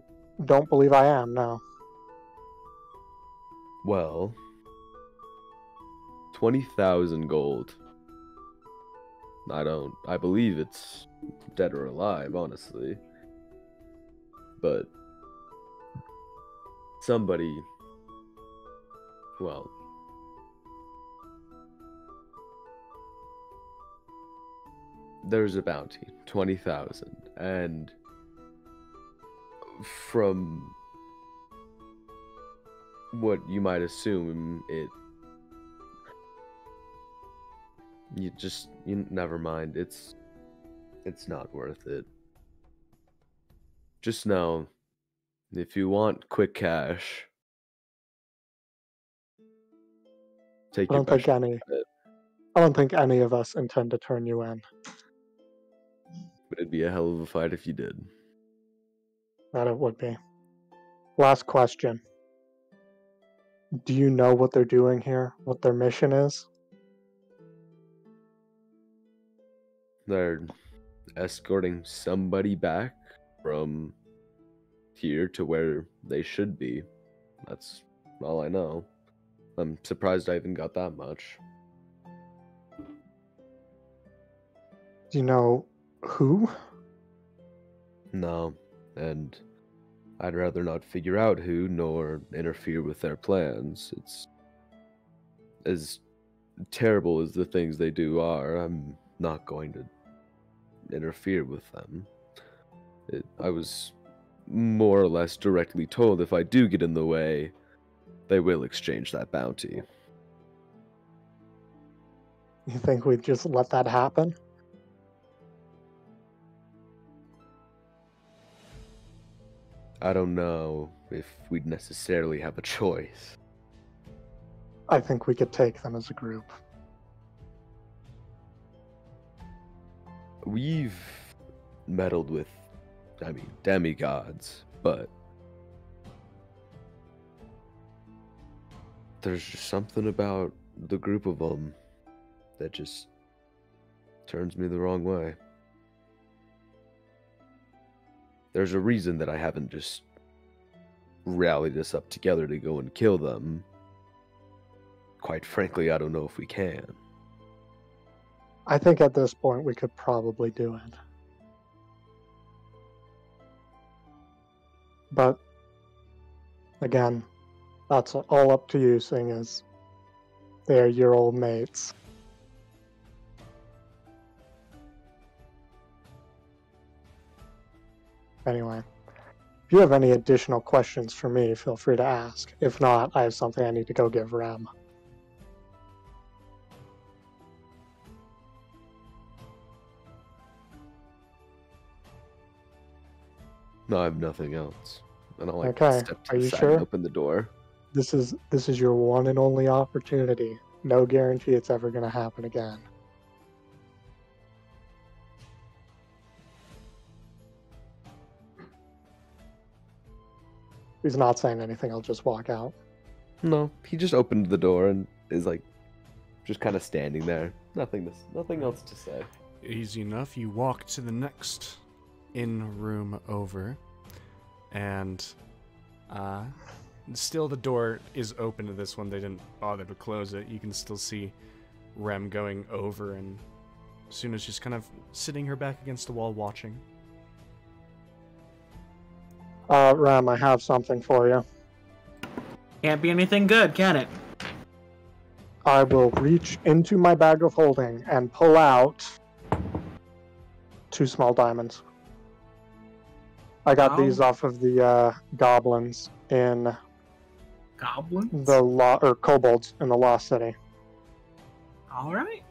B: don't believe I am, no.
C: Well, 20,000 gold. I believe it's dead or alive, honestly. But somebody, well, there's a bounty, 20,000, and from what you might assume, you never mind. It's not worth it. Just know, if you want quick cash, take your best shot at it.
B: I don't think any of us intend to turn you in.
C: But it'd be a hell of a fight if you did.
B: That it would be. Last question. Do you know what they're doing here? What their mission is?
C: They're escorting somebody back from here to where they should be. That's all I know. I'm surprised I even got that much.
B: Do you know who?
C: No, and I'd rather not figure out who nor interfere with their plans. It's as terrible as the things they do are. I'm not going to interfere with them. I was more or less directly told if I do get in the way, they will exchange that bounty.
B: You think we'd just let that happen?
C: I don't know if we'd necessarily have a choice.
B: I think we could take them as a group.
C: We've meddled with, demigods, but there's just something about the group of them that just turns me the wrong way. There's a reason that I haven't just rallied us up together to go and kill them. Quite frankly, I don't know if we can.
B: I think at this point we could probably do it. But, again, that's all up to you, seeing as they're your old mates. Anyway, if you have any additional questions for me, feel free to ask. If not, I have something I need to go give Rem.
C: No, I have nothing else. And I'll
B: Okay,
C: step to
B: are
C: the
B: you
C: side
B: sure?
C: and open the door.
B: This is your one and only opportunity. No guarantee it's ever going to happen again. He's not saying anything. I'll just walk out.
C: No, he just opened the door and is like, just kind of standing there. Nothing else to say.
A: Easy enough. You walk to the next in-room over, and still the door is open to this one. They didn't bother to close it. You can still see Rem going over, and Suna's just kind of sitting her back against the wall watching.
B: Rem, I have something for you.
D: Can't be anything good, can it?
B: I will reach into my bag of holding and pull out 2 small diamonds. I got these off of the goblins in
D: Goblins?
B: kobolds in the Lost City.
D: All right.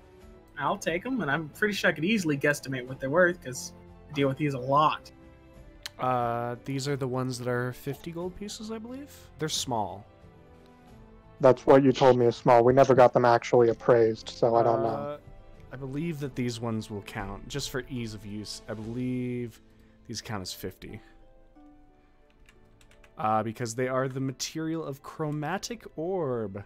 D: I'll take them, and I'm pretty sure I could easily guesstimate what they're worth, because I deal with these a lot.
A: These are the ones that are 50 gold pieces, I believe. They're small.
B: That's what you told me is small. We never got them actually appraised, so I don't know.
A: I believe that these ones will count, just for ease of use. I believe these count as 50. Because they are the material of chromatic orb.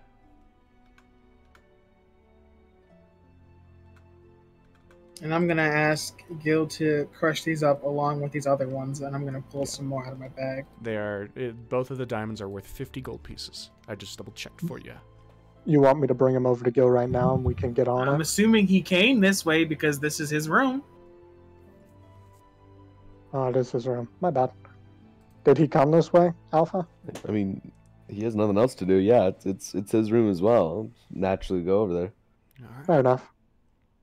D: And I'm going to ask Gil to crush these up along with these other ones, and I'm going to pull some more out of my bag.
A: They are... both of the diamonds are worth 50 gold pieces. I just double-checked for you.
B: You want me to bring him over to Gil right now and we can get on
D: I'm
B: it?
D: assuming he came this way because this is his room.
B: Oh, it is his room. My bad. Did he come this way, Alpha?
C: I mean, he has nothing else to do. Yeah, it's his room as well. Naturally go over there.
A: All right.
B: Fair enough.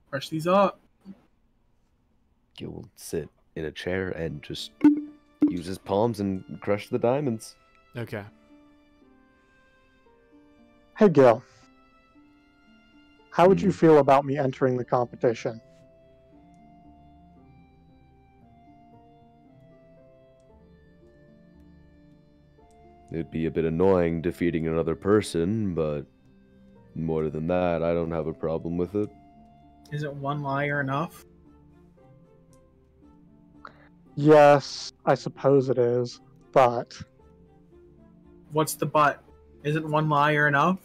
D: Crush these up.
C: Gil will sit in a chair and just use his palms and crush the diamonds.
A: Okay.
B: Hey, Gil. How would you feel about me entering the competition?
C: It'd be a bit annoying defeating another person, but more than that, I don't have a problem with it.
D: Isn't one liar enough?
B: Yes, I suppose it is, but
D: What's the but? Isn't one liar enough?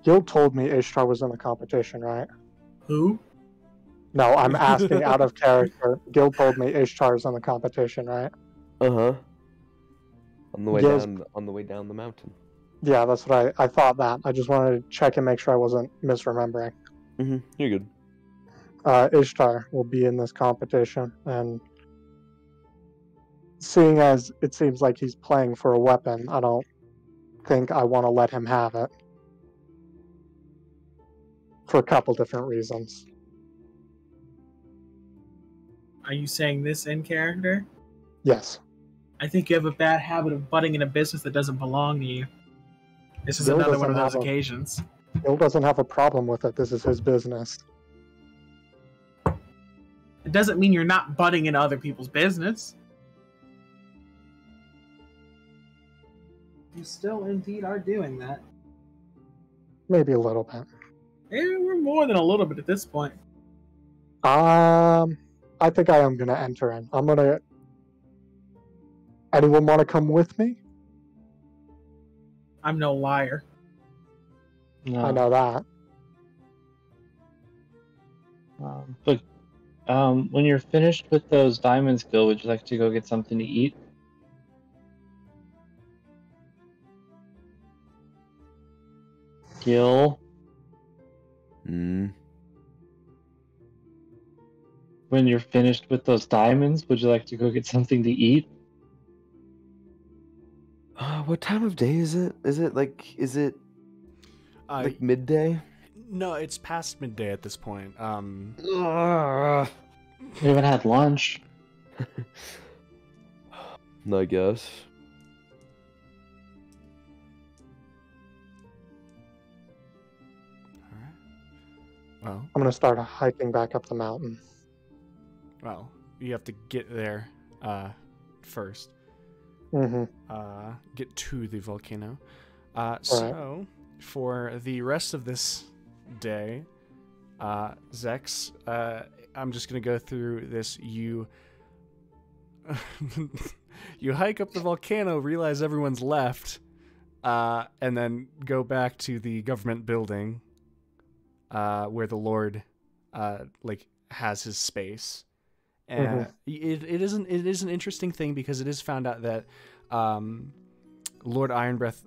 B: Gil told me Ishtar was in the competition, right?
D: Who?
B: No, I'm asking out of character. Gil told me Ishtar's in the competition, right?
C: Uh-huh. On the way
B: Gil's-
C: down the mountain.
B: Yeah, that's what I thought that. I just wanted to check and make sure I wasn't misremembering.
C: Mm-hmm. You're good.
B: Ishtar will be in this competition, and seeing as it seems like he's playing for a weapon, I don't think I want to let him have it. For a couple different reasons.
D: Are you saying this in character?
B: Yes.
D: I think you have a bad habit of butting in a business that doesn't belong to you. This is
B: Gil
D: another one of
B: doesn't
D: those
B: have a-
D: occasions.
B: Gil doesn't have a problem with it. This is his business.
D: It doesn't mean you're not butting into other people's business. You still indeed are doing that.
B: Maybe a little bit.
D: Yeah, we're more than a little bit at this point.
B: I think I am going to enter in. Anyone want to come with me?
D: I'm no liar.
F: No.
B: I know that.
F: But when you're finished with those diamonds, Gil, would you like to go get something to eat? Gil,
C: Mm.
F: when you're finished with those diamonds, would you like to go get something to eat?
C: What time of day is it? Is it like midday?
A: No, it's past midday at this point.
F: We haven't had lunch.
C: I guess.
A: Alright. Well,
B: I'm gonna start hiking back up the mountain.
A: you have to get there first.
B: Mm-hmm.
A: Get to the volcano. So, for the rest of this day, Zex, I'm just going to go through this. You hike up the volcano, realize everyone's left, and then go back to the government building where the Lord has his space. And it is an interesting thing because it is found out that Lord Ironbreath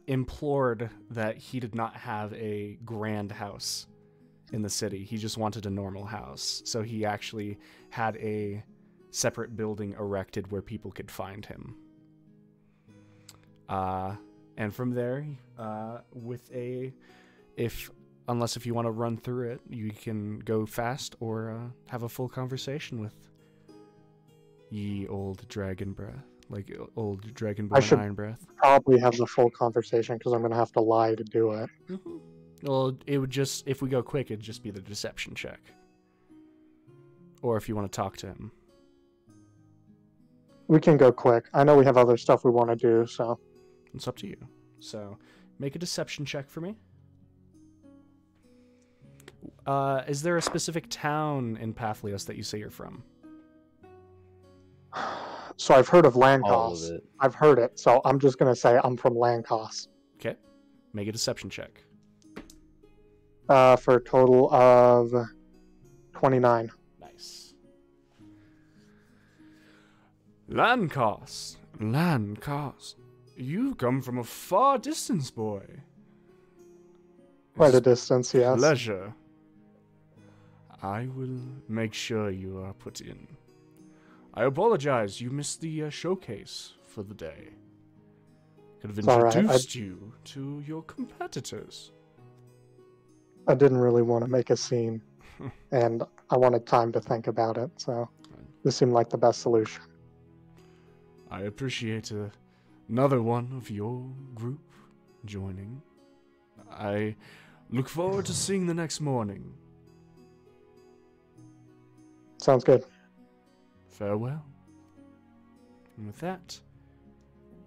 A: implored that he did not have a grand house in the city. He just wanted a normal house. So he actually had a separate building erected where people could find him. And from there, unless if you want to run through it, you can go fast or have a full conversation with ye old dragon breath, like old dragonborn Ironbreath.
B: Probably have the full conversation because I'm gonna have to lie to do it.
A: Mm-hmm. Well, it would just, if we go quick, it'd just be the deception check. Or if you want to talk to him.
B: We can go quick. I know we have other stuff we want to do, so
A: It's up to you. So, make a deception check for me. Is there a specific town in Papihos that you say you're from?
B: So I've heard of
C: All
B: Lancos.
C: of it.
B: I've heard it, so I'm just gonna say I'm from Lancos.
A: Okay. Make a deception check.
B: For a total of 29.
A: Nice. Lancos. You've come from a far distance, boy.
B: Quite a distance, yes.
A: Pleasure. I will make sure you are put in. I apologize, you missed the showcase for the day. Could have
B: It's all right.
A: introduced you to your competitors.
B: I didn't really want to make a scene, and I wanted time to think about it, so this seemed like the best solution.
A: I appreciate another one of your group joining. I look forward to seeing the next morning.
B: Sounds good.
A: Farewell. And with that,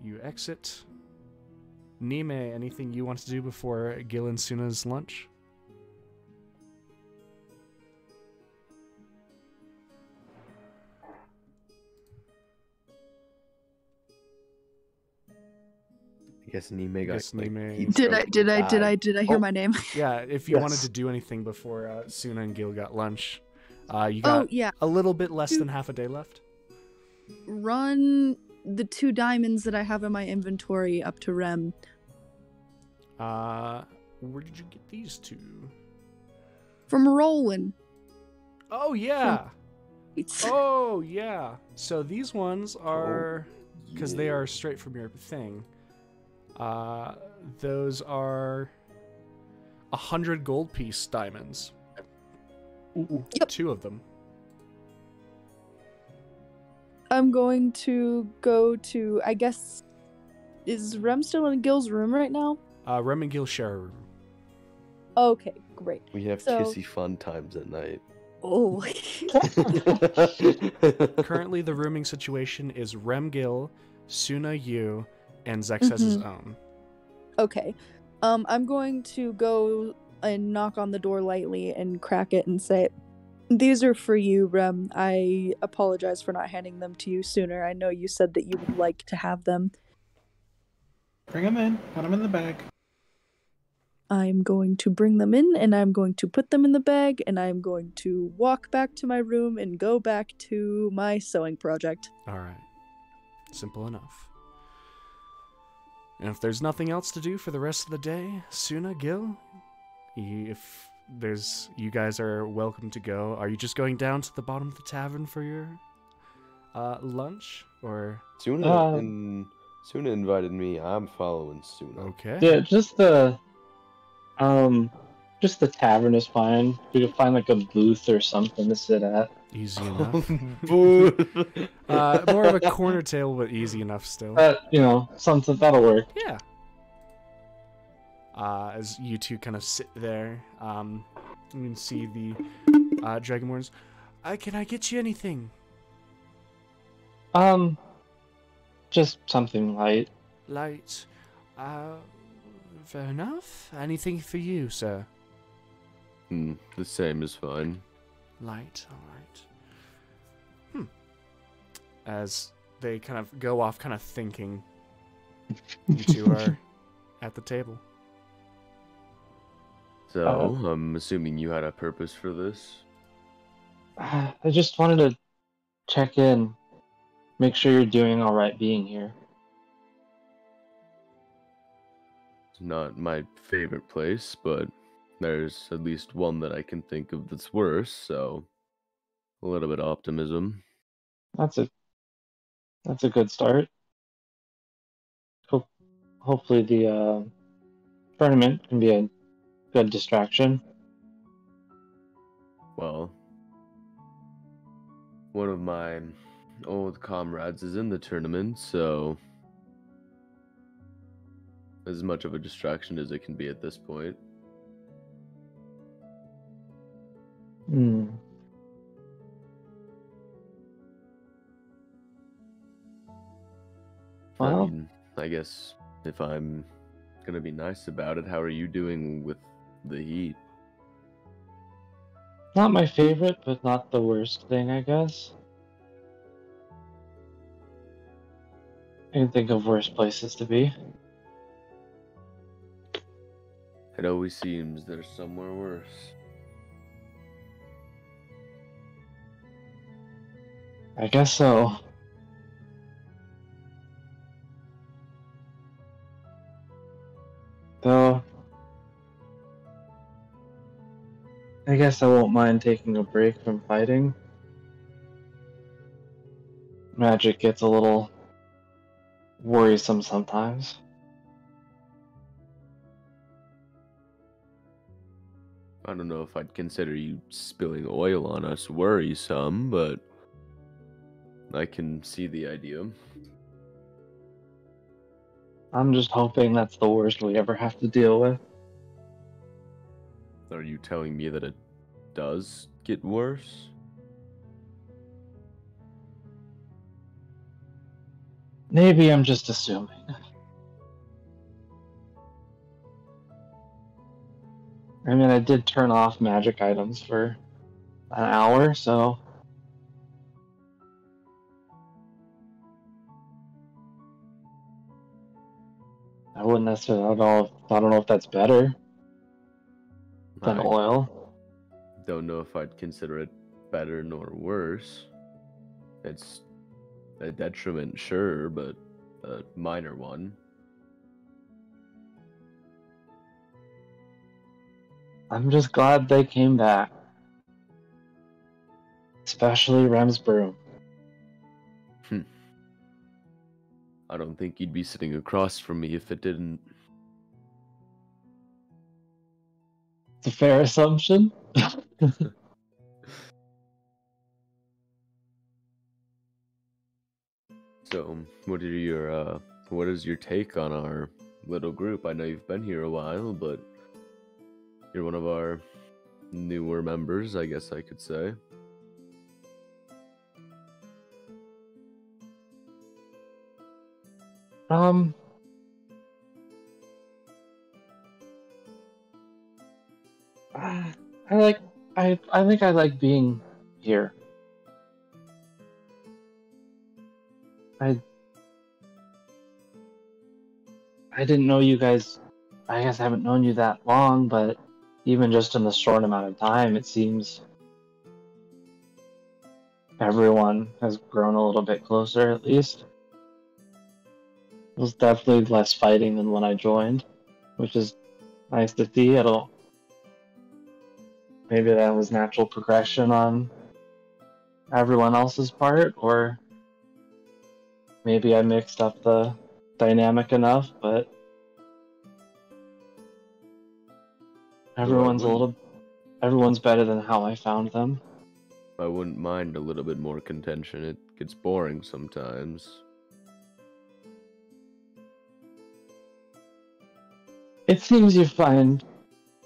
A: you exit. Nime, anything you want to do before Gil and Suna's lunch?
C: I guess Nime got
A: Yes, Nime.
C: heat
G: Did I
C: stroke.
G: hear
C: Oh.
G: my name?
A: Yeah, if you wanted
B: Yes.
A: to do anything before Suna and Gil got lunch. You
G: Oh
A: got
G: yeah.
A: a little bit less than half a day left.
G: Run the 2 diamonds that I have in my inventory up to Rem.
A: Where did you get these two?
G: From Roland.
A: Oh, yeah.
G: It's
A: Oh, yeah. So these ones are, because they are straight from your thing. Those are 100 gold piece diamonds.
G: Yep.
A: 2 of them.
G: I'm going to go to, I guess, is Rem still in Gil's room right now?
A: Rem and Gil share a room.
G: Okay, great.
C: We have
G: So-
C: kissy fun times at night.
G: Oh.
A: Currently, the rooming situation is Rem Gil, Suna you, and Zex has his own.
G: Okay. I'm going to go and knock on the door lightly and crack it and say, "These are for you, Rem. I apologize for not handing them to you sooner. I know you said that you would like to have them.
D: Bring them in. Put them in the bag.
G: I'm going to bring them in, and I'm going to put them in the bag, and I'm going to walk back to my room and go back to my sewing project."
A: All right. Simple enough. And if there's nothing else to do for the rest of the day, Suna, Gil, if you guys are welcome to go. Are you just going down to the bottom of the tavern for your lunch, or?
C: Suna invited me. I'm following Suna.
A: Okay.
F: Yeah, just Just the tavern is fine. We could find like a booth or something to sit at.
A: Easy enough.
C: Boo.
A: More of a corner table, but easy enough still.
F: Something that'll work.
A: Yeah. As you two kind of sit there, you can see the Dragonborns. Can I get you anything?
F: Just something light.
A: Light. Fair enough. Anything for you, sir?
C: The same is fine.
A: Light, alright. As they kind of go off kind of thinking, you two are at the table.
C: So, I'm assuming you had a purpose for this?
F: I just wanted to check in. Make sure you're doing alright being here.
C: It's not my favorite place, but there's at least one that I can think of that's worse, so a little bit of optimism.
F: That's a good start. Hopefully the tournament can be a good distraction.
C: Well, one of my old comrades is in the tournament, so as much of a distraction as it can be at this point.
F: Well,
C: I mean, I guess if I'm gonna be nice about it, how are you doing with the heat?
F: not my favorite, but not the worst thing, I guess. I can think of worse places to be.
C: It always seems there's somewhere worse.
F: I guess so. Though, I guess I won't mind taking a break from fighting. Magic gets a little worrisome sometimes.
C: I don't know if I'd consider you spilling oil on us worrisome, but I can see the idea.
F: I'm just hoping that's the worst we ever have to deal with.
C: Are you telling me that it does get worse?
F: Maybe I'm just assuming. I mean, I did turn off magic items for an hour, so I wouldn't necessarily. I don't know if that's better than
C: I
F: oil.
C: don't know if I'd consider it better nor worse. It's a detriment, sure, but a minor one.
F: I'm just glad they came back, especially Rem's broom.
C: I don't think you'd be sitting across from me if it didn't.
F: It's a fair assumption.
C: So, what is your take on our little group? I know you've been here a while, but you're one of our newer members, I guess I could say.
F: I think I like being here. I didn't know you guys. I guess I haven't known you that long, but even just in the short amount of time, it seems everyone has grown a little bit closer, at least. It was definitely less fighting than when I joined, which is nice to see. Maybe that was natural progression on everyone else's part, or maybe I mixed up the dynamic enough, but Everyone's better than how I found them.
C: I wouldn't mind a little bit more contention. It gets boring sometimes.
F: It seems you found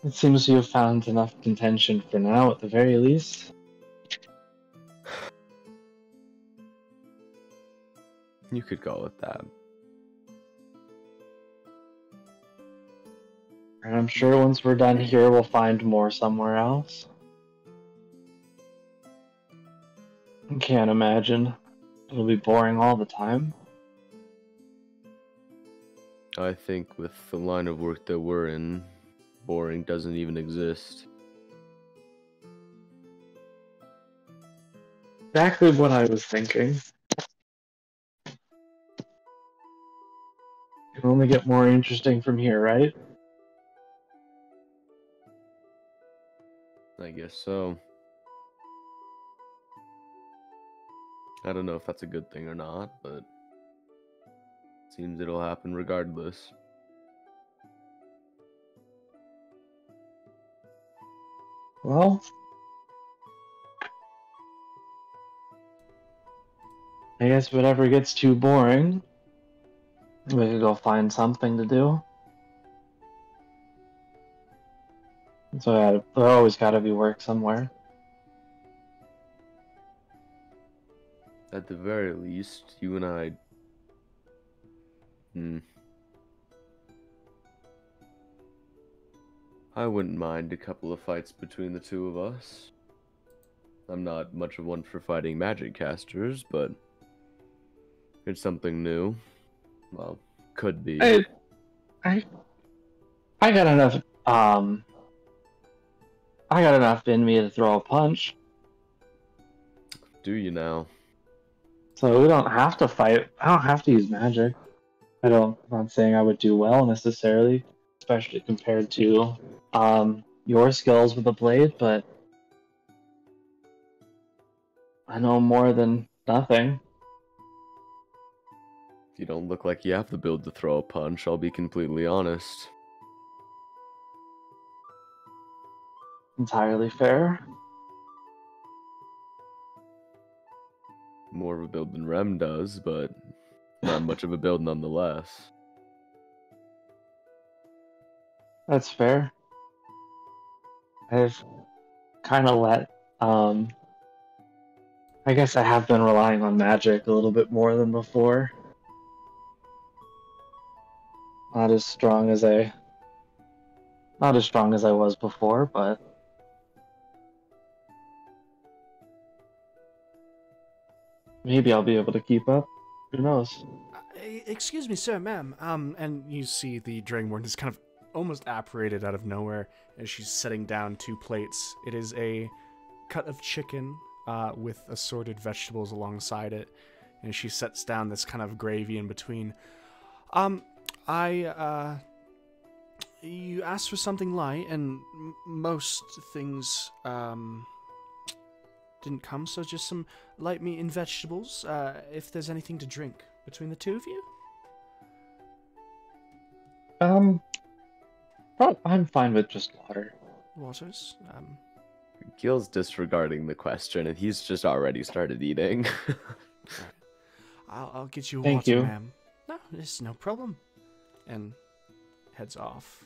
F: enough contention for now, at the very least.
C: You could go with that.
F: And I'm sure once we're done here, we'll find more somewhere else. I can't imagine it'll be boring all the time.
C: I think with the line of work that we're in, boring doesn't even exist.
F: Exactly what I was thinking. It can only get more interesting from here, right?
C: I guess so. I don't know if that's a good thing or not, but it seems it'll happen regardless.
F: Well, I guess whatever gets too boring, we could go find something to do. So there always gotta be work somewhere.
C: At the very least, you and I... I wouldn't mind a couple of fights between the two of us. I'm not much of one for fighting magic casters, but it's something new. Well, could be.
F: I got enough, I got enough in me to throw a punch.
C: Do you now?
F: So we don't have to fight. I don't have to use magic. I'm not saying I would do well necessarily, especially compared to your skills with the blade, but I know more than nothing.
C: You don't look like you have the build to throw a punch, I'll be completely honest.
F: Entirely fair.
C: More of a build than Rem does, but not much of a build nonetheless.
F: That's fair. I've kind of I guess I have been relying on magic a little bit more than before. Not as strong as I was before, but maybe I'll be able to keep up. Who knows?
A: Excuse me, sir, ma'am. And you see the Dragonborn is kind of almost apparated out of nowhere as she's setting down 2 plates. It is a cut of chicken with assorted vegetables alongside it, and she sets down this kind of gravy in between. You asked for something light, and most things didn't come, so just some light meat and vegetables. If there's anything to drink between the two of you?
F: I'm fine with just water.
A: Waters?
C: Gil's disregarding the question, and he's just already started eating.
A: Right. I'll get you a
F: Thank
A: water,
F: you.
A: ma'am. No, it's no problem. And heads off.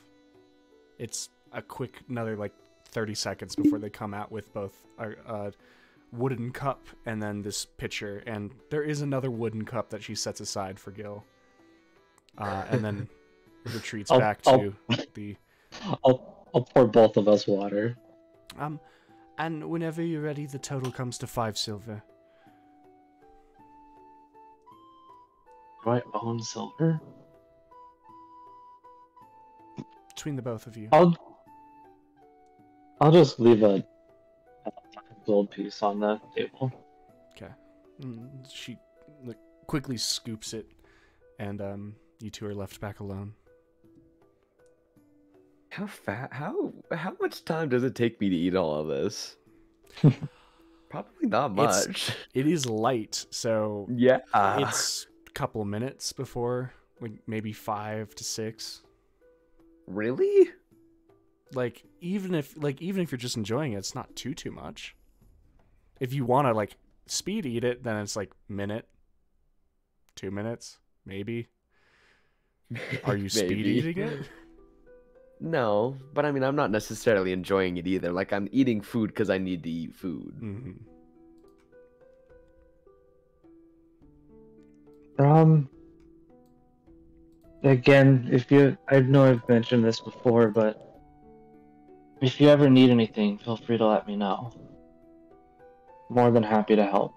A: It's a quick, another, 30 seconds before they come out with both a wooden cup and then this pitcher, and there is another wooden cup that she sets aside for Gil. And then retreats back to the...
F: I'll pour both of us water.
A: And whenever you're ready, the total comes to 5 silver.
F: Do I own silver?
A: Between the both of you.
F: I'll just leave a gold piece on the table.
A: Okay. She quickly scoops it, and you two are left back alone.
C: How much time does it take me to eat all of this? Probably not much.
A: It is light, so
C: yeah,
A: it's a couple of minutes before, maybe 5 to 6.
C: Really?
A: Like even if you're just enjoying it, it's not too much. If you want to like speed eat it, then it's like minute, 2 minutes, maybe. Are you speed
C: Maybe.
A: eating it?
C: No, but I mean, I'm not necessarily enjoying it either. Like, I'm eating food because I need to eat food.
A: Mm-hmm.
F: Again, I know I've mentioned this before, but if you ever need anything, feel free to let me know. More than happy to help.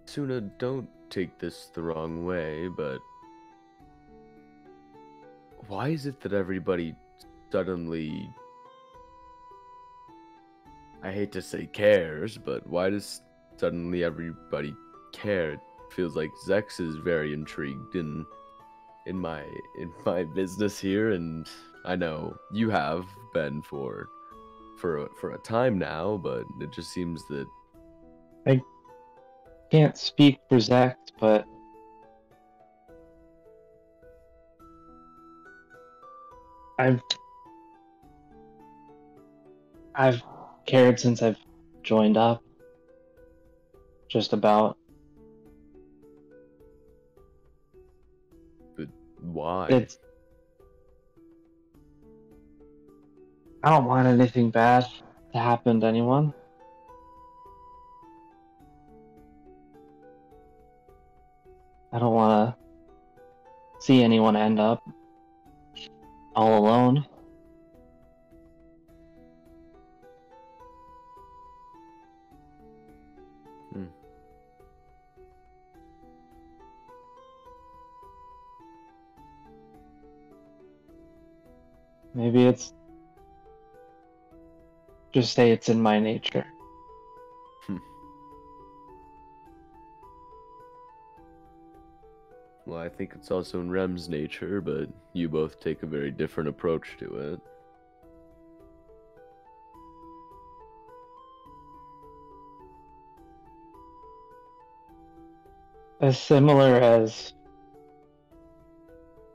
C: Suna, don't take this the wrong way, but why is it that everybody suddenly, I hate to say cares, but why does suddenly everybody care? It feels like Zex is very intrigued in my business here, and I know you have been for a time now, but it just seems that
F: I can't speak for Zex, but I've cared since I've joined up. Just about.
C: but why?
F: I don't want anything bad to happen to anyone. I don't want to see anyone end up all alone. Maybe just say it's in my nature.
C: Well, I think it's also in Rem's nature, but you both take a very different approach to it.
F: As similar as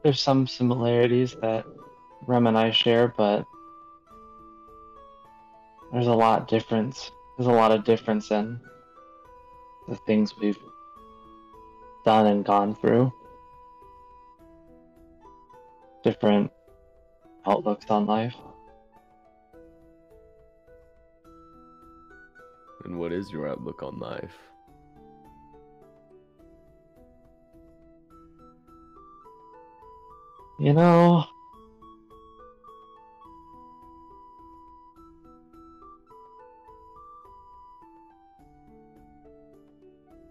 F: there's some similarities that Rem and I share, but there's a lot of difference in the things we've done and gone through. Different outlooks on life.
C: And what is your outlook on life?
F: You know,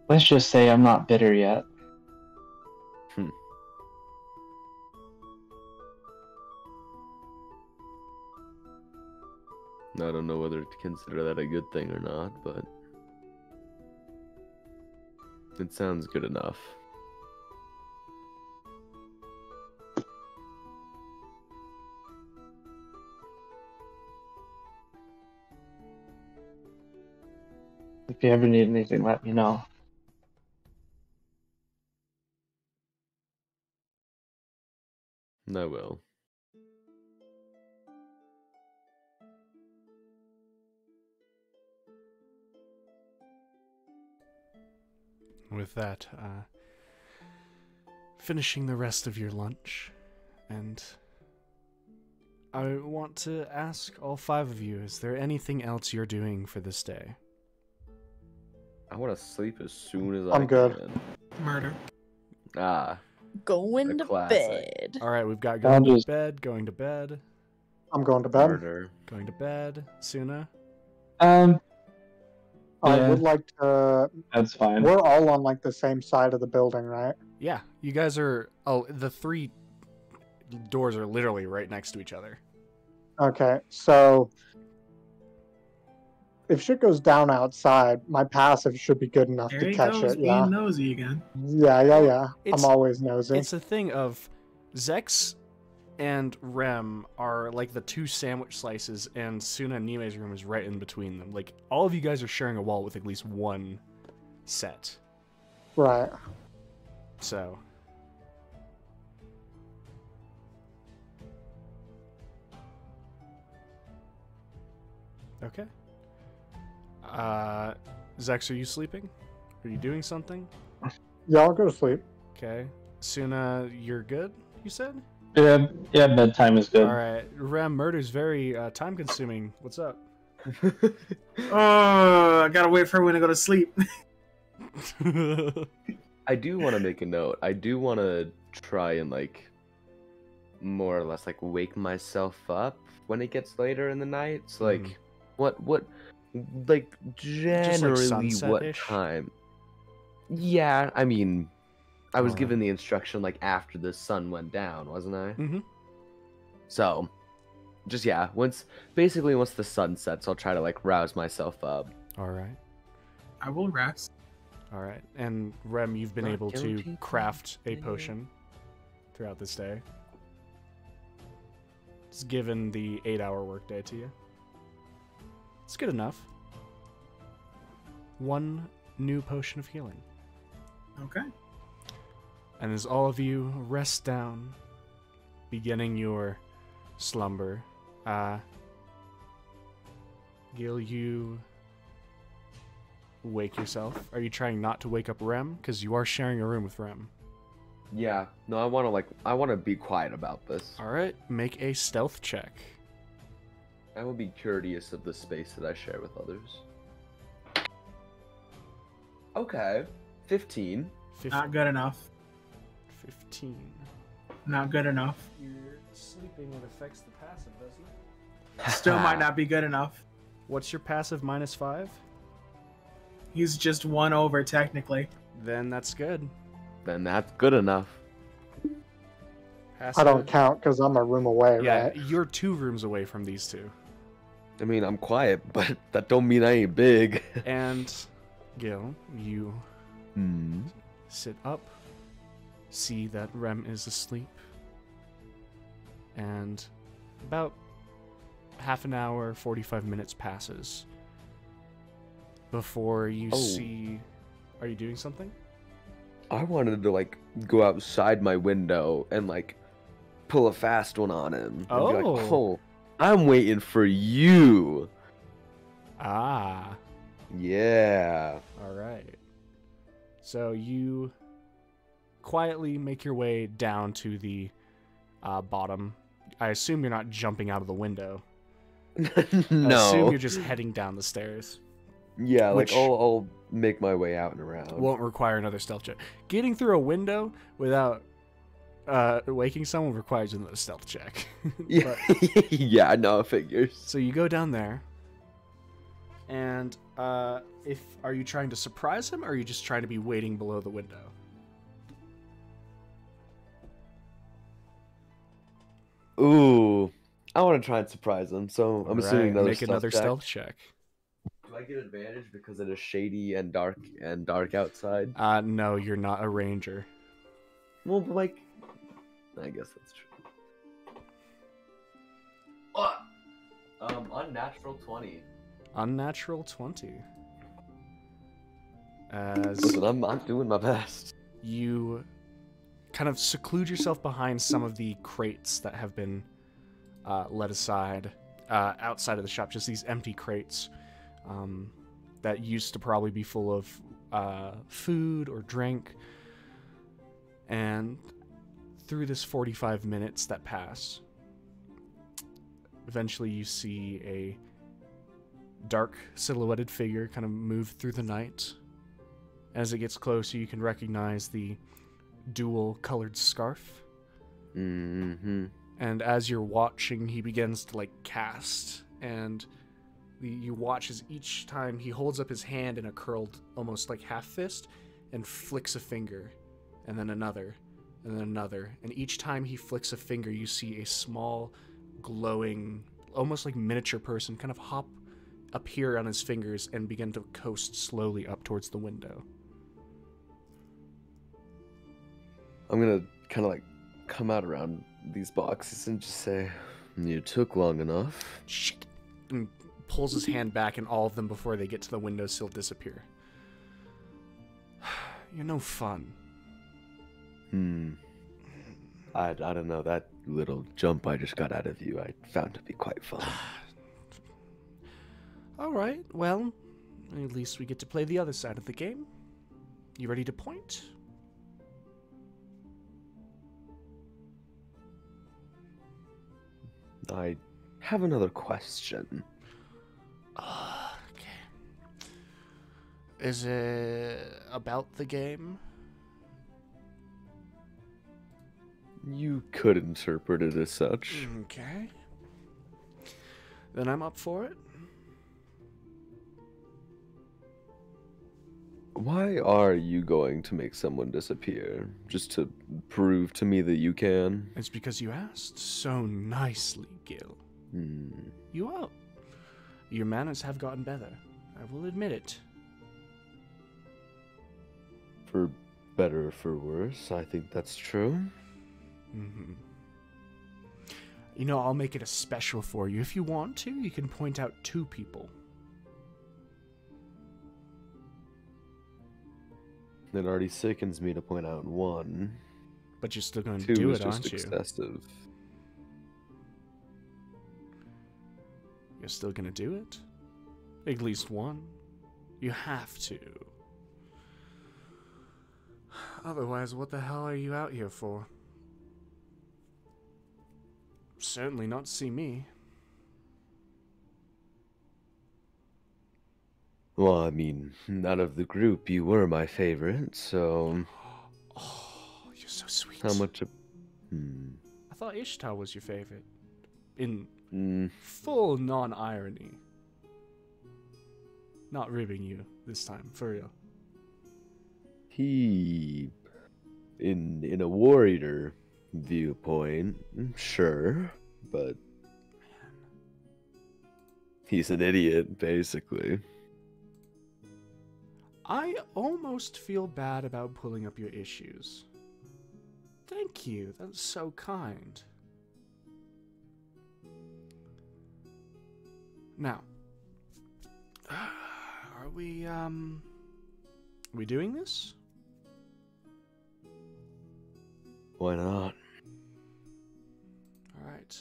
F: let's just say I'm not bitter yet.
C: I don't know whether to consider that a good thing or not, but it sounds good enough.
F: If you ever need anything, let me know.
C: I will.
A: With that, finishing the rest of your lunch, and I want to ask all 5 of you, is there anything else you're doing for this day?
C: I want to sleep as soon as
B: I'm good.
C: can.
D: Murder.
G: Going
C: A
G: to
C: classic.
G: bed.
A: Alright, we've got going to bed, going to bed,
B: I'm going to bed.
C: Murder.
A: going to bed, Suna.
B: I
F: Yeah.
B: would like to.
F: That's fine.
B: We're all on like the same side of the building, right?
A: Yeah, you guys are... Oh, the 3 doors are literally right next to each other.
B: Okay, so if shit goes down outside, my passive should be good enough
D: There
B: to
D: he
B: catch
D: goes
B: it.
D: being
B: Yeah,
D: nosy again.
B: yeah.
A: It's-
B: I'm always nosy.
A: It's a thing of Zex and Rem are like the 2 sandwich slices, and Suna and Nime's room is right in between them. Like, all of you guys are sharing a wall with at least one set.
B: Right.
A: So, Okay. Zex, are you sleeping? Are you doing something?
B: Yeah, I'll go to sleep.
A: Okay. Suna, you're good, you said?
F: Yeah, bedtime is good.
A: Alright. Rem, murder's very time consuming. What's up?
D: Oh, I gotta wait for everyone to go to sleep.
C: I do want to make a note. I do want to try and like more or less like wake myself up when it gets later in the night. So like what like generally what
A: sunset-ish?
C: time? Yeah, I mean I was
A: Alright.
C: given the instruction like after the sun went down, wasn't I?
A: Mm-hmm.
C: So just yeah, once the sun sets, I'll try to like rouse myself up.
A: Alright.
D: I will rest.
A: Alright. And Rem, you've been
C: Not
A: able to
C: guaranteed.
A: craft a potion throughout this day. It's given the 8-hour workday to you. It's good enough. 1 new potion of healing.
D: Okay.
A: And as all of you rest down, beginning your slumber, Gil, you wake yourself. Are you trying not to wake up Rem? Because you are sharing a room with Rem.
C: Yeah, no, I want to be quiet about this.
A: Alright, make a stealth check.
C: I will be courteous of the space that I share with others. Okay, 15.
D: Not good enough.
A: 15.
D: Not good enough.
A: You're sleeping, it affects the passive, doesn't it?
D: Still might not be good enough.
A: What's your passive -5?
D: He's just 1 over technically.
A: Then that's good.
C: Then that's good enough.
A: Passive,
B: I don't count because I'm a room away,
A: Yeah,
B: right?
A: you're 2 rooms away from these two.
C: I mean, I'm quiet, but that don't mean I ain't big.
A: And Gil, you
C: Hmm.
A: sit up, see that Rem is asleep, and about half an hour, 45 minutes passes before you
C: Oh.
A: see... Are you doing something?
C: I wanted to like go outside my window and like pull a fast one on him. And be like,
A: Oh.
C: oh, I'm waiting for you.
A: Ah,
C: Yeah.
A: alright. So you quietly make your way down to the bottom. I assume you're not jumping out of the window. I assume
C: No.
A: you're just heading down the stairs.
C: Yeah, like
A: Which-
C: I'll make my way out and around.
A: Won't require another stealth check. Getting through a window without waking someone requires another stealth check.
C: Yeah.
A: But-
C: Yeah, no, figures.
A: so you go down there, and are you trying to surprise him, or are you just trying to be waiting below the window?
C: Ooh. I want to try and surprise him, so I'm assuming
A: Alright,
C: another
A: make another
C: check.
A: stealth check.
C: Do I get advantage because it is shady and dark outside?
A: No, you're not a ranger.
C: Well, but like, I guess that's true. Unnatural 20.
A: Unnatural 20. As
C: Listen, I'm doing my best.
A: you kind of seclude yourself behind some of the crates that have been let aside outside of the shop, just these empty crates that used to probably be full of food or drink. And through this 45 minutes that pass, eventually you see a dark silhouetted figure kind of move through the night. As it gets closer, you can recognize the dual colored scarf.
C: Mm-hmm.
A: And as you're watching, he begins to like cast, and you watch as each time he holds up his hand in a curled, almost like half fist, and flicks a finger, and then another, and then another. And each time he flicks a finger, you see a small, glowing, almost like miniature person kind of appear on his fingers and begin to coast slowly up towards the window.
C: I'm gonna kind of like come out around these boxes and just say, "You took long enough."
A: Shit. And pulls his hand back, and all of them, before they get to the windowsill, disappear. You're no fun.
C: I don't know, that little jump I just got out of you I found to be quite fun.
A: Alright, well, at least we get to play the other side of the game. You ready to point?
C: I have another question.
A: Okay. Is it about the game?
C: You could interpret it as such.
A: Okay. Then I'm up for it.
C: Why are you going to make someone disappear? Just to prove to me that you can?
A: It's because you asked so nicely, Gil. You are. Your manners have gotten better. I will admit it.
C: For better or for worse, I think that's true.
A: You know, I'll make it a special for you. If you want to, you can point out 2 people.
C: It already sickens me to point out 1.
A: But you're still going to
C: 2
A: do
C: is
A: it,
C: just
A: aren't you?
C: excessive.
A: You're still going to do it? At least 1. You have to. Otherwise, what the hell are you out here for? Certainly not to see me.
C: Well, I mean, out of the group, you were my favorite, so...
A: Oh, you're so sweet.
C: How much of...
A: I thought Ishtar was your favorite. In full non-irony. Not ribbing you this time, for real.
C: He... In a warrior viewpoint, sure, but... He's an idiot, basically.
A: I almost feel bad about pulling up your issues. Thank you, that's so kind. Now, are we doing this?
C: Why not?
A: Alright.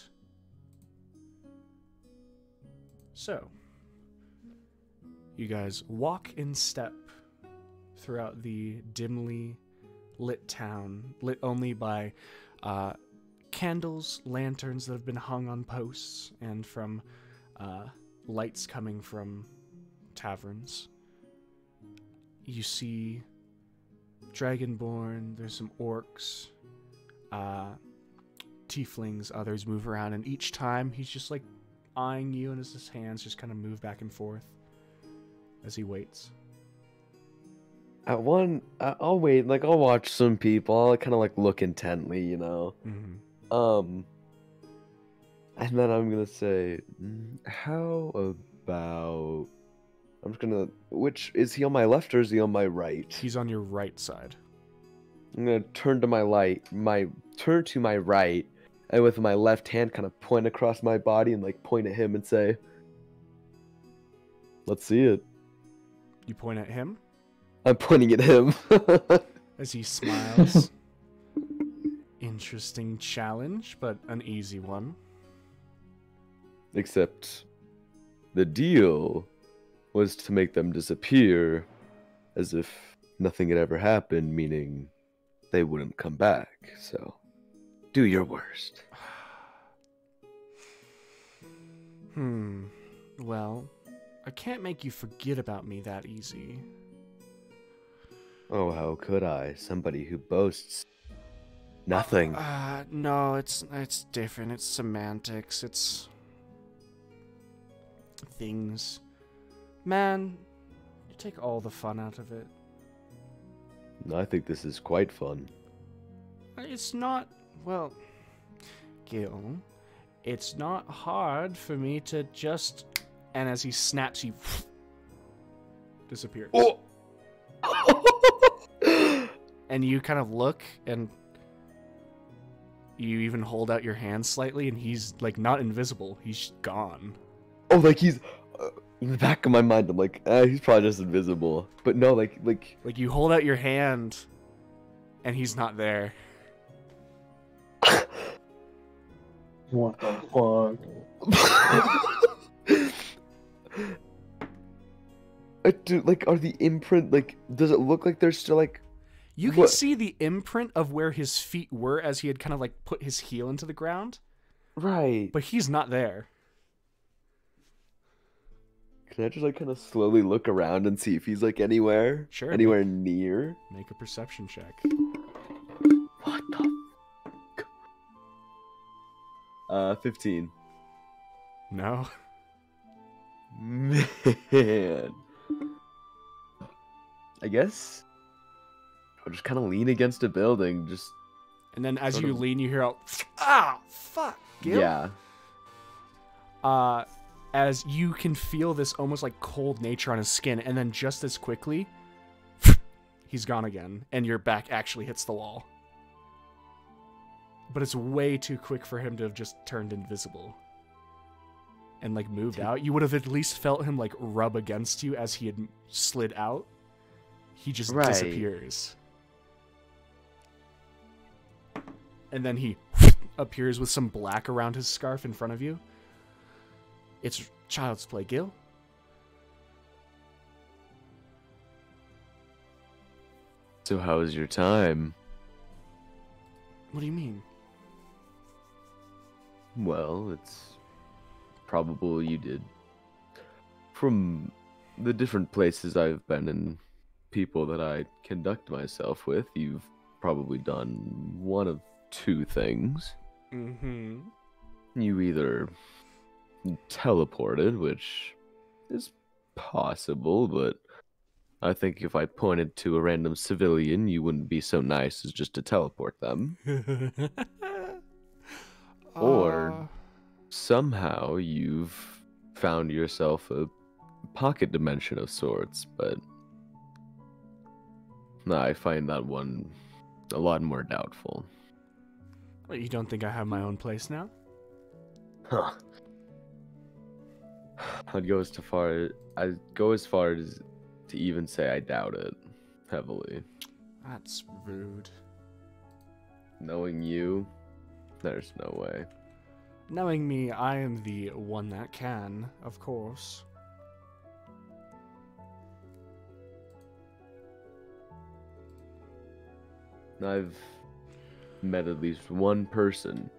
A: So, you guys walk in step throughout the dimly lit town, lit only by candles, lanterns that have been hung on posts, and from lights coming from taverns. You see Dragonborn, there's some orcs, tieflings, others move around, and each time he's just like eyeing you, and his hands just kind of move back and forth as he waits.
C: At one, I'll wait, like, I'll watch some people, I'll kind of, like, look intently, you know? And then I'm gonna say, how about... I'm just gonna... Which, is he on my left or is he on my right?
A: He's on your right side.
C: I'm gonna turn to turn to my right, and with my left hand kind of point across my body and, like, point at him and say, let's see it.
A: You point at him?
C: I'm pointing at him.
A: As he smiles. Interesting challenge, but an easy one.
C: Except the deal was to make them disappear as if nothing had ever happened, meaning they wouldn't come back. So, do your worst.
A: Well, I can't make you forget about me that easy.
C: Oh, how could I? Somebody who boasts nothing.
A: No, it's different. It's semantics. It's things. Man, you take all the fun out of it.
C: I think this is quite fun.
A: It's not, well, Gil, it's not hard for me to just, and as he snaps, he disappears.
C: Oh!
A: And you kind of look, and you even hold out your hand slightly, and he's, like, not invisible. He's gone.
C: Oh, like he's... in the back of my mind, I'm like, he's probably just invisible. But no, like...
A: Like, you hold out your hand, and he's not there.
F: What the fuck?
C: Like, are the imprint, like, does it look like there's still, like...
A: You can see the imprint of where his feet were as he had kind of, like, put his heel into the ground.
C: Right.
A: But he's not there.
C: Can I just, like, kind of slowly look around and see if he's, like, anywhere?
A: Sure.
C: Anywhere near?
A: Make a perception check.
C: What the... 15.
A: No.
C: Man. I guess I'll just kind of lean against a building, just...
A: And then as
C: sort
A: you
C: of-
A: lean, you hear out, ah, fuck, Gil.
C: Yeah.
A: As you can feel this almost like cold nature on his skin, and then just as quickly, he's gone again, and your back actually hits the wall. But it's way too quick for him to have just turned invisible. And, like, moved out. You would have at least felt him, like, rub against you as he had slid out. He just
C: Right.
A: disappears. And then he appears with some black around his scarf in front of you. It's child's play, Gil.
C: So how was your time?
A: What do you mean?
C: Well, it's probable you did. From the different places I've been and people that I conduct myself with, you've probably done one of two things.
A: Mm-hmm.
C: You either teleported, which is possible, but I think if I pointed to a random civilian, you wouldn't be so nice as just to teleport them. Or somehow you've found yourself a pocket dimension of sorts, but I find that one a lot more doubtful.
A: What, you don't think I have my own place now?
C: Huh. I'd go as far as to even say I doubt it heavily.
A: That's rude.
C: Knowing you, there's no way.
A: Knowing me, I am the one that can, of course.
C: I've met at least one person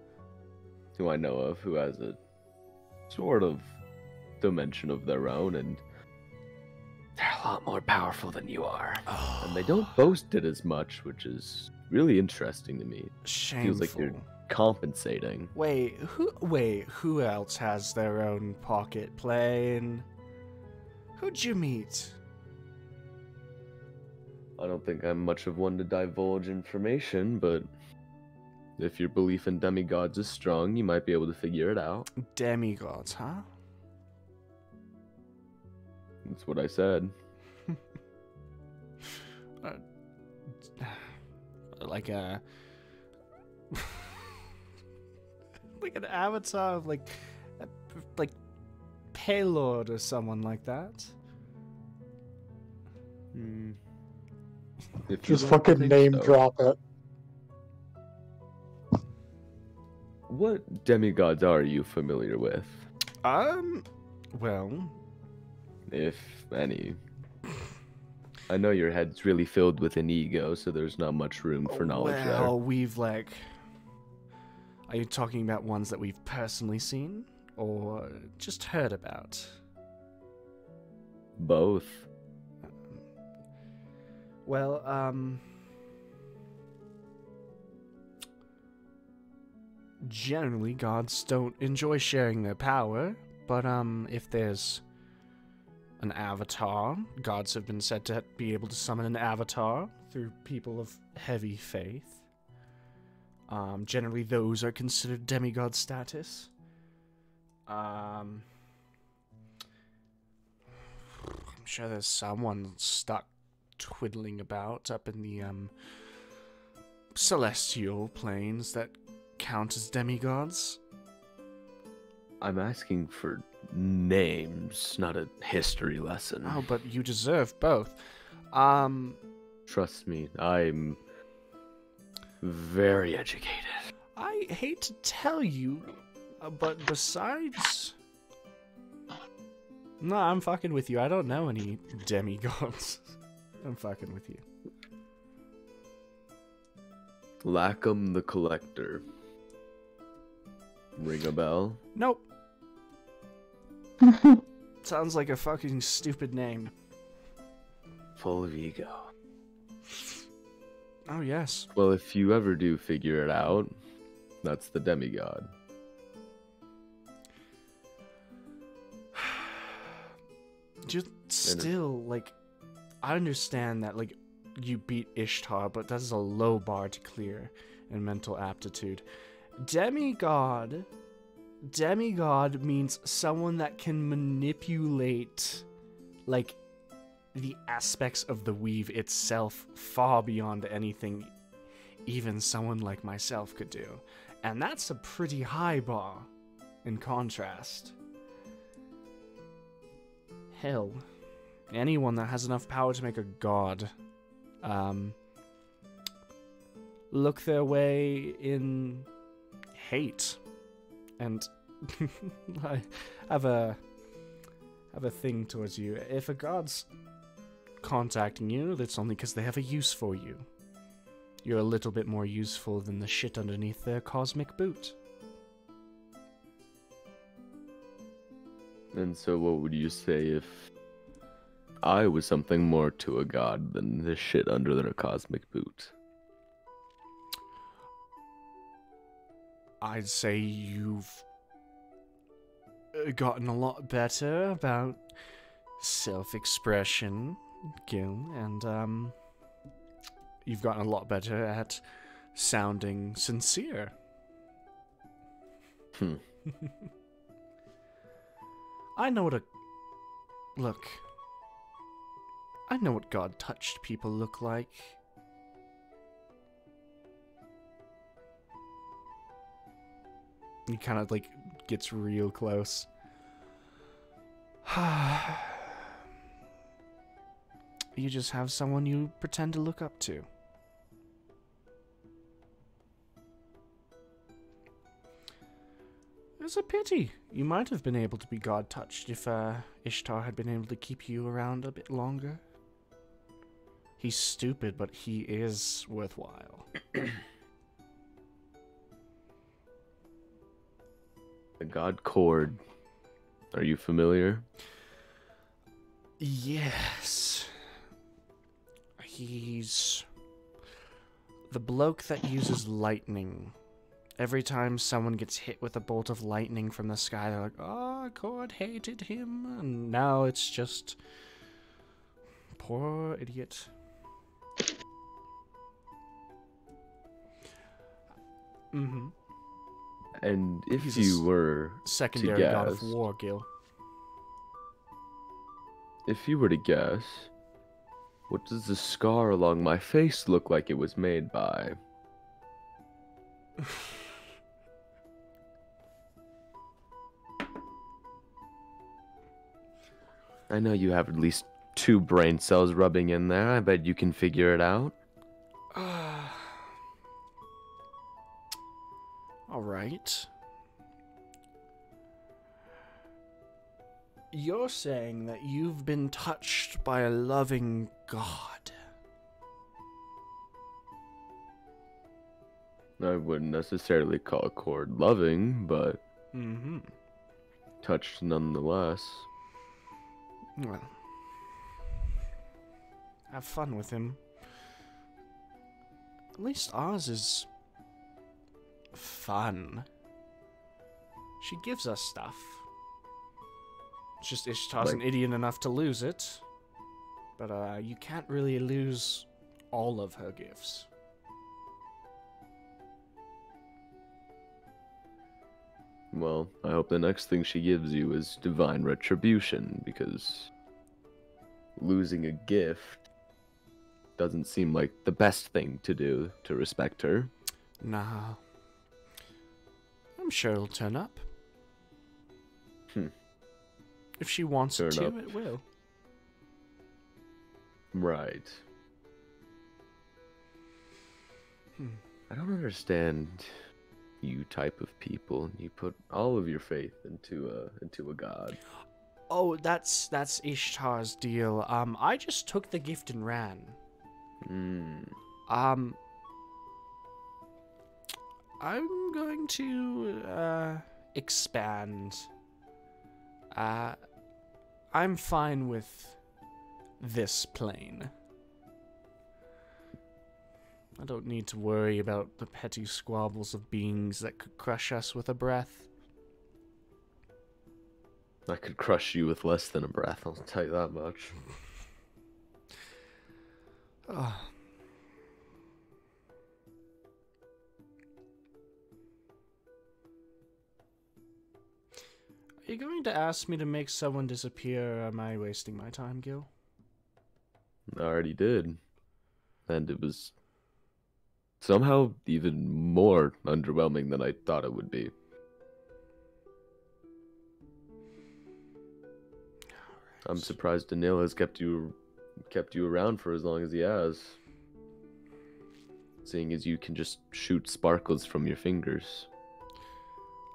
C: who I know of who has a sort of dimension of their own, and they're a lot more powerful than you are.
A: Oh,
C: And they don't boast it as much, which is really interesting to me.
A: shameful.
C: Feels like they're compensating.
A: Wait, who else has their own pocket plane? Who'd you meet?
C: I don't think I'm much of one to divulge information, but if your belief in demigods is strong, you might be able to figure it out.
A: Demigods, huh?
C: That's what I said.
A: Like a... like an avatar of, like Paylord or someone like that.
C: If you
B: Just
C: like to
B: fucking
C: think
B: name
C: so.
B: drop it.
C: What demigods are you familiar with,
A: Well,
C: if any? I know your head's really filled with an ego, so there's not much room for knowledge there.
A: well, we've, like... Are you talking about ones that we've personally seen? Or just heard about?
C: Both.
A: Well, generally, gods don't enjoy sharing their power, but, if there's an avatar, gods have been said to be able to summon an avatar through people of heavy faith. Generally, those are considered demigod status. I'm sure there's someone stuck twiddling about up in the celestial planes that count as demigods.
C: I'm asking for names, not a history lesson.
A: Oh, but you deserve both.
C: Trust me, I'm very educated.
A: I hate to tell you, but besides No, I'm fucking with you. I don't know any demigods. I'm fucking with you.
C: Lackham the Collector. Ring a bell?
A: Nope. Sounds like a fucking stupid name.
C: Full of ego.
A: Oh, yes.
C: Well, if you ever do figure it out, that's the demigod.
A: Just still, like, I understand that, like, you beat Ishtar, but that's a low bar to clear in mental aptitude. Demigod means someone that can manipulate, like, the aspects of the weave itself far beyond anything even someone like myself could do. And that's a pretty high bar, in contrast. Hell, anyone that has enough power to make a god, look their way in hate. And I have a thing towards you. If a god's contacting you, that's only because they have a use for you. You're a little bit more useful than the shit underneath their cosmic boot.
C: And so what would you say if I was something more to a god than the shit under their cosmic boot?
A: I'd say you've gotten a lot better about self-expression, Gil, and you've gotten a lot better at sounding sincere. I know what God-touched people look like. He kind of, like, gets real close. You just have someone you pretend to look up to. It's a pity. You might have been able to be God-touched if Ishtar had been able to keep you around a bit longer. He's stupid, but he is worthwhile.
C: The god Cord. Are you familiar?
A: Yes. He's the bloke that uses lightning. Every time someone gets hit with a bolt of lightning from the sky, they're like, oh, Cord hated him. And now it's just poor idiot. Mm-hmm.
C: And if
A: He's
C: you were
A: secondary
C: to
A: god of
C: guess,
A: war, Gil.
C: if you were to guess, what does the scar along my face look like it was made by? I know you have at least 2 brain cells rubbing in there. I bet you can figure it out.
A: All right. You're saying that you've been touched by a loving God.
C: I wouldn't necessarily call Cord loving, but touched nonetheless.
A: Well, have fun with him. At least ours is fun. She gives us stuff. It's just Ishtar's an idiot enough to lose it. But you can't really lose all of her gifts.
C: Well, I hope the next thing she gives you is divine retribution, because losing a gift doesn't seem like the best thing to do to respect her.
A: Nah. I'm sure it'll turn up. If she wants it to, it will.
C: Right. I don't understand you type of people. You put all of your faith into a god.
A: Oh, that's Ishtar's deal. I just took the gift and ran. I'm going to expand. I'm fine with this plane. I don't need to worry about the petty squabbles of beings that could crush us with a breath.
C: I could crush you with less than a breath, I'll tell you that much.
A: Are you going to ask me to make someone disappear, or am I wasting my time, Gil?
C: I already did. And it was somehow even more underwhelming than I thought it would be. I'm surprised Daniil has kept you around for as long as he has. Seeing as you can just shoot sparkles from your fingers.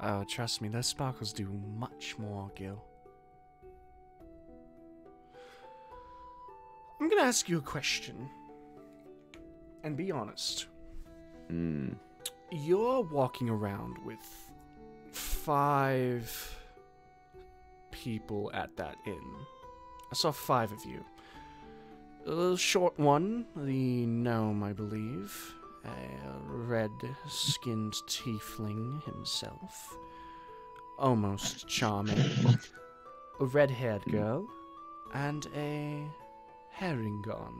A: Oh, trust me, those sparkles do much more, Gil. I'm gonna ask you a question. And be honest. You're walking around with 5 people at that inn. I saw 5 of you. A short one, the gnome, I believe. A red-skinned tiefling himself. Almost charming. A red-haired girl. And a herringon.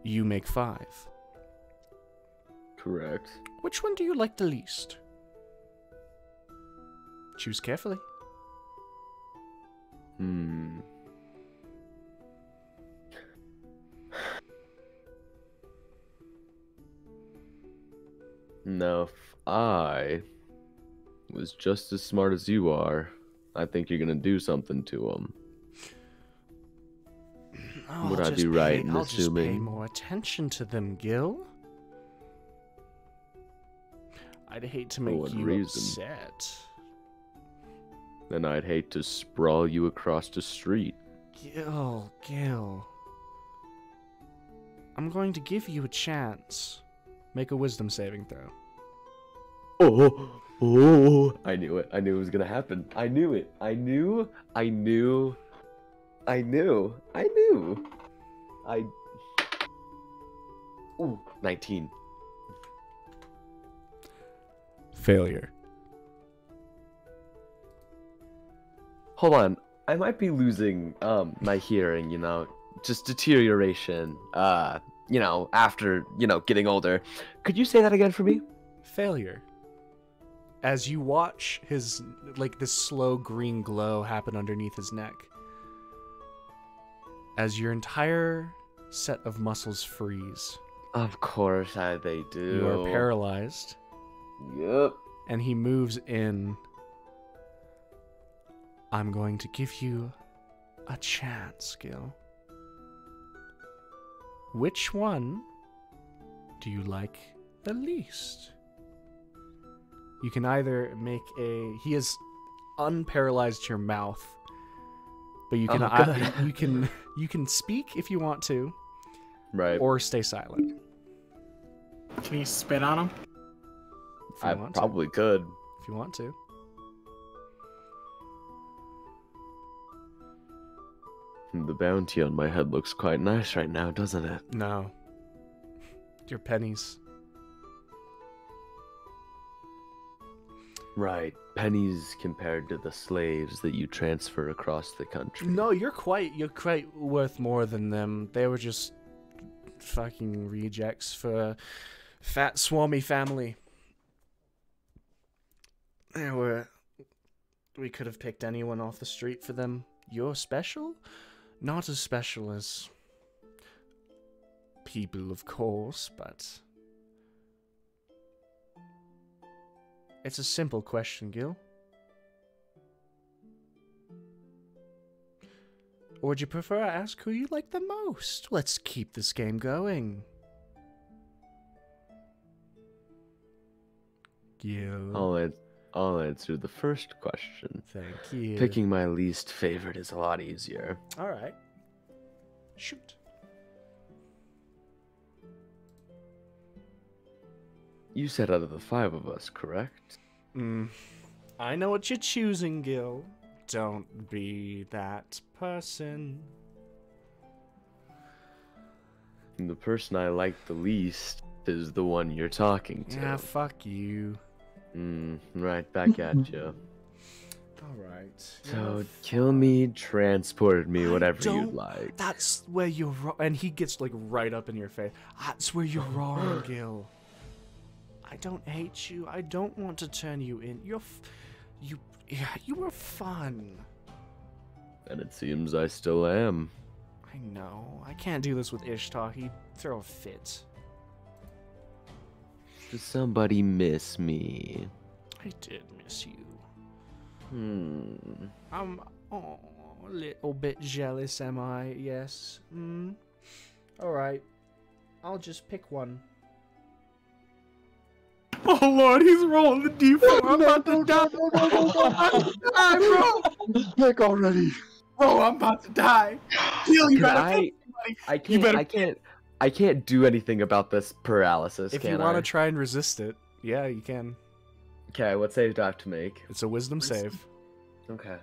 A: You make 5.
C: Correct.
A: Which one do you like the least? Choose carefully.
C: Now, if I was just as smart as you are, I think you're gonna do something to him. Would I be right in
A: I'll just pay
C: assuming?
A: more attention to them, Gil. I'd hate to make
C: what
A: you
C: reason?
A: upset.
C: Then I'd hate to sprawl you across the street.
A: Gil. I'm going to give you a chance. Make a wisdom saving throw.
C: Oh, I knew it. I knew it was gonna happen. I knew it. I knew. Ooh, 19.
A: Failure.
C: Hold on. I might be losing my hearing, just deterioration, after, getting older. Could you say that again for me?
A: Failure. As you watch his, this slow green glow happen underneath his neck. As your entire set of muscles freeze.
C: Of course they do.
A: You are paralyzed.
C: Yep.
A: And he moves in. I'm going to give you a chance, Gil. Which one do you like the least? You can either make he has unparalyzed your mouth, but you can you can speak if you want to,
C: right?
A: Or stay silent.
D: Can you spit on him?
C: I probably could.
A: If you want to.
C: The bounty on my head looks quite nice right now, doesn't it?
A: No. Your pennies.
C: Right. Pennies compared to the slaves that you transfer across the country.
A: No, you're quite worth more than them. They were just fucking rejects for a fat swarmy family. We could have picked anyone off the street for them. You're special? Not as special as people, of course, but it's a simple question, Gil. Or would you prefer I ask who you like the most? Let's keep this game going.
C: Oh, I'll answer the first question.
A: Thank you.
C: Picking my least favorite is a lot easier.
A: All right. Shoot.
C: You said out of the 5 of us, correct?
A: I know what you're choosing, Gil. Don't be that person.
C: And the person I like the least is the one you're talking to.
A: Yeah, fuck you.
C: Right back at you.
A: Alright.
C: So, kill me, transport me, whatever
A: don't-
C: you'd like.
A: That's where you're wrong. And he gets, like, right up in your face. That's where you're wrong, Gil. I don't hate you. I don't want to turn you in. You were fun.
C: And it seems I still am.
A: I know. I can't do this with Ishtar. He'd throw a fit.
C: Does somebody miss me?
A: I did miss you. I'm a little bit jealous, am I? Yes. Alright. I'll just pick one.
D: Oh lord, he's rolling the d4. I'm about to die. I'm about to die, bro.
B: Pick already.
D: Bro, I'm about to die. Gil, you better pick somebody.
C: I can't do anything about this paralysis.
A: If you want to try and resist it, yeah, you can.
C: Okay, what save do I have to make?
A: It's a wisdom save.
C: Okay.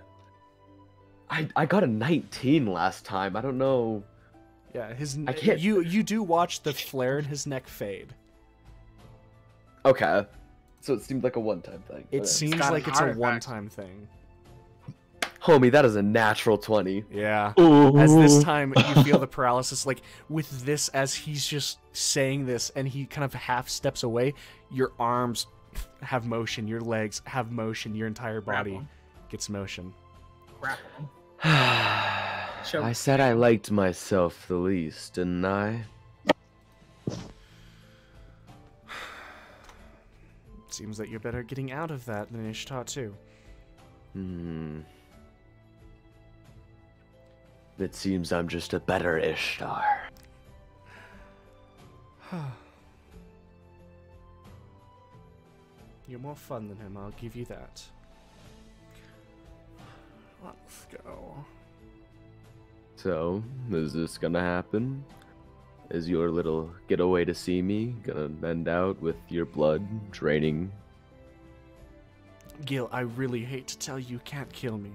C: I got a 19 last time. I don't know.
A: Yeah,
C: I can't.
A: You do watch the flare in his neck fade.
C: Okay. So it seemed like a one-time thing.
A: It seems
D: got
A: like
D: an
A: it's a
D: artifact.
A: one-time thing.
C: Homie, that is a natural 20.
A: Yeah.
F: Ooh.
A: As this time you feel the paralysis, like with this, as he's just saying this and he kind of half steps away, your arms have motion, your legs have motion, your entire body
D: Grapple.
A: gets motion.
D: Grapple.
C: I said I liked myself the least, didn't I?
A: Seems that you're better at getting out of that than Ishtar too.
C: It seems I'm just a better Ishtar.
A: You're more fun than him, I'll give you that. Let's go.
C: So, is this gonna happen? Is your little getaway to see me gonna end out with your blood draining?
A: Gil, I really hate to tell you can't kill me.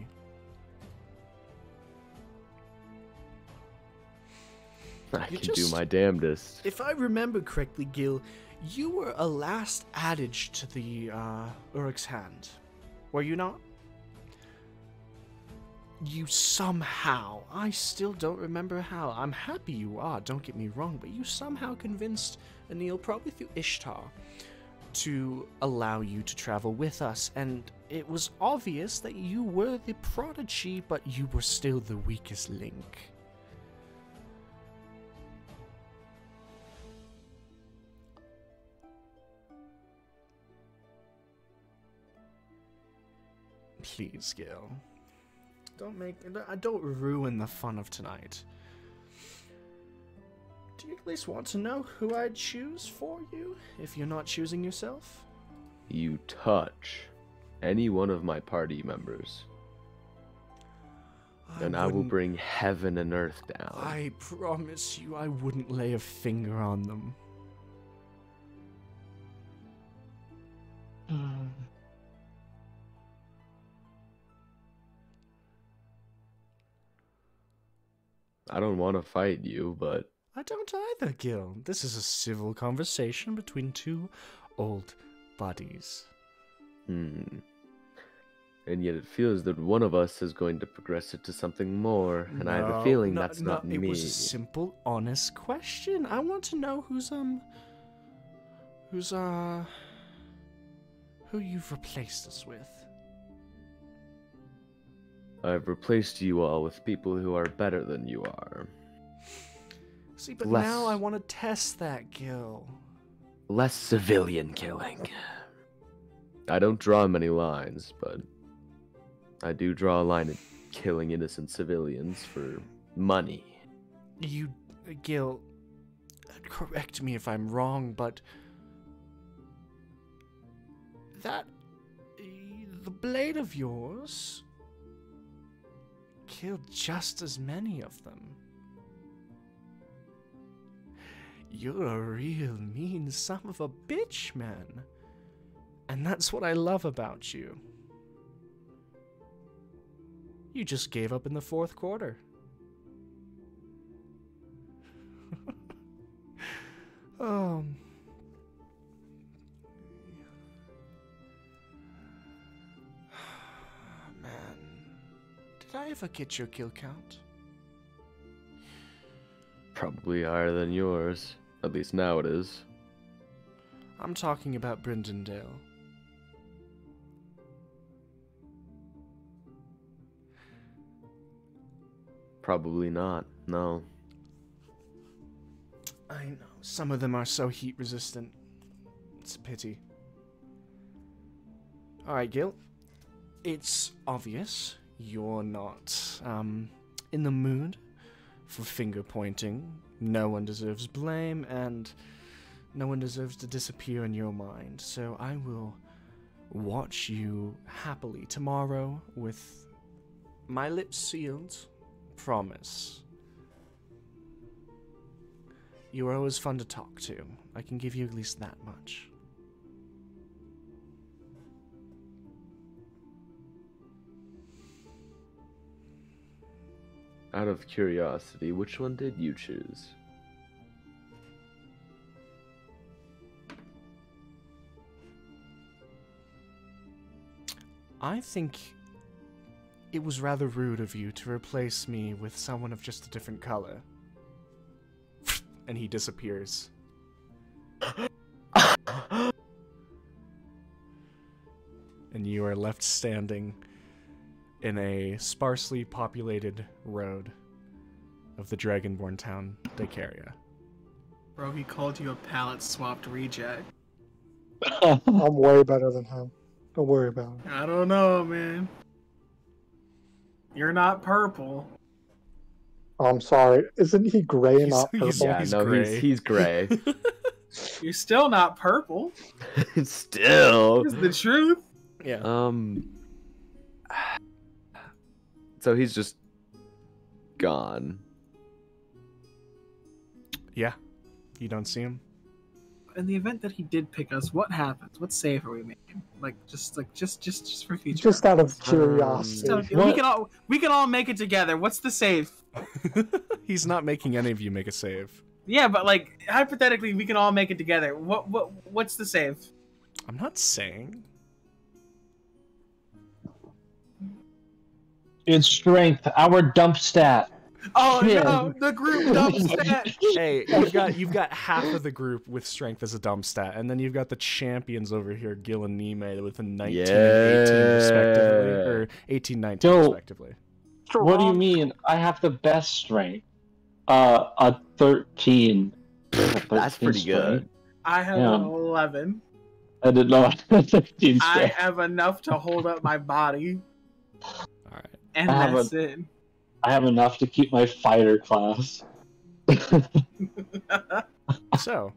C: I can do my damnedest.
A: If I remember correctly, Gil, you were a last adage to the Uruk's hand, were you not? You somehow, I still don't remember how, I'm happy you are, don't get me wrong, but you somehow convinced Anil, probably through Ishtar, to allow you to travel with us, and it was obvious that you were the prodigy, but you were still the weakest link. Please, Gil. Don't ruin the fun of tonight. Do you at least want to know who I'd choose for you, if you're not choosing yourself?
C: You touch any one of my party members, and I will bring heaven and earth down.
A: I promise you I wouldn't lay a finger on them.
C: I don't want to fight you, but
A: I don't either, Gil. This is a civil conversation between two old buddies.
C: and yet it feels that one of us is going to progress it to something more, and I have a feeling that's not me.
A: It was a simple, honest question. I want to know who you've replaced us with.
C: I've replaced you all with people who are better than you are.
A: See, but
C: Less-
A: now I want to test that, Gil.
C: Less civilian killing. I don't draw many lines, but I do draw a line at killing innocent civilians for money.
A: Gil, correct me if I'm wrong, but blade of yours killed just as many of them. You're a real mean son of a bitch, man. And that's what I love about you. You just gave up in the fourth quarter. Oh. Man. Did I ever get your kill count?
C: Probably higher than yours. At least now it is.
A: I'm talking about Brindendale.
C: Probably not, no.
A: I know. Some of them are so heat resistant. It's a pity. Alright, Gil. It's obvious you're not, in the mood for finger pointing. No one deserves blame, and no one deserves to disappear in your mind. So I will watch you happily tomorrow with my lips sealed. Promise. You are always fun to talk to. I can give you at least that much.
C: Out of curiosity, which one did you choose?
A: I think it was rather rude of you to replace me with someone of just a different color. And he disappears. And you are left standing in a sparsely populated road of the Dragonborn town, Daykaria.
D: Bro, he called you a palette-swapped reject.
B: I'm way better than him. Don't worry about it.
D: I don't know, man. You're not purple.
B: Oh, I'm sorry. Isn't he gray and not purple?
C: He's gray.
D: You're still not purple.
C: Still.
D: It's the truth.
A: Yeah.
C: So he's just gone.
A: Yeah. You don't see him?
D: In the event that he did pick us, what happens? What save are we making? Just for future.
B: Just out of curiosity.
D: We can all make it together. What's the save?
A: He's not making any of you make a save.
D: Yeah, but like hypothetically, we can all make it together. What's the save?
A: I'm not saying.
F: It's strength, our dump stat.
D: Oh
F: Yeah.
D: no, the group dump stat.
A: Hey, you've got half of the group with strength as a dump stat, and then you've got the champions over here, Gil and Nime, with a 19 and 18 respectively, or 18, 19
F: Yo.
A: respectively.
F: What do you mean? I have the best strength. A 13.
C: That's pretty good.
D: I have
F: Yeah.
D: an 11.
F: I did not have 13
D: I
F: strength.
D: have enough to hold up my body,
A: Alright.
D: and
F: I have
D: that's it.
F: I have enough to keep my fighter class.
A: So,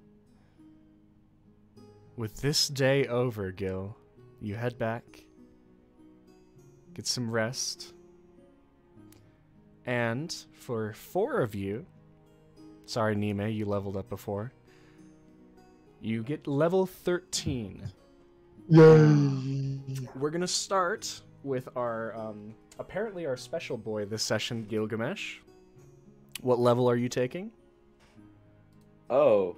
A: with this day over, Gil, you head back, get some rest, and for 4 of you, sorry Nime, you leveled up before, you get level 13.
B: Yay!
A: We're gonna start with our, apparently our special boy this session, Gilgamesh. What level are you taking?
C: 12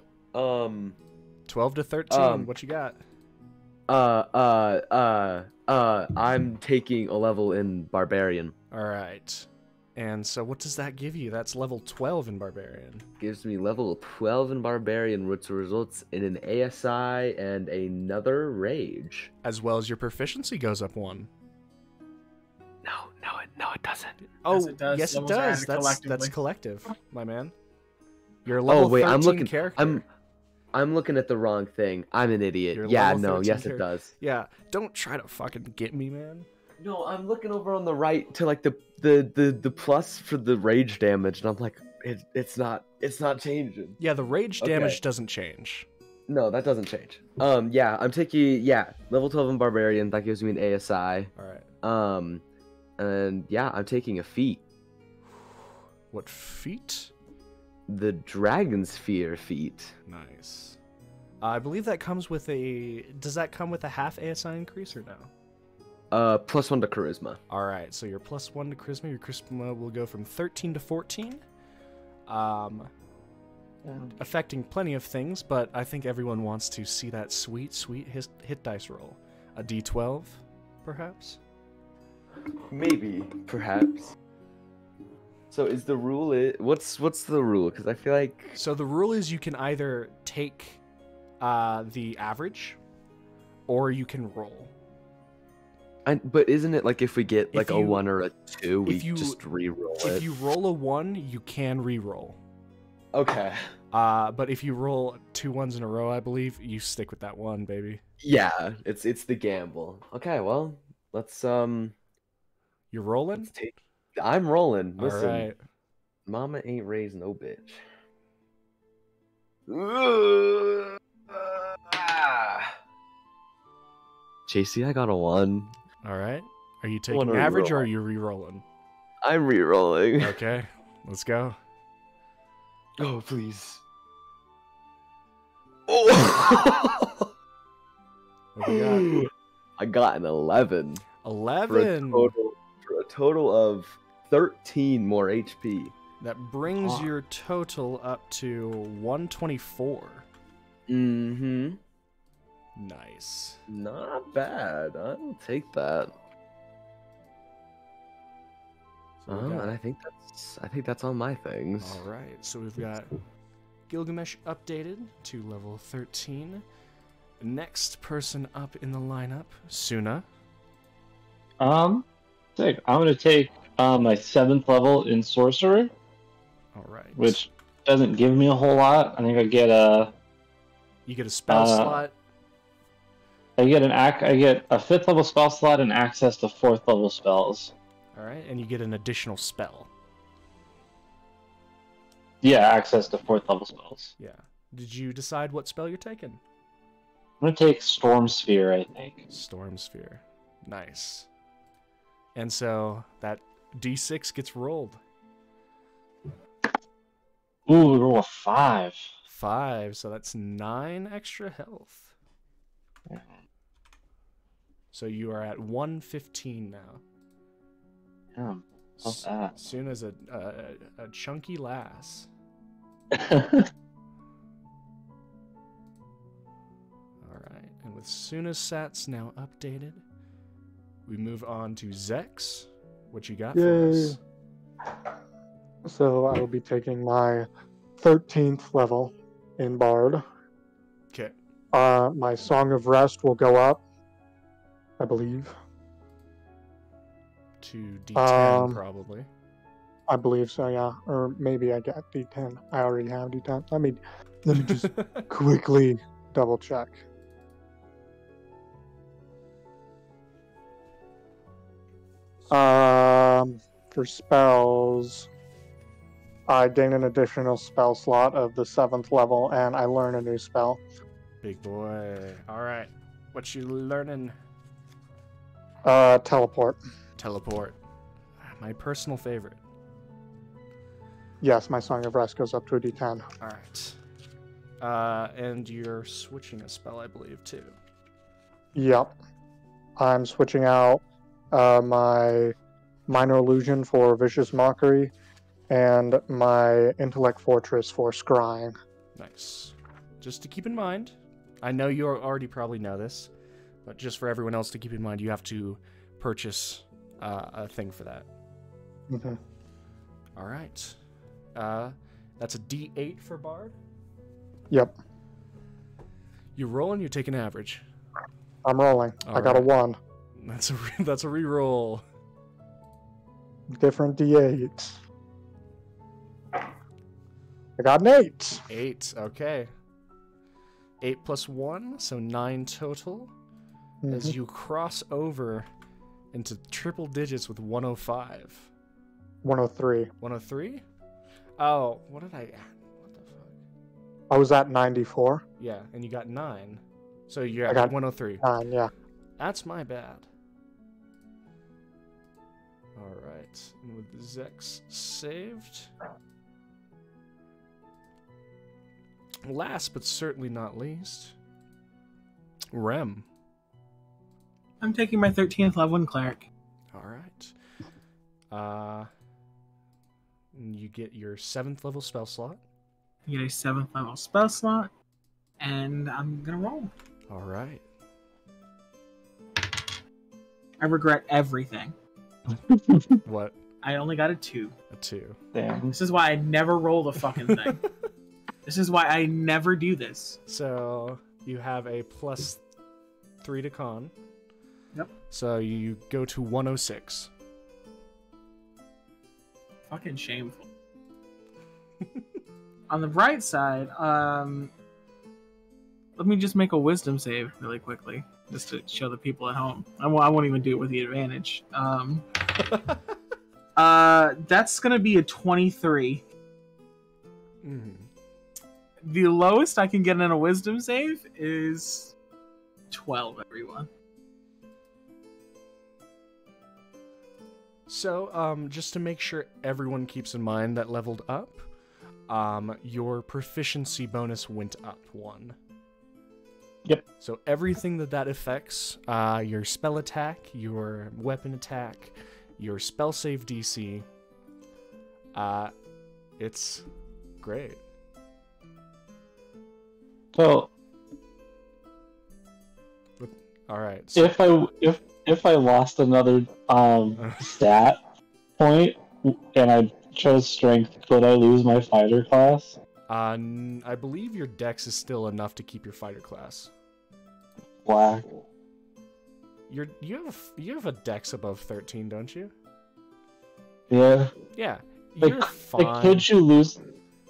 A: to 13, what you got?
C: I'm taking a level in Barbarian.
A: Alright. And so what does that give you? That's level 12 in Barbarian.
C: Gives me level 12 in Barbarian, which results in an ASI and another Rage.
A: As well as your proficiency goes up 1.
C: No, it doesn't.
A: Oh,
D: Yes, it does.
A: yes, it
D: Levels are
A: does.
D: added
A: That's
D: collectively.
A: collective, my man. You're a level 13 character.
C: I'm looking at the wrong thing. I'm an idiot.
A: You're
C: Yeah,
A: level
C: no,
A: 13
C: yes, it
A: character.
C: does.
A: Yeah, don't try to fucking get me, man.
C: No, I'm looking over on the right to like the plus for the rage damage, and I'm like, it's not changing.
A: Yeah, the rage
C: Okay.
A: damage doesn't change.
C: No, that doesn't change. Yeah, I'm taking level 12 in Barbarian. That gives me an ASI.
A: All right.
C: And yeah, I'm taking a feat.
A: What feat?
C: The Dragon Sphere feat.
A: Nice. I believe that comes with a. Does that come with a half ASI increase or no?
C: +1 to Charisma.
A: All right. So your +1 to Charisma. Your Charisma will go from 13 to 14. Affecting plenty of things, but I think everyone wants to see that sweet hit dice roll. A D12, perhaps?
C: Maybe, perhaps. So is the rule what's the rule? Because I feel like
A: So the rule is you can either take the average, or you can roll.
C: but isn't it like if we get like a 1 or a 2, we
A: if you-
C: just re-roll it?
A: If you roll a 1, you can re-roll.
C: Okay.
A: But if you roll 2 ones in a row, I believe, you stick with that 1, baby.
C: Yeah, it's the gamble. Okay, well, let's
A: You're rolling?
C: let's take. I'm rolling. Listen,
A: All right.
C: Mama ain't raised no bitch. JC, I got a 1.
A: All right. Are you
C: One
A: taking
C: or
A: average, or
C: roll.
A: are you re-rolling?
C: I'm re-rolling.
A: Okay, let's go.
C: Oh, please. Oh!
A: What we got?
C: I got an 11.
A: 11.
C: For a total of 13 more HP.
A: That brings your total up to 124.
C: Mm-hmm.
A: Nice.
C: Not bad. I'll take that.
A: So we got-
C: And I think that's all my things.
A: All right, so we've got Gilgamesh updated to level 13. Next person up in the lineup, Suna.
F: Sick. I'm gonna take my 7th level in sorcerer,
A: All right.
F: which doesn't give me a whole lot. I think I get a
A: You get a spell slot.
F: I get a 5th level spell slot and access to 4th level spells.
A: All right, and you get an additional spell.
F: Yeah, access to 4th level spells.
A: Yeah. Did you decide what spell you're taking?
F: I'm gonna take Storm Sphere, I think.
A: Storm Sphere. Nice. And so that D6 gets rolled.
F: Ooh, we roll a 5.
A: 5, so that's 9 extra health.
F: Yeah.
A: So you are at 115 now.
F: Yeah, what's that?
A: Soon as a chunky lass. Alright, and with Suna's sats now updated, we move on to Zex. What you got for
B: Yay.
A: us?
B: So I will be taking my 13th level in Bard.
A: Okay.
B: My Song of Rest will go up, I believe.
A: To D10, probably.
B: I believe so, yeah. Or maybe I got D10. I already have D10. Let me just quickly double check. For spells, I gain an additional spell slot of the 7th level, and I learn a new spell.
A: Big boy. Alright. What you learning?
B: Teleport.
A: Teleport. My personal favorite.
B: Yes, my Song of Rest goes up to a D10.
A: Alright. And you're switching a spell, I believe, too.
B: Yep. I'm switching out my Minor Illusion for Vicious Mockery and my Intellect Fortress for Scrying.
A: Nice. Just to keep in mind, I know you already probably know this, but just for everyone else to keep in mind, you have to purchase a thing for that.
B: Mm-hmm.
A: All right. That's a D8 for Bard.
B: Yep.
A: You're rolling. You're taking average.
B: I'm rolling.
A: All
B: I got a
A: right.
B: 1.
A: That's a re-roll.
B: Different D8. I got an 8.
A: 8. Okay. 8 plus 1, so 9 total.
B: Mhm.
A: As you cross over into triple digits with 105.
B: 103.
A: 103? Oh, what the fuck?
B: I was at 94.
A: Yeah, and you got 9. So you're
B: I
A: at
B: got
A: 103.
B: 9, yeah.
A: That's my bad. Alright. And with Zex saved. Last but certainly not least, Rem.
D: I'm taking my 13th level in cleric.
A: Alright. You get your 7th level spell slot.
D: You get a 7th level spell slot, and I'm gonna roll.
A: Alright.
D: I regret everything.
A: What?
D: I only got a 2.
A: A 2.
F: Damn.
D: This is why I never roll the fucking thing. This is why I never do this.
A: So you have a plus 3 to con.
D: Yep.
A: So you go to 106.
D: Fucking shameful. On the bright side, let me just make a wisdom save really quickly, just to show the people at home. I won't even do it with the advantage. That's gonna be a 23.
A: Mm-hmm.
D: The lowest I can get in a wisdom save is 12, everyone.
A: So, just to make sure everyone keeps in mind that leveled up, your proficiency bonus went up 1.
F: Yep.
A: So everything that affects, your spell attack, your weapon attack, your spell save DC, it's great.
F: So
A: All right. So,
F: if I lost another stat point and I chose strength, could I lose my fighter class?
A: I believe your dex is still enough to keep your fighter class.
F: Black.
A: You have a dex above 13, don't you?
F: Yeah.
A: Yeah.
F: Like,
A: You're fine.
F: like, could you lose?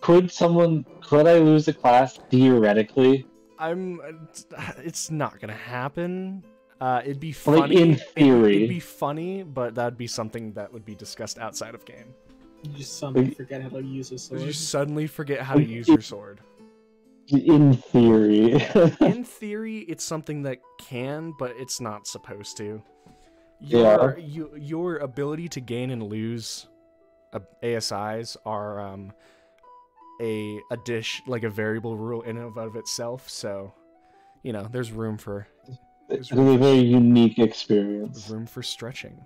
F: Could I lose a class theoretically?
A: It's not gonna happen. It'd be funny.
F: Like, in theory.
A: It'd be funny, but that'd be something that would be discussed outside of game.
D: You just suddenly forget how to use a sword.
A: You suddenly forget how to use your sword.
F: In theory.
A: In theory, it's something that can, but it's not supposed to.
F: Yeah.
A: Your ability to gain and lose ASIs are a dish, like a variable rule in and of itself. So, there's room for.
F: It's a very unique experience.
A: Room for stretching.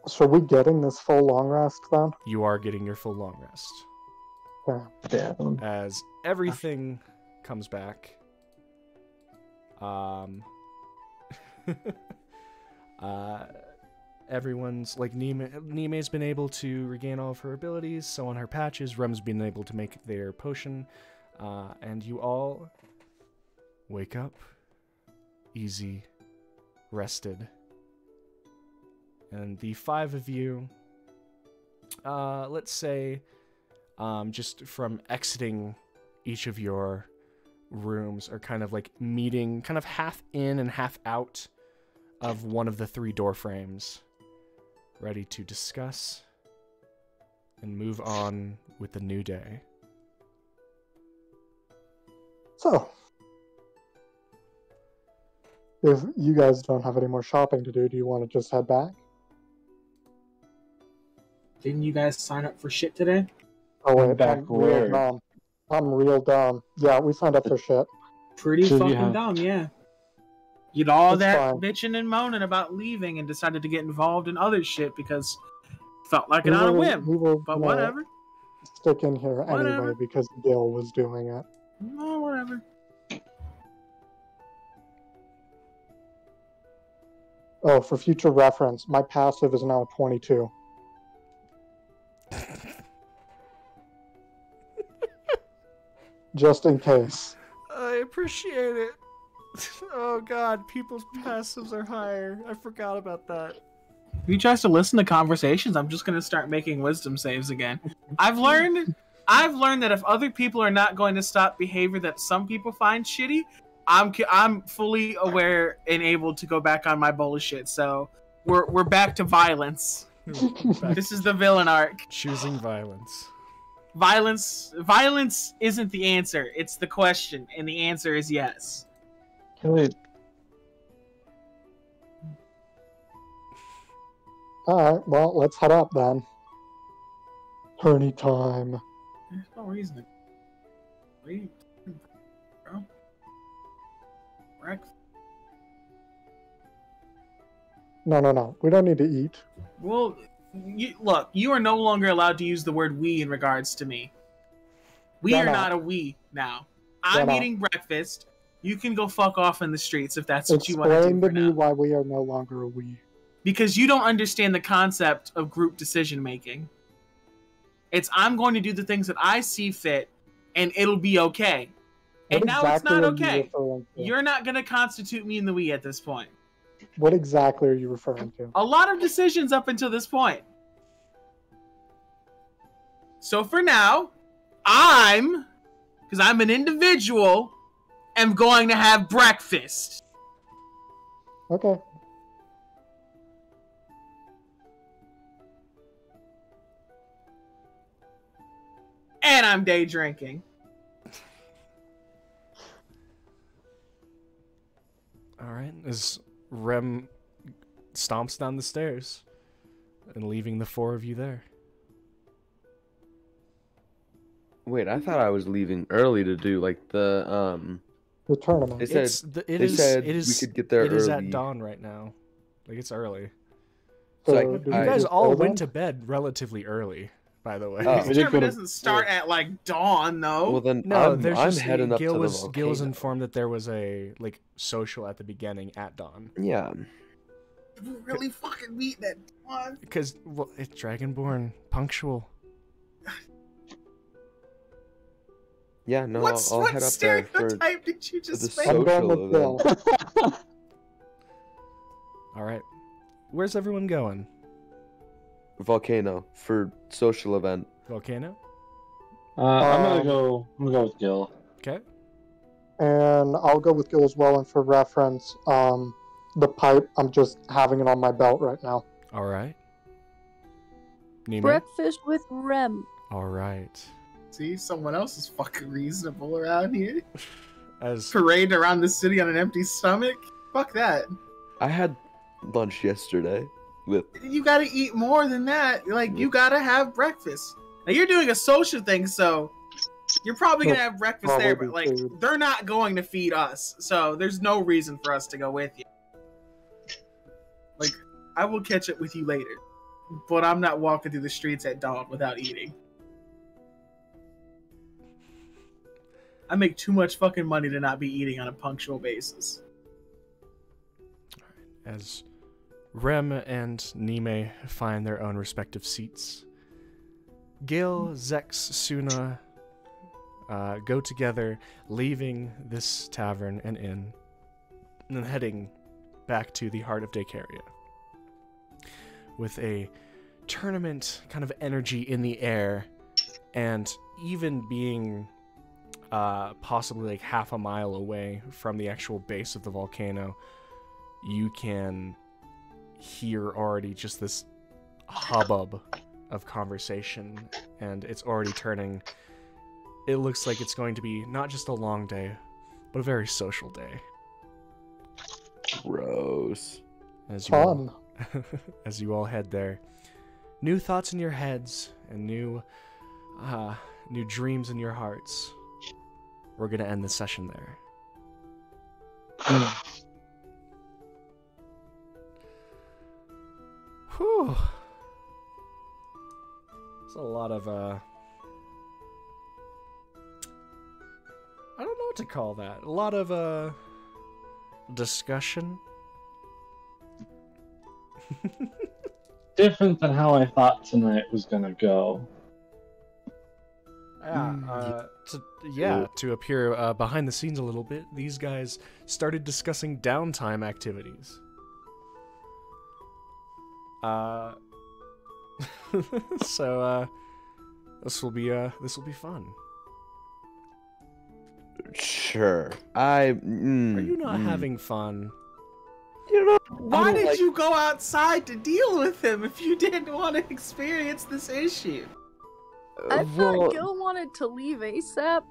B: So are we getting this full long rest then?
A: You are getting your full long rest.
B: Yeah.
A: As everything comes back. Everyone's like Nime's been able to regain all of her abilities, so on her patches, Rem's been able to make their potion, and you all wake up easy, rested. And the 5 of you, let's say, just from exiting each of your rooms, are kind of like meeting kind of half in and half out of one of the 3 door frames, ready to discuss and move on with the new day.
B: So, if you guys don't have any more shopping to do you want to just head back?
D: Didn't you guys sign up for shit today?
B: Oh wait,
F: Back
B: I'm
F: where?
B: real dumb. I'm real dumb. Yeah, we signed up for shit.
D: Pretty
F: Should we
D: fucking
F: have-
D: dumb, yeah. You'd all
B: That's
D: that
B: fine.
D: bitching and moaning about leaving and decided to get involved in other shit because felt like it
B: We
D: on a
B: were-
D: whim.
B: we were
D: But
B: gonna
D: whatever.
B: Stick in here anyway
D: Whatever.
B: because Gil was doing it.
D: Oh, whatever.
B: Oh, for future reference, my passive is now 22. Just in case.
A: I appreciate it. Oh god, people's passives are higher. I forgot about that.
D: If he tries to listen to conversations, I'm just gonna start making wisdom saves again. I've learned that if other people are not going to stop behavior that some people find shitty, I'm fully aware and able to go back on my bullshit. So we're back to violence. This is the villain arc.
A: Choosing violence.
D: Violence isn't the answer. It's the question, and the answer is yes.
F: Can we?
B: Alright, well, let's head up then. Tourney time.
D: There's no reason to leave, bro. Breakfast.
B: No. We don't need to eat.
D: Well, look, you are no longer allowed to use the word we in regards to me. We
B: Why
D: are
B: not?
D: not a we now.
B: Why
D: I'm
B: not?
D: eating breakfast. You can go fuck off in the streets if that's what you want to do
B: Explain
D: for
B: to me
D: now.
B: why we are no longer a we.
D: Because you don't understand the concept of group decision making. It's I'm going to do the things that I see fit, and it'll be okay. And
B: What
D: now it's
B: exactly
D: not
B: are you
D: okay.
B: referring to?
D: You're not going to constitute me in the we at this point.
B: What exactly are you referring to?
D: A lot of decisions up until this point. So for now, because I'm an individual, am going to have breakfast.
B: Okay.
D: And I'm day drinking.
A: All right, as Rem stomps down the stairs and leaving the four of you there.
C: Wait, I thought I was leaving early to do like the
B: The tournament.
C: They said
A: It is
C: we could get there
A: It is
C: early.
A: at dawn right now. Like, it's early.
C: So, like,
B: do
A: You
B: we
A: guys
B: just
A: all
B: go
A: went
B: then?
A: to bed relatively early, by the way.
C: Oh.
D: This
F: We did go
D: tournament
F: to-
D: doesn't start at like dawn though.
C: Well then,
A: No,
C: I'm
A: there's just
C: heading up
A: Gil
C: to
A: was
C: the
A: Gil was
C: volcano.
A: informed that there was a like social at the beginning at dawn
C: Yeah.
D: We're really fucking meeting at dawn.
A: because it's Dragonborn punctual.
C: Yeah, no,
D: What
C: I'll head up there for
D: stereotype did you
C: the
D: just make?
B: I'm going
C: social
B: with Bill.
C: event.
A: All right, where's everyone going?
C: Volcano for social event.
A: Volcano.
F: I'm gonna go with Gil.
A: Okay.
B: And I'll go with Gil as well. And for reference, the pipe, I'm just having it on my belt right now.
A: All right. Nime.
G: Breakfast with Rem.
A: All right.
D: See, someone else is fucking reasonable around here.
A: As
D: Parading around the city on an empty stomach? Fuck that.
C: I had lunch yesterday with
D: You gotta eat more than that. Like, you gotta have breakfast. Now, you're doing a social thing, so you're probably gonna have breakfast there, but, like,
B: Probably food.
D: they're not going to feed us, so there's no reason for us to go with you. Like, I will catch up with you later, but I'm not walking through the streets at dawn without eating. I make too much fucking money to not be eating on a punctual basis.
A: as Rem and Nime find their own respective seats, Gil, Zex, Suna go together, leaving this tavern and inn, and then heading back to the heart of Daykaria. With a tournament kind of energy in the air, and even being possibly like half a mile away from the actual base of the volcano, you can hear already just this hubbub of conversation, and it's already turning. It looks like it's going to be not just a long day, but a very social day.
C: Gross.
A: As you all,
B: Fun.
A: as you all head there, new thoughts in your heads and new dreams in your hearts. We're gonna end the session there. Whew. It's a lot of I don't know what to call that. A lot of discussion.
F: Different than how I thought tonight was gonna go.
A: To appear behind the scenes a little bit, these guys started discussing downtime activities. So this will be fun.
C: Sure.
A: Are you not having fun?
C: You know,
D: Why did you go outside to deal with him if you didn't want to experience this issue?
G: I
C: well,
G: thought Gil wanted to leave ASAP.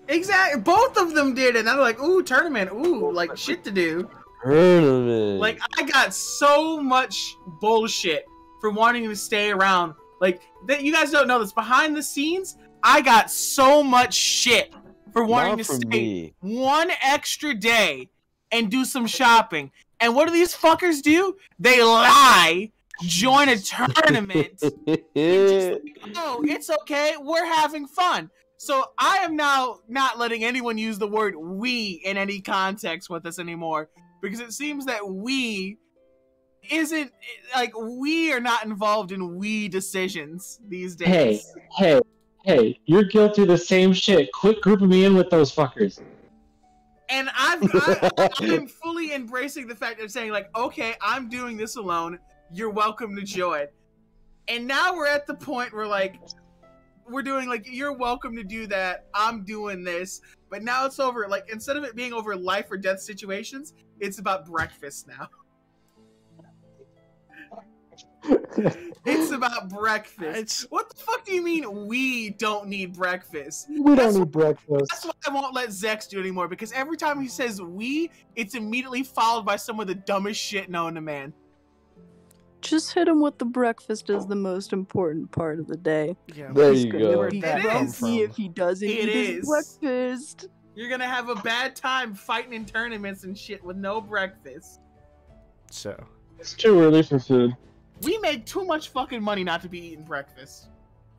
D: Exactly. Both of them did it. And I'm like, ooh, tournament. Ooh, like shit to do.
C: tournament.
D: Like, I got so much bullshit for wanting to stay around. Like, you guys don't know this. Behind the scenes, I got so much shit for wanting to stay one extra day and do some shopping. And what do these fuckers do? They lie, join a tournament, and just like, oh, it's okay, we're having fun. So I am now not letting anyone use the word we in any context with us anymore, because it seems that we are not involved in we decisions these days.
F: Hey, you're guilty of the same shit. Quit grouping me in with those fuckers.
D: And I'm fully embracing the fact of saying, like, okay, I'm doing this alone. You're welcome to join. And now we're at the point where, like, we're doing, like, you're welcome to do that. I'm doing this. But now it's over. Like, instead of it being over life or death situations, it's about breakfast now. It's about breakfast. What the fuck do you mean we don't need breakfast?
B: We don't need breakfast.
D: That's why I won't let Zex do it anymore, because every time he says we, it's immediately followed by some of the dumbest shit known to man.
G: Just hit him with the breakfast is the most important part of the day.
A: Yeah,
C: There
G: He's
C: you
G: gonna
C: go.
G: be
D: It is.
G: grumpy if he doesn't eat his breakfast.
D: You're gonna have a bad time fighting in tournaments and shit with no breakfast.
A: So,
F: It's too early for food.
D: We make too much fucking money not to be eating breakfast.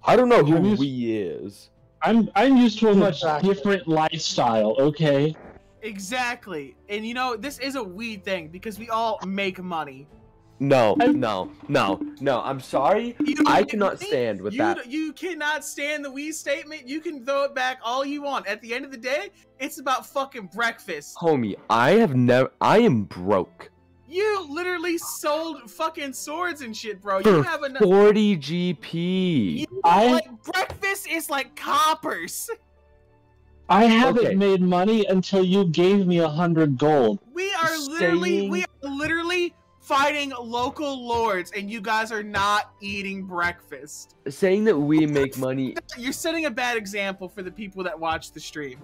C: I don't know who
F: I'm used-
C: we is.
F: I'm used to a much different lifestyle, okay?
D: Exactly. And you know, this is a we thing because we all make money.
C: No. I'm sorry. I cannot stand with that.
D: You cannot stand the we statement. You can throw it back all you want. At the end of the day, it's about fucking breakfast.
C: Homie, I am broke.
D: You literally sold fucking swords and shit, bro.
C: For
D: You have enough.
C: 40 GP.
D: Like, breakfast is like coppers.
F: I haven't
C: Okay.
F: made money until you gave me 100 gold.
D: We are literally fighting local lords, and you guys are not eating breakfast.
C: Saying that we make money.
D: You're setting a bad example for the people that watch the stream.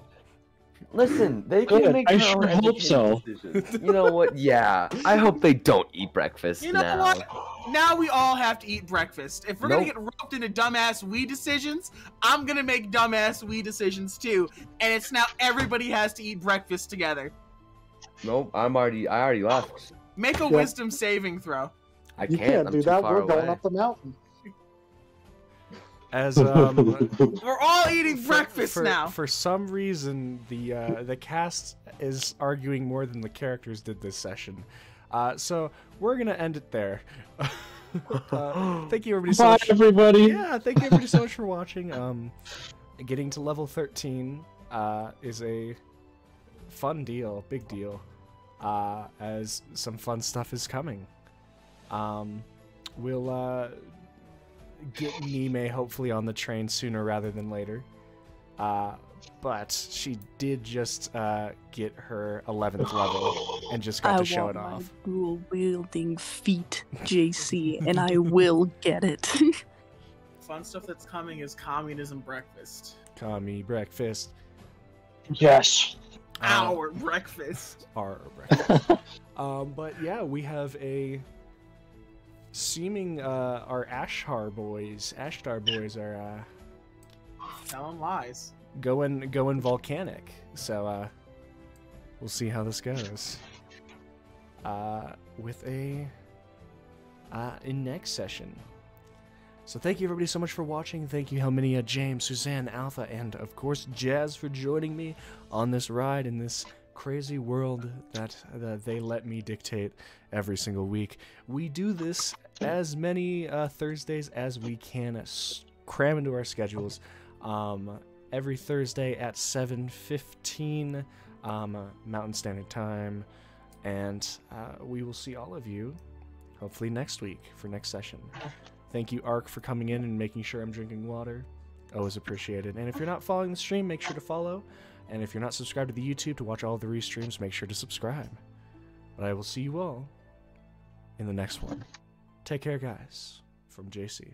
C: Listen, they can
F: Good,
C: make
F: I
C: their
F: sure
C: own
F: hope
C: educated
F: so.
C: decisions. You know what? Yeah. I hope they don't eat breakfast
D: You know
C: now.
D: what? Now we all have to eat breakfast. If we're gonna
C: Nope.
D: get roped into dumbass we decisions, I'm gonna make dumbass we decisions too. And it's now everybody has to eat breakfast together.
C: Nope, I already left.
D: Make a wisdom saving throw.
C: I
B: You
C: can't.
B: can't
C: I'm
B: do
C: too
B: that.
C: far
B: We're going
C: away.
B: up the mountain.
A: as
D: We're all eating breakfast now.
A: For some reason, the cast is arguing more than the characters did this session. So we're gonna end it there. Thank you everybody so
F: Bye,
A: much.
F: everybody.
A: Yeah, thank you everybody so much for watching. Getting to level 13 is a fun deal, big deal, as some fun stuff is coming. We'll get Nime hopefully on the train sooner rather than later. But she did just get her 11th level and just got to show it off.
G: My dual wielding feet, JC, and I will get it.
D: Fun stuff that's coming is communism breakfast.
A: Commie breakfast.
F: Yes.
D: Our breakfast.
A: Our breakfast. But yeah, we have a seeming our Ashtar boys are
D: Telling lies.
A: going volcanic. So we'll see how this goes. With a in next session. So thank you everybody so much for watching. Thank you Helminia, James, Suzanne, Alpha, and of course Jazz for joining me on this ride in this crazy world that they let me dictate every single week. We do this as many Thursdays as we can cram into our schedules. Every Thursday at 7:15 Mountain Standard Time, and we will see all of you hopefully next week for next session. Thank you, Ark, for coming in and making sure I'm drinking water. Always appreciated. And if you're not following the stream, make sure to follow. And if you're not subscribed to the YouTube to watch all of the restreams, make sure to subscribe. But I will see you all in the next one. Take care, guys. From JC.